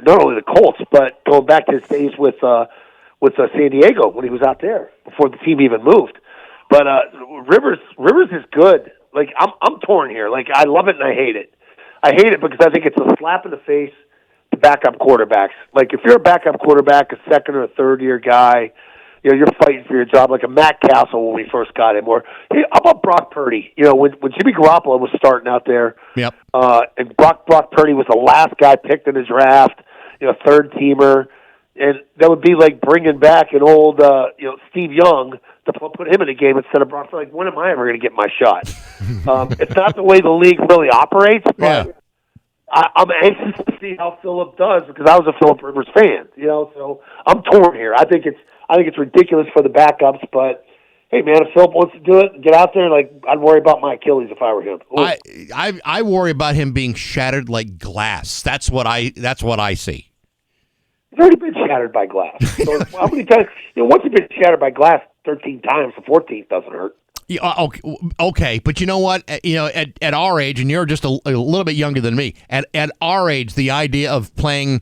H: not only the Colts, but going back to his days with San Diego when he was out there before the team even moved. But Rivers is good. Like I'm torn here. Like I love it and I hate it. I hate it because I think it's a slap in the face to backup quarterbacks. Like if you're a backup quarterback, a second or a third year guy, you're fighting for your job. Like a Matt Castle when we first got him. Or hey, how about Brock Purdy? When Jimmy Garoppolo was starting out there.
B: Yep.
H: And Brock Purdy was the last guy picked in the draft. Third teamer, and that would be like bringing back an old, Steve Young to put him in a game instead of Brock. Like, when am I ever going to get my shot? It's not the way the league really operates, but I'm anxious to see how Phillip does because I was a Phillip Rivers fan. So I'm torn here. I think it's ridiculous for the backups, but. Hey man, if Phillip wants to do it, get out there. Like I'd worry about my Achilles if I were him.
B: I worry about him being shattered like glass. That's what I see.
H: He's already been shattered by glass. So how many times? Once you've been shattered by glass 13 times, the 14th doesn't hurt.
B: Yeah, okay, but you know what? At our age, and you're just a little bit younger than me. At our age, the idea of playing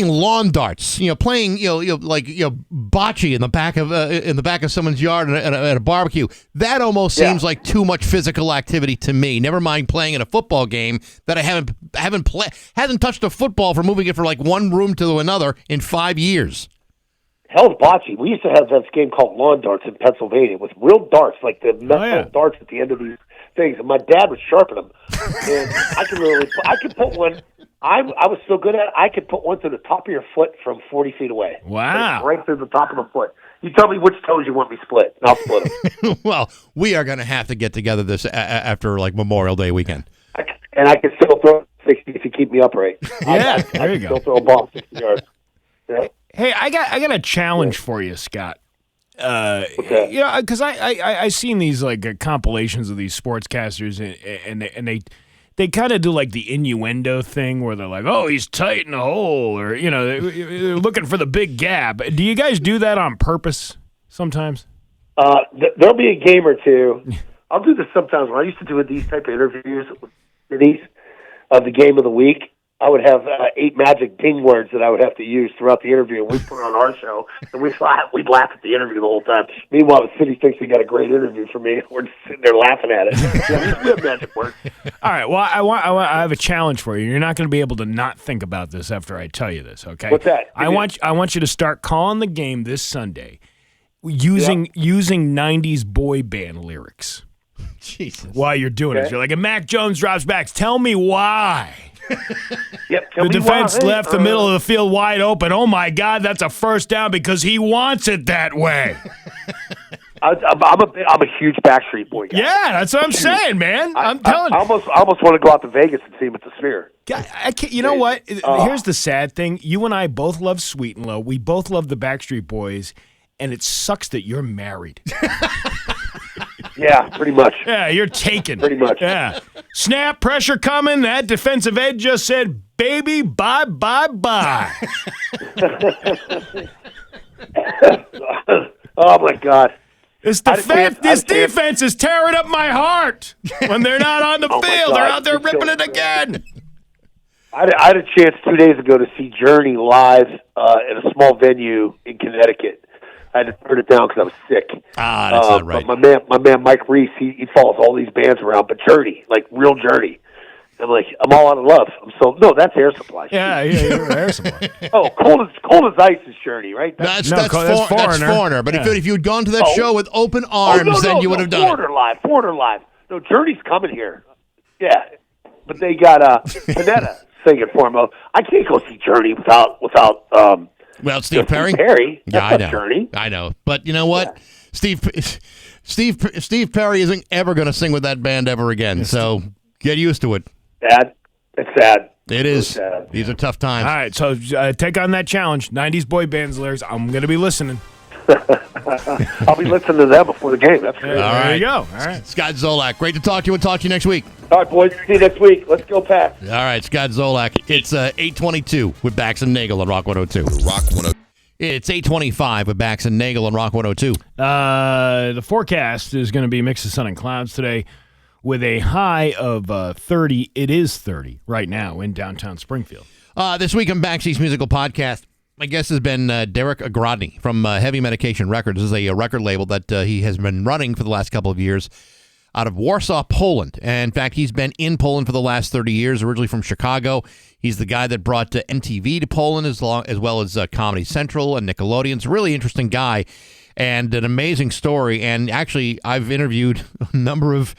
B: lawn darts, playing bocce in the back of someone's yard at a barbecue. That almost seems like too much physical activity to me. Never mind playing in a football game that I hasn't touched a football for moving it from like one room to another in 5 years.
H: Hell's bocce. We used to have this game called lawn darts in Pennsylvania with real darts, like the metal darts at the end of these things. And my dad would sharpen them, and I could put one. I was so good at it, I could put one to the top of your foot from 40 feet away.
C: Wow.
H: Right through the top of the foot. You tell me which toes you want me split, and I'll split them.
B: Well, we are going to have to get together this after like Memorial Day weekend.
H: I can still throw 60 if you keep me upright.
C: Yeah,
H: there you go. Still throw a ball 60 yards. Yeah.
C: Hey, I got a challenge for you, Scott. Because I seen these like compilations of these sportscasters, and they kind of do like the innuendo thing where they're like, "Oh, he's tight in the hole," or they're looking for the big gap. Do you guys do that on purpose sometimes?
H: There'll be a game or two. I'll do this sometimes. When I used to do these type of interviews with cities of the game of the week, I would have 8 magic ding words that I would have to use throughout the interview. And we'd put it on our show, and we'd laugh at the interview the whole time. Meanwhile, the city thinks they got a great interview for me. We're just sitting there laughing at it. We have magic words.
C: All right. Well, I have a challenge for you. You're not going to be able to not think about this after I tell you this. Okay.
H: What's that?
C: I want you to start calling the game this Sunday using 90s boy band lyrics.
B: Jesus.
C: While you're doing it, you're like, and Mac Jones drops back. Tell me why. The defense left the middle of the field wide open. Oh my God, that's a first down because he wants it that way.
H: I'm a huge Backstreet Boy guy.
C: Yeah, that's what I'm saying, man. I'm telling you.
H: I almost want to go out to Vegas and see him at the Sphere.
C: You know what? Here's the sad thing. You and I both love Sweet and Low. We both love the Backstreet Boys, and it sucks that you're married.
H: Yeah, pretty much.
C: Yeah, you're taken.
H: Pretty much.
C: Yeah. Snap, pressure coming. That defensive end just said, baby, bye, bye, bye.
H: Oh, my God.
C: This defense is tearing up my heart. When they're not on the field, they're out there ripping it again.
H: I had a chance 2 days ago to see Journey live in a small venue in Connecticut. I had to turn it down because I was sick.
B: That's not right.
H: But my man Mike Reese, he follows all these bands around, but Journey, like real Journey. I'm like, I'm all out of love. No, that's Air Supply.
C: Yeah, you're Air Supply.
H: Oh, cold as ice is Journey, right?
B: That's Foreigner. But if you had gone to that show with open arms, then you would have done it.
H: Foreigner live. No, Journey's coming here. Yeah, but they got Panetta singing for them. I can't go see Journey without
B: Steve Perry.
H: That's
B: I know.
H: Journey.
B: I know, but you know what? Yeah. Steve Perry isn't ever going to sing with that band ever again. So get used to it.
H: Sad. It's sad.
B: It is.
H: Sad.
B: These are tough times.
C: All right, so take on that challenge. 90s boy bands, Larry. I'm going to be listening.
H: I'll be listening to them before the game. That's great.
B: All right.
C: There you go. All right.
B: Scott Zolak, great to talk to you. We'll talk to you next week.
H: All right, boys. See you next week. Let's go, Pat.
B: All right, Scott Zolak. It's 8:22 with Bax and Nagle on Rock 102.
E: Rock 102.
B: It's 8:25 with Bax and Nagle on Rock 102.
C: The forecast is going to be a mix of sun and clouds today with a high of 30. It is 30 right now in downtown Springfield.
B: This week on Baxy's Musical Podcast, my guest has been Derek Agrodny from Heavy Medication Records. This is a record label that he has been running for the last couple of years out of Warsaw, Poland. And in fact, he's been in Poland for the last 30 years, originally from Chicago. He's the guy that brought MTV to Poland as well as Comedy Central and Nickelodeon. It's a really interesting guy and an amazing story. And actually, I've interviewed a number of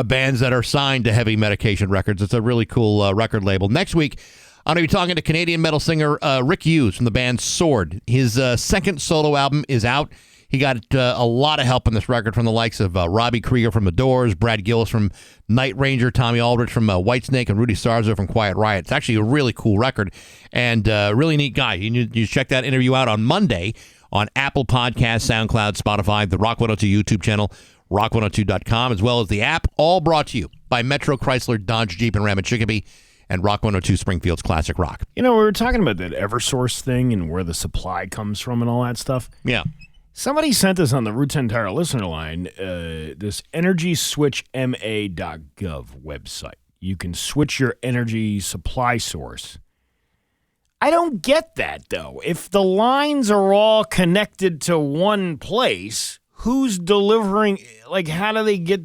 B: bands that are signed to Heavy Medication Records. It's a really cool record label. Next week, I'm going to be talking to Canadian metal singer Rick Hughes from the band Sword. His second solo album is out. He got a lot of help on this record from the likes of Robbie Krieger from The Doors, Brad Gillis from Night Ranger, Tommy Aldrich from Whitesnake, and Rudy Sarzo from Quiet Riot. It's actually a really cool record and a really neat guy. You check that interview out on Monday on Apple Podcasts, SoundCloud, Spotify, the Rock 102 YouTube channel, rock102.com, as well as the app, all brought to you by Metro Chrysler, Dodge, Jeep, and Ram in Chicopee, and Rock 102 Springfield's Classic Rock.
C: You know, we were talking about that Eversource thing and where the supply comes from and all that stuff.
B: Yeah.
C: Somebody sent us on the Route 10 Tire listener line this EnergySwitchMA.gov website. You can switch your energy supply source. I don't get that, though. If the lines are all connected to one place, who's delivering? Like, how do they get?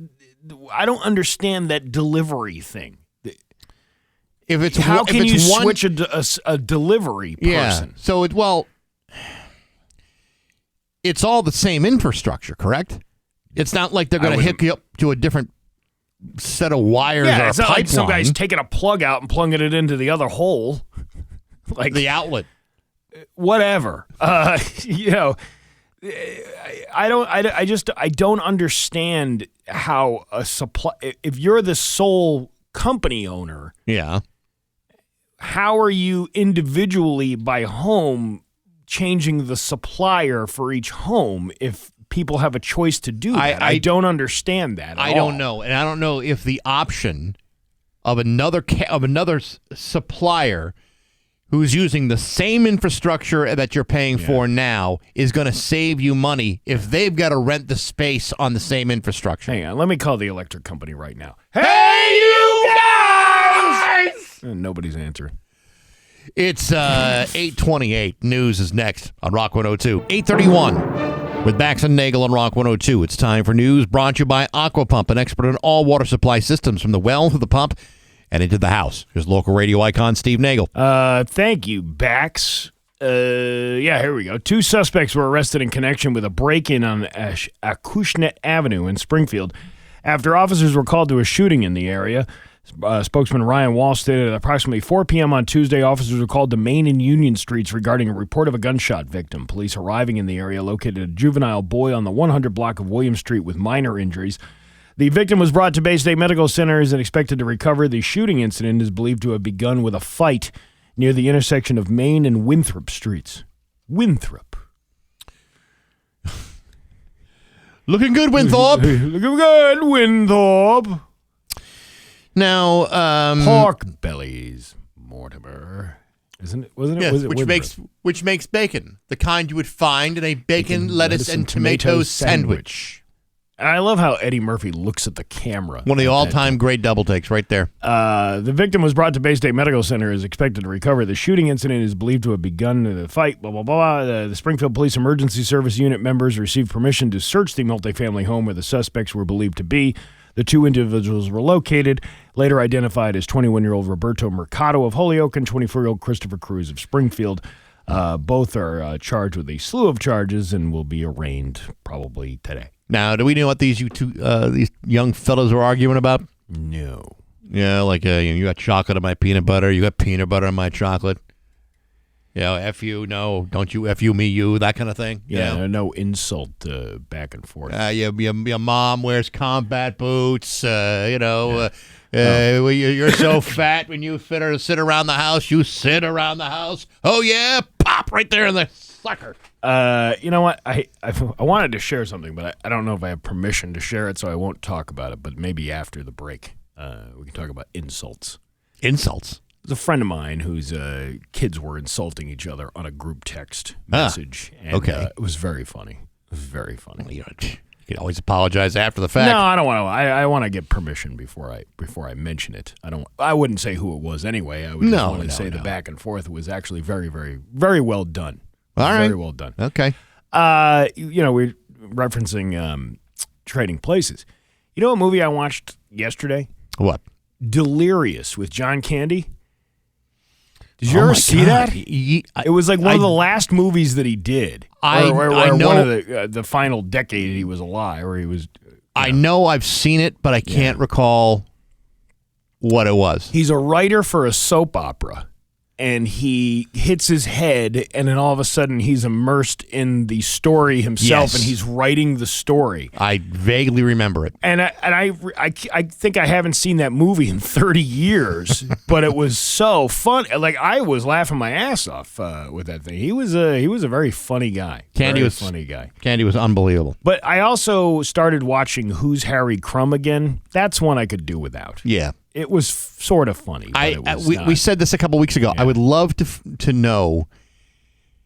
C: I don't understand that delivery thing. How can you switch a delivery person?
B: Yeah. So it's all the same infrastructure, correct? It's not like they're going to hook you up to a different set of wires or a
C: it's not
B: pipeline.
C: like some guy's taking a plug out and plugging it into the other hole. Like
B: the outlet.
C: Whatever. You know, I don't understand how a supply, if you're the sole company owner,
B: yeah,
C: how are you individually by home changing the supplier for each home if people have a choice to do that? I don't understand that.
B: I don't know, and I don't know if the option of another supplier who's using the same infrastructure that you're paying for now is going to save you money if they've got to rent the space on the same infrastructure.
C: Hang on, let me call the electric company right now.
B: Hey, you guys!
C: And nobody's answering.
B: It's 8:28. News is next on Rock 102. 8:31 with Bax and Nagle on Rock 102. It's time for news brought to you by Aquapump, an expert in all water supply systems from the well to the pump and into the house. Here's local radio icon Steve Nagle.
C: Thank you, Bax. Here we go. 2 suspects were arrested in connection with a break-in on Acushnet Avenue in Springfield after officers were called to a shooting in the area. Spokesman Ryan Wall stated at approximately 4 p.m. on Tuesday, officers were called to Main and Union Streets regarding a report of a gunshot victim. Police arriving in the area located a juvenile boy on the 100 block of William Street with minor injuries. The victim was brought to Bay State Medical Center and expected to recover. The shooting incident is believed to have begun with a fight near the intersection of Main and Winthrop Streets. Winthrop.
B: Looking good, Winthrop.
C: Looking good, Winthrop.
B: Now,
C: pork bellies, Mortimer. Isn't it? Wasn't it?
B: Yes,
C: Was it
B: which makes bacon, the kind you would find in a bacon, lettuce, and tomato sandwich.
C: And I love how Eddie Murphy looks at the camera.
B: One of the all-time great double takes right there.
C: The victim was brought to Bay State Medical Center and is expected to recover. The shooting incident is believed to have begun in a fight, blah, blah, blah. The Springfield Police Emergency Service Unit members received permission to search the multifamily home where the suspects were believed to be. The two individuals were located, later identified as 21-year-old Roberto Mercado of Holyoke and 24-year-old Christopher Cruz of Springfield. Both are charged with a slew of charges and will be arraigned probably today.
B: Now, do we know what these young fellows were arguing about?
C: No.
B: Yeah, like you got chocolate on my peanut butter, you got peanut butter on my chocolate. F you, no, don't you F you, me, you, that kind of thing.
C: Yeah, no insult back and forth.
B: Your mom wears combat boots, you're so fat when you sit around the house, you sit around the house. Oh, yeah, pop right there in the sucker.
C: You know what? I wanted to share something, but I don't know if I have permission to share it, so I won't talk about it, but maybe after the break we can talk about insults.
B: Insults?
C: There's a friend of mine whose kids were insulting each other on a group text message. And,
B: okay.
C: It was very funny. It was very funny.
B: You can always apologize after the fact.
C: No, I don't want to. I want to get permission before I mention it. I wouldn't say who it was anyway. I would just want to say the back and forth was actually very, very, very well done.
B: All right.
C: Very well done.
B: Okay.
C: We're referencing Trading Places. You know what movie I watched yesterday?
B: What?
C: Delirious with John Candy. Did you ever see
B: God.
C: that? It was like one of the last movies that he did.
B: I know
C: one of the final decade he was alive, or he was.
B: I know I've seen it, but I can't recall what it was.
C: He's a writer for a soap opera, and he hits his head, and then all of a sudden he's immersed in the story himself,
B: Yes.
C: and he's writing the story.
B: I vaguely remember it.
C: And I think I haven't seen that movie in 30 years, but it was so fun. Like, I was laughing my ass off with that thing. He was a very funny guy.
B: Candy was
C: funny guy.
B: Candy was unbelievable.
C: But I also started watching Who's Harry Crumb again. That's one I could do without.
B: Yeah.
C: It was sort of funny. But it was
B: we said this a couple weeks ago.
C: Yeah.
B: I would love to know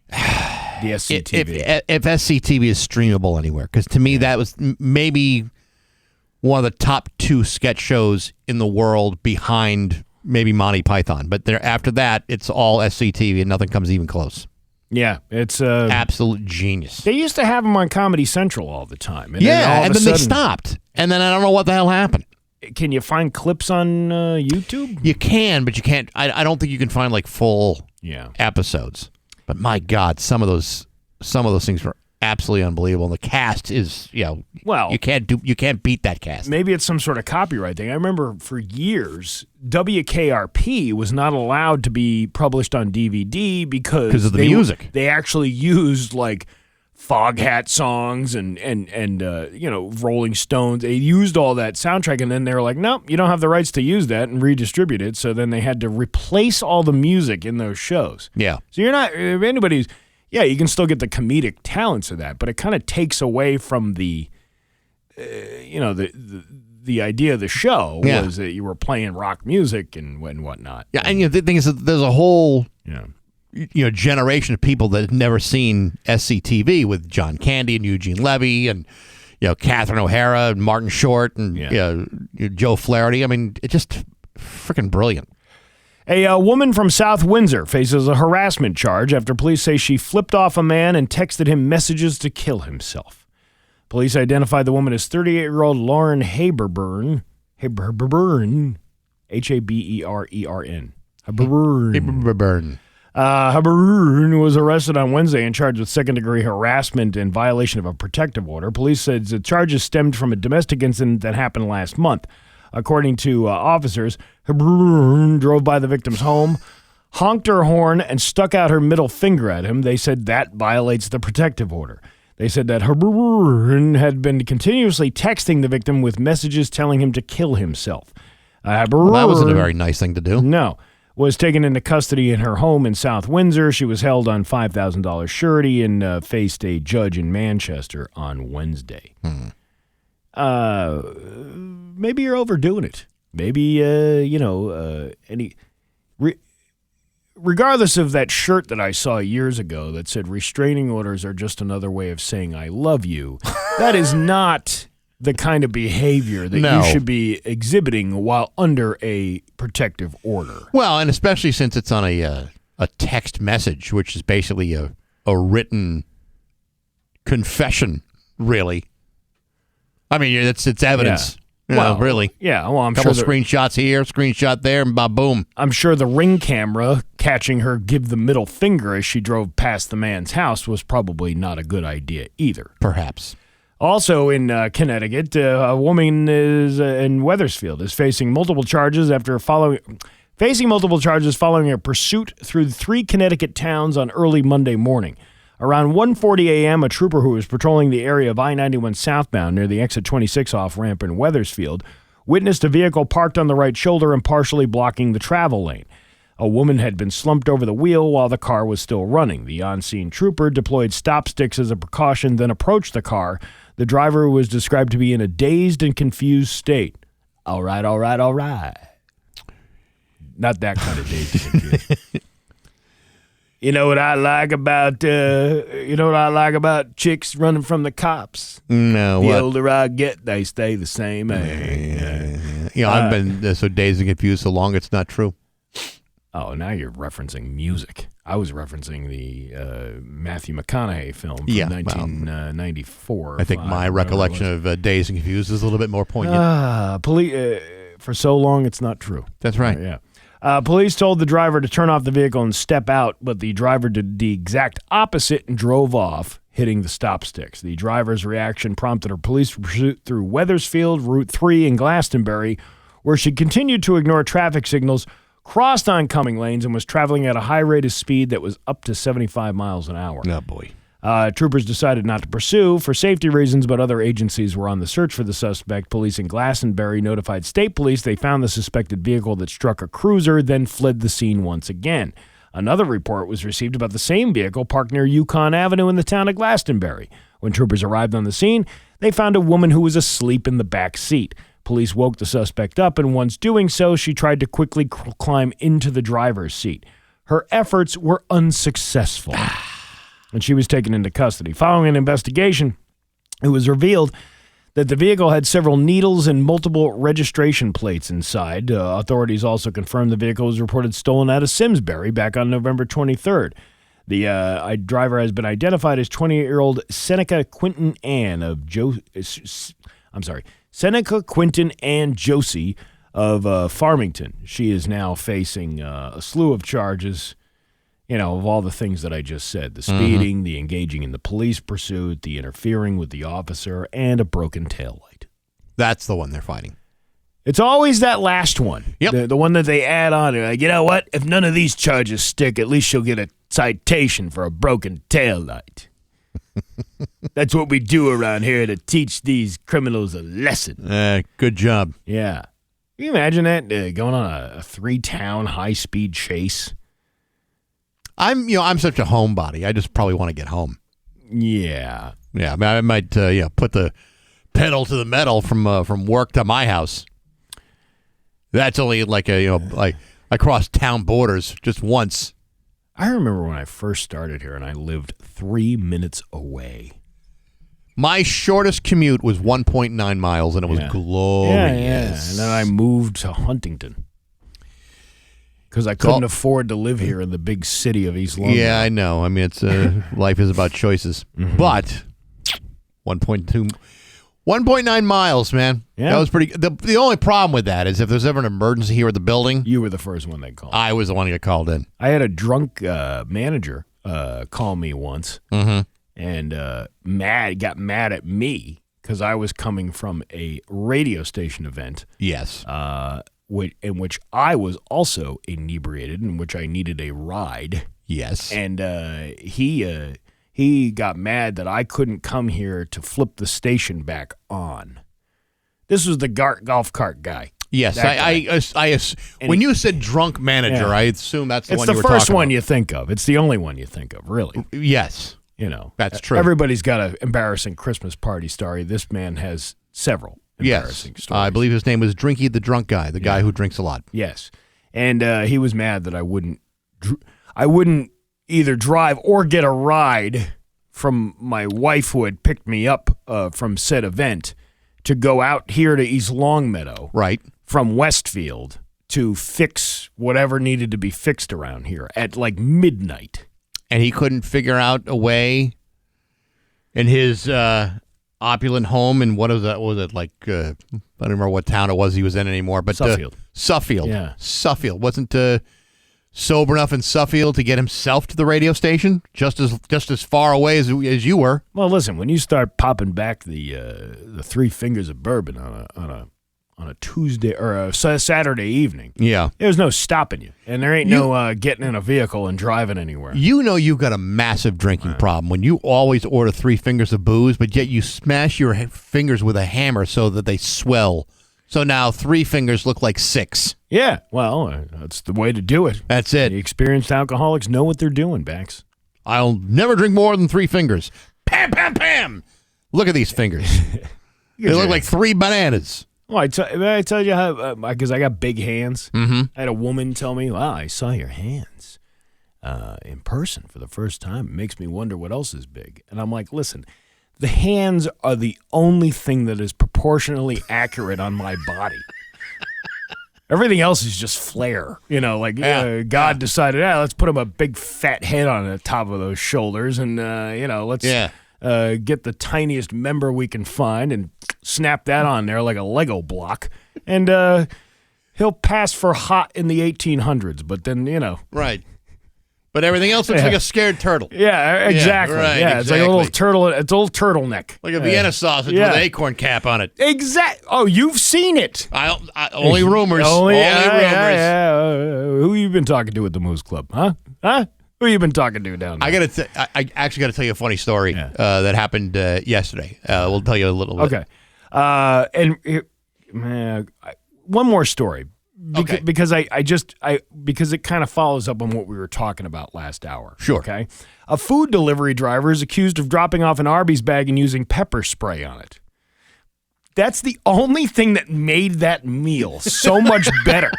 C: the SCTV.
B: if SCTV is streamable anywhere, because to me that was maybe one of the top 2 sketch shows in the world behind maybe Monty Python. But after that, it's all SCTV and nothing comes even close.
C: Yeah, it's
B: absolute genius.
C: They used to have them on Comedy Central all the time. And
B: then they stopped. And then I don't know what the hell happened.
C: Can you find clips on YouTube?
B: You can, but you can't. I don't think you can find like full episodes. But my God, some of those things were absolutely unbelievable. And the cast is, well, you can't beat that cast.
C: Maybe it's some sort of copyright thing. I remember for years, WKRP was not allowed to be published on DVD because
B: of the music.
C: They actually used like Foghat songs and Rolling Stones. They used all that soundtrack, and then they were like, nope, you don't have the rights to use that, and redistribute it. So then they had to replace all the music in those shows.
B: Yeah.
C: So you're not, if anybody's, you can still get the comedic talents of that, but it kind of takes away from the, the idea of the show was that you were playing rock music and whatnot.
B: Yeah, and the thing is that there's a whole generation of people that had never seen SCTV with John Candy and Eugene Levy and Catherine O'Hara and Martin Short and Joe Flaherty. I mean, it's just freaking brilliant.
C: A woman from South Windsor faces a harassment charge after police say she flipped off a man and texted him messages to kill himself. Police identified the woman as 38-year-old Lauren Haberburn, Haberburn,
B: Haberburn.
C: Haberburn was arrested on Wednesday and charged with second-degree harassment and violation of a protective order. Police said the charges stemmed from a domestic incident that happened last month. According to officers, Haberburn drove by the victim's home, honked her horn, and stuck out her middle finger at him. They said that violates the protective order. They said that Haberburn had been continuously texting the victim with messages telling him to kill himself.
B: Well, that wasn't a very nice thing to do.
C: No. Was taken into custody in her home in South Windsor. She was held on $5,000 surety and faced a judge in Manchester on Wednesday. Maybe you're overdoing it. Maybe, regardless of that shirt that I saw years ago that said restraining orders are just another way of saying I love you, that is not the kind of behavior that you should be exhibiting while under a protective order.
B: Well, and especially since it's on a text message, which is basically a written confession, really. I mean, it's evidence Well, really.
C: Yeah, well, I'm
B: Couple
C: sure
B: screenshots here, screenshot there, and boom.
C: I'm sure the Ring camera catching her give the middle finger as she drove past the man's house was probably not a good idea either.
B: Perhaps.
C: Also in Connecticut, a woman is in Wethersfield is facing multiple charges following a pursuit through 3 Connecticut towns on early Monday morning. Around 1:40 a.m., a trooper who was patrolling the area of I-91 southbound near the exit 26 off-ramp in Wethersfield witnessed a vehicle parked on the right shoulder and partially blocking the travel lane. A woman had been slumped over the wheel while the car was still running. The on-scene trooper deployed stop sticks as a precaution, then approached the car. The driver was described to be in a dazed and confused state. All right. Not that kind of dazed and confused. You know what I like about chicks running from the cops?
B: No,
C: the
B: what?
C: older I get, they stay the same age.
B: I've been so dazed and confused so long it's not true.
C: Oh, now you're referencing music. I was referencing the Matthew McConaughey film from 1994.
B: I think my recollection of Dazed and Confused is a little bit more poignant.
C: For so long, it's not true.
B: That's right.
C: Yeah. Police told the driver to turn off the vehicle and step out, but the driver did the exact opposite and drove off, hitting the stop sticks. The driver's reaction prompted a police pursuit through Wethersfield, Route 3, and Glastonbury, where she continued to ignore traffic signals, crossed oncoming lanes, and was traveling at a high rate of speed that was up to 75 miles an hour.
B: Oh, boy.
C: Troopers decided not to pursue for safety reasons, but other agencies were on the search for the suspect. Police in Glastonbury notified state police they found the suspected vehicle that struck a cruiser, then fled the scene once again. Another report was received about the same vehicle parked near Yukon Avenue in the town of Glastonbury. When troopers arrived on the scene, they found a woman who was asleep in the back seat. Police woke the suspect up, and once doing so, she tried to quickly climb into the driver's seat. Her efforts were unsuccessful, and she was taken into custody. Following an investigation, it was revealed that the vehicle had several needles and multiple registration plates inside. Authorities also confirmed the vehicle was reported stolen out of Simsbury back on November 23rd. The driver has been identified as 20-year-old Seneca Quinton Ann Josie of Farmington. She is now facing a slew of charges, of all the things that I just said. The speeding, the engaging in the police pursuit, the interfering with the officer, and a broken taillight.
B: That's the one they're fighting.
C: It's always that last one.
B: Yep.
C: The one that they add on. Like, you know what? If none of these charges stick, at least she'll get a citation for a broken taillight. That's what we do around here to teach these criminals a lesson.
B: Good job.
C: Yeah. Can you imagine that going on a 3-town high-speed chase?
B: I'm such a homebody. I just probably want to get home.
C: Yeah.
B: Yeah. I might, put the pedal to the metal from work to my house. That's only like I crossed town borders just once.
C: I remember when I first started here and I lived 3 minutes away.
B: My shortest commute was 1.9 miles, and it was glorious.
C: Yeah. And then I moved to Huntington because I couldn't afford to live here in the big city of East London.
B: Yeah, I know. I mean, it's life is about choices. But 1.9 miles, man.
C: Yeah.
B: That was pretty. The only problem with that is if there's ever an emergency here at the building.
C: You were the first one they called.
B: I was the one to get called in.
C: I had a drunk manager call me once. And got mad at me because I was coming from a radio station event.
B: Yes.
C: In which I was also inebriated, in which I needed a ride.
B: Yes.
C: And he got mad that I couldn't come here to flip the station back on. This was the golf cart guy.
B: Yes. When you said drunk manager, I assume that's the one you were talking about.
C: It's the first one you think of. It's the only one you think of, really.
B: Yes. That's true.
C: Everybody's got an embarrassing Christmas party story. This man has several embarrassing stories.
B: I believe his name was Drinky the drunk guy, the guy who drinks a lot.
C: Yes. And he was mad that I wouldn't either drive or get a ride from my wife who had picked me up from said event to go out here to East Longmeadow.
B: Right.
C: From Westfield to fix whatever needed to be fixed around here at like midnight.
B: And he couldn't figure out a way in his opulent home in what was it like? I don't remember what town it was he was in anymore. But
C: Suffield.
B: Suffield.
C: Yeah.
B: Suffield wasn't sober enough in Suffield to get himself to the radio station, just as far away as you were.
C: Well, listen, when you start popping back the 3 fingers of bourbon on a Tuesday or a Saturday evening,
B: yeah,
C: there's no stopping you, and there ain't no getting in a vehicle and driving anywhere.
B: You know you've got a massive drinking problem when you always order 3 fingers of booze, but yet you smash your fingers with a hammer so that they swell. So now 3 fingers look like 6.
C: Yeah, well, that's the way to do it.
B: That's it.
C: The experienced alcoholics know what they're doing, Bax.
B: I'll never drink more than 3 fingers. Pam, pam, pam. Look at these fingers. They look like 3 bananas.
C: Well, I tell you how, because I got big hands.
B: Mm-hmm.
C: I had a woman tell me, wow, I saw your hands in person for the first time. It makes me wonder what else is big. And I'm like, listen, the hands are the only thing that is proportionally accurate on my body. Everything else is just flair. God decided, let's put him a big fat head on the top of those shoulders and, let's get the tiniest member we can find and snap that on there like a Lego block. And he'll pass for hot in the 1800s, but then,
B: Right. But everything else looks like a scared turtle.
C: Yeah, exactly.
B: Yeah, right,
C: It's like a little turtle. It's a little turtleneck.
B: Like a Vienna sausage with an acorn cap on it.
C: Oh, you've seen it.
B: Only rumors. Only rumors.
C: Yeah. Who you been talking to at the Moose Club? Huh? Who you been talking to down there?
B: I actually got to tell you a funny story that happened yesterday. We'll tell you a little bit.
C: Okay. One more story. Because because it kind of follows up on what we were talking about last hour.
B: Sure.
C: Okay. A food delivery driver is accused of dropping off an Arby's bag and using pepper spray on it. That's the only thing that made that meal so much better.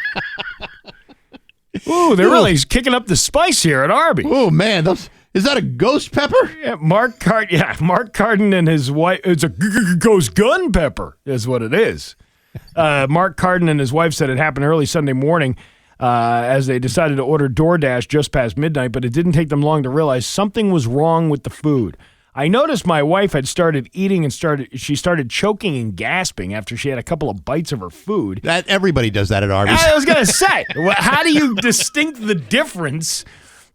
C: Ooh, they're really kicking up the spice here at Arby's.
B: Oh man, is that a ghost pepper?
C: Yeah, Mark Carden and his wife. It's a ghost gun pepper, is what it is. Mark Carden and his wife said it happened early Sunday morning as they decided to order DoorDash just past midnight, but it didn't take them long to realize something was wrong with the food. I noticed my wife had started eating and she started choking and gasping after she had a couple of bites of her food.
B: That everybody does that at Arby's.
C: I was going to say, how do you distinct the difference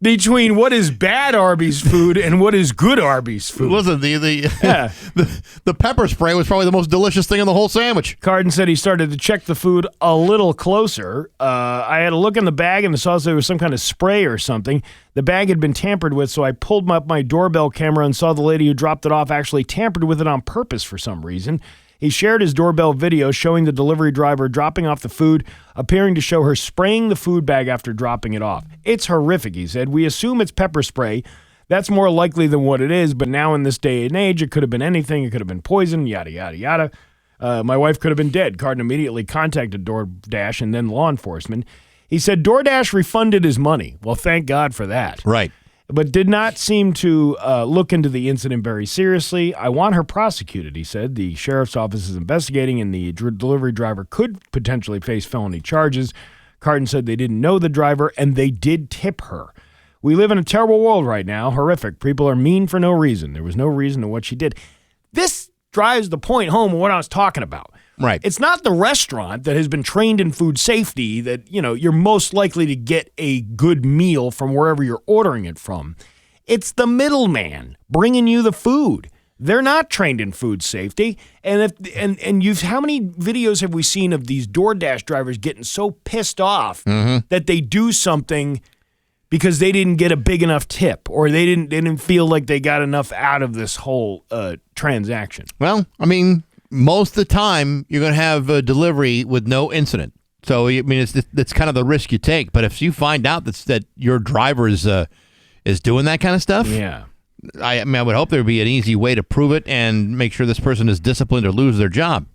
C: between what is bad Arby's food and what is good Arby's food?
B: Listen, the pepper spray was probably the most delicious thing in the whole sandwich.
C: Carden said he started to check the food a little closer. I had a look in the bag and saw there was some kind of spray or something. The bag had been tampered with, so I pulled up my doorbell camera and saw the lady who dropped it off actually tampered with it on purpose for some reason. He shared his doorbell video showing the delivery driver dropping off the food, appearing to show her spraying the food bag after dropping it off. It's horrific, he said. We assume it's pepper spray. That's more likely than what it is, but now in this day and age, it could have been anything. It could have been poison, yada, yada, yada. My wife could have been dead. Carden immediately contacted DoorDash and then law enforcement. He said DoorDash refunded his money. Well, thank God for that.
B: Right.
C: But did not seem to look into the incident very seriously. I want her prosecuted, he said. The sheriff's office is investigating, and the delivery driver could potentially face felony charges. Carden said they didn't know the driver, and they did tip her. We live in a terrible world right now. Horrific. People are mean for no reason. There was no reason to what she did. This drives the point home of what I was talking about.
B: Right.
C: It's not the restaurant that has been trained in food safety that, you're most likely to get a good meal from wherever you're ordering it from. It's the middleman bringing you the food. They're not trained in food safety. And how many videos have we seen of these DoorDash drivers getting so pissed off that they do something because they didn't get a big enough tip or they didn't feel like they got enough out of this whole transaction?
B: Well, I mean, most of the time, you're going to have a delivery with no incident. So, I mean, it's kind of the risk you take. But if you find out that your driver is doing that kind of stuff,
C: yeah,
B: I would hope there would be an easy way to prove it and make sure this person is disciplined or lose their job.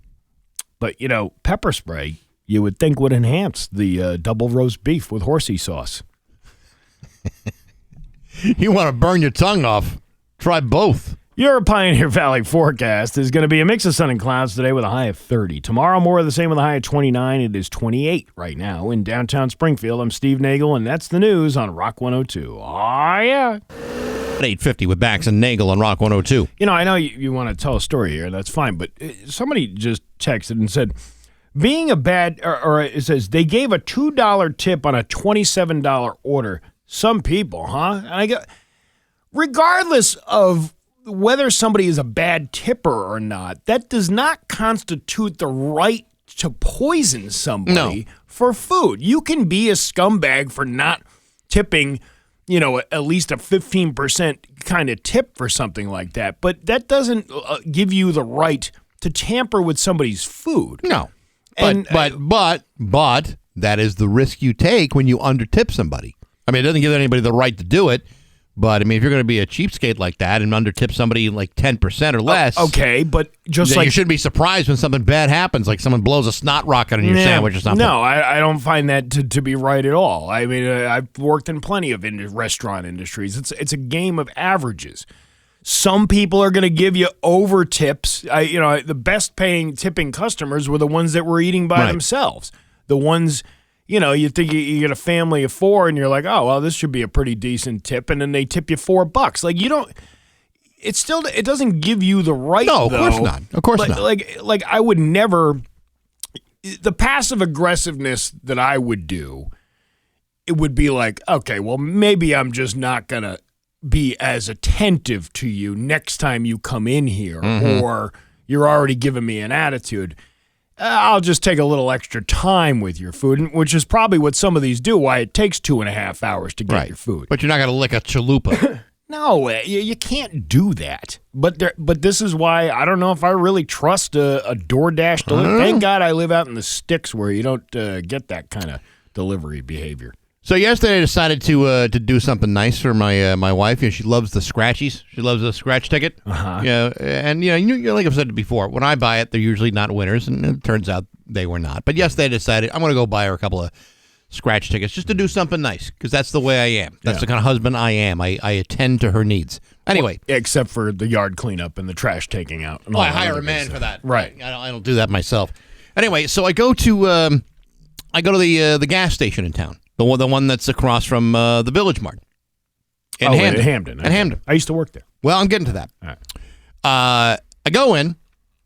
C: But, pepper spray, you would think would enhance the double roast beef with horsey sauce.
B: You want to burn your tongue off? Try both.
C: Your Pioneer Valley forecast is going to be a mix of sun and clouds today with a high of 30. Tomorrow, more of the same with a high of 29. It is 28 right now in downtown Springfield. I'm Steve Nagle, and that's the news on Rock 102. Oh, yeah.
B: 8:50 with Bax and Nagle on Rock 102.
C: You know, I know you want to tell a story here, and that's fine, but somebody just texted and said, being a bad, or it says, they gave a $2 tip on a $27 order. Some people, huh? And I go, regardless of whether somebody is a bad tipper or not, that does not constitute the right to poison somebody for food. You can be a scumbag for not tipping, you know, at least a 15% kind of tip for something like that, but that doesn't give you the right to tamper with somebody's food.
B: No. But that is the risk you take when you undertip somebody. I mean, it doesn't give anybody the right to do it, but I mean, if you're going to be a cheapskate like that and undertip somebody like 10% or less,
C: okay, but just like
B: you shouldn't be surprised when something bad happens, like someone blows a snot rocket on your sandwich or something.
C: No, I don't find that to be right at all. I mean, I've worked in plenty of restaurant industries. It's a game of averages. Some people are going to give you over tips. The best paying tipping customers were the ones that were eating by themselves. The ones, you think you get a family of 4 and you're like, oh, well, this should be a pretty decent tip. And then they tip you $4. Like, it doesn't give you the right.
B: No, of course not. Of course not.
C: Like I would never, the passive aggressiveness that I would do, it would be like, okay, well, maybe I'm just not going to be as attentive to you next time you come in here, or you're already giving me an attitude. I'll just take a little extra time with your food, which is probably what some of these do, why it takes 2.5 hours to get your food.
B: But you're not going to lick a chalupa.
C: No, you can't do that. But this is why I don't know if I really trust a DoorDash delivery. Thank God I live out in the sticks where you don't get that kind of delivery behavior.
B: So yesterday I decided to do something nice for my wife. She loves the scratchies. She loves the scratch ticket. And like I've said before, when I buy it, they're usually not winners, and it turns out they were not. But yesterday I decided I'm going to go buy her a couple of scratch tickets just to do something nice, because that's the way I am. That's the kind of husband I am. I attend to her needs. Anyway,
C: except for the yard cleanup and the trash taking out. And
B: I hire a man for that.
C: Right.
B: I don't do that myself. Anyway, so I go to the gas station in town. The one that's across from the Village Mart. In Hamden.
C: I used to work there.
B: Well, I'm getting to that.
C: All right.
B: I go in.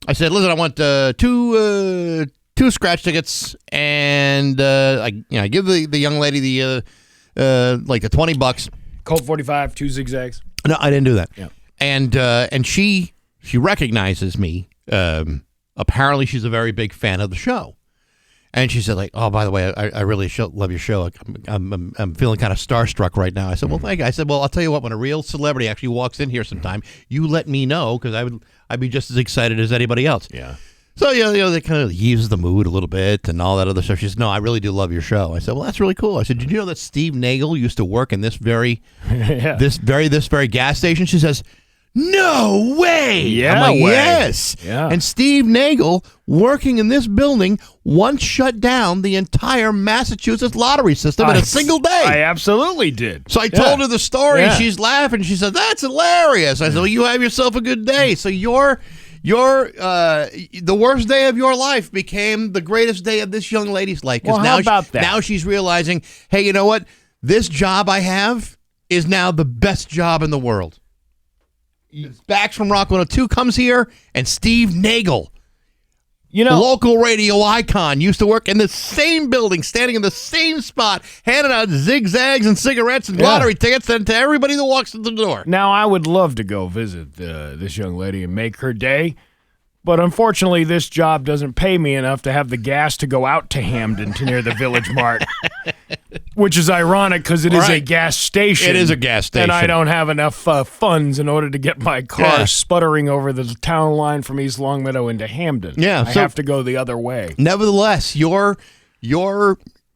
B: I said, listen, I want two scratch tickets, and I give the young lady the $20.
C: Colt 45, 2 zigzags.
B: No, I didn't do that.
C: Yeah.
B: And she recognizes me. Apparently, she's a very big fan of the show. And she said, oh, by the way, I really love your show. I'm feeling kind of starstruck right now. I said, well, thank you. I said, well, I'll tell you what, when a real celebrity actually walks in here sometime, you let me know, because I'd be just as excited as anybody else.
C: Yeah.
B: So, they kind of ease the mood a little bit and all that other stuff. She said, no, I really do love your show. I said, well, that's really cool. I said, did you know that Steve Nagle used to work in this very gas station? She says, no way.
C: Yeah,
B: I'm like, yes.
C: Yeah.
B: And Steve Nagle, working in this building, once shut down the entire Massachusetts lottery system in a single day.
C: I absolutely did.
B: So I told her the story.
C: Yeah.
B: She's laughing. She said, that's hilarious. I said, well, you have yourself a good day. So the worst day of your life became the greatest day of this young lady's life.
C: Well, how about that?
B: Now she's realizing, hey, you know what? This job I have is now the best job in the world. Bax from Rock 102 comes here, and Steve Nagle, local radio icon, used to work in the same building, standing in the same spot, handing out zigzags and cigarettes and lottery tickets to everybody that walks in the door.
C: Now, I would love to go visit this young lady and make her day, but unfortunately, this job doesn't pay me enough to have the gas to go out to Hamden to near the Village Mart, which is ironic because it is a gas station.
B: It is a gas station.
C: And I don't have enough funds in order to get my car sputtering over the town line from East Longmeadow into Hamden.
B: Yeah,
C: I have to go the other way.
B: Nevertheless, your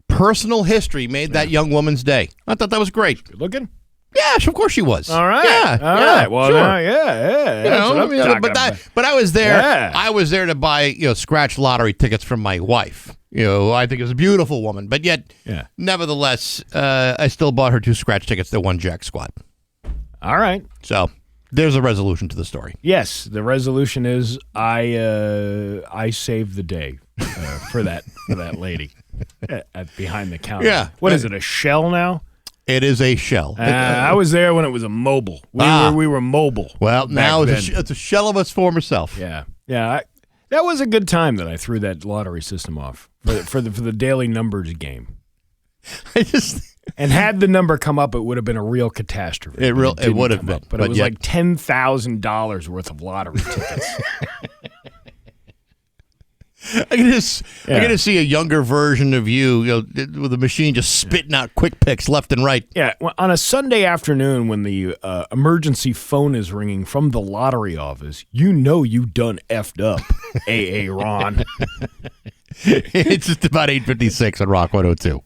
B: personal history made that young woman's day. I thought that was great.
C: Good looking?
B: Yeah, of course she was.
C: All right.
B: Yeah,
C: all right. Well,
B: sure. But I was there.
C: Yeah.
B: I was there to buy, scratch lottery tickets from my wife. I think it was a beautiful woman. But yet, nevertheless, I still bought her 2 scratch tickets that won Jack Squad.
C: All right.
B: So there's a resolution to the story.
C: Yes, the resolution is I saved the day for that lady behind the counter.
B: Yeah.
C: What is it? A shell now?
B: It is a shell.
C: I was there when it was a mobile. We were mobile.
B: Well, now it's a shell of its former self.
C: Yeah. That was a good time that I threw that lottery system off for the daily numbers game. And had the number come up, it would have been a real catastrophe.
B: It would have been.
C: But it was like $10,000 worth of lottery tickets.
B: I can just see a younger version of you, with the machine just spitting out quick picks left and right.
C: Yeah, on a Sunday afternoon when the emergency phone is ringing from the lottery office, you done effed up, A.A. Ron.
B: It's just about 8:56 on Rock 102.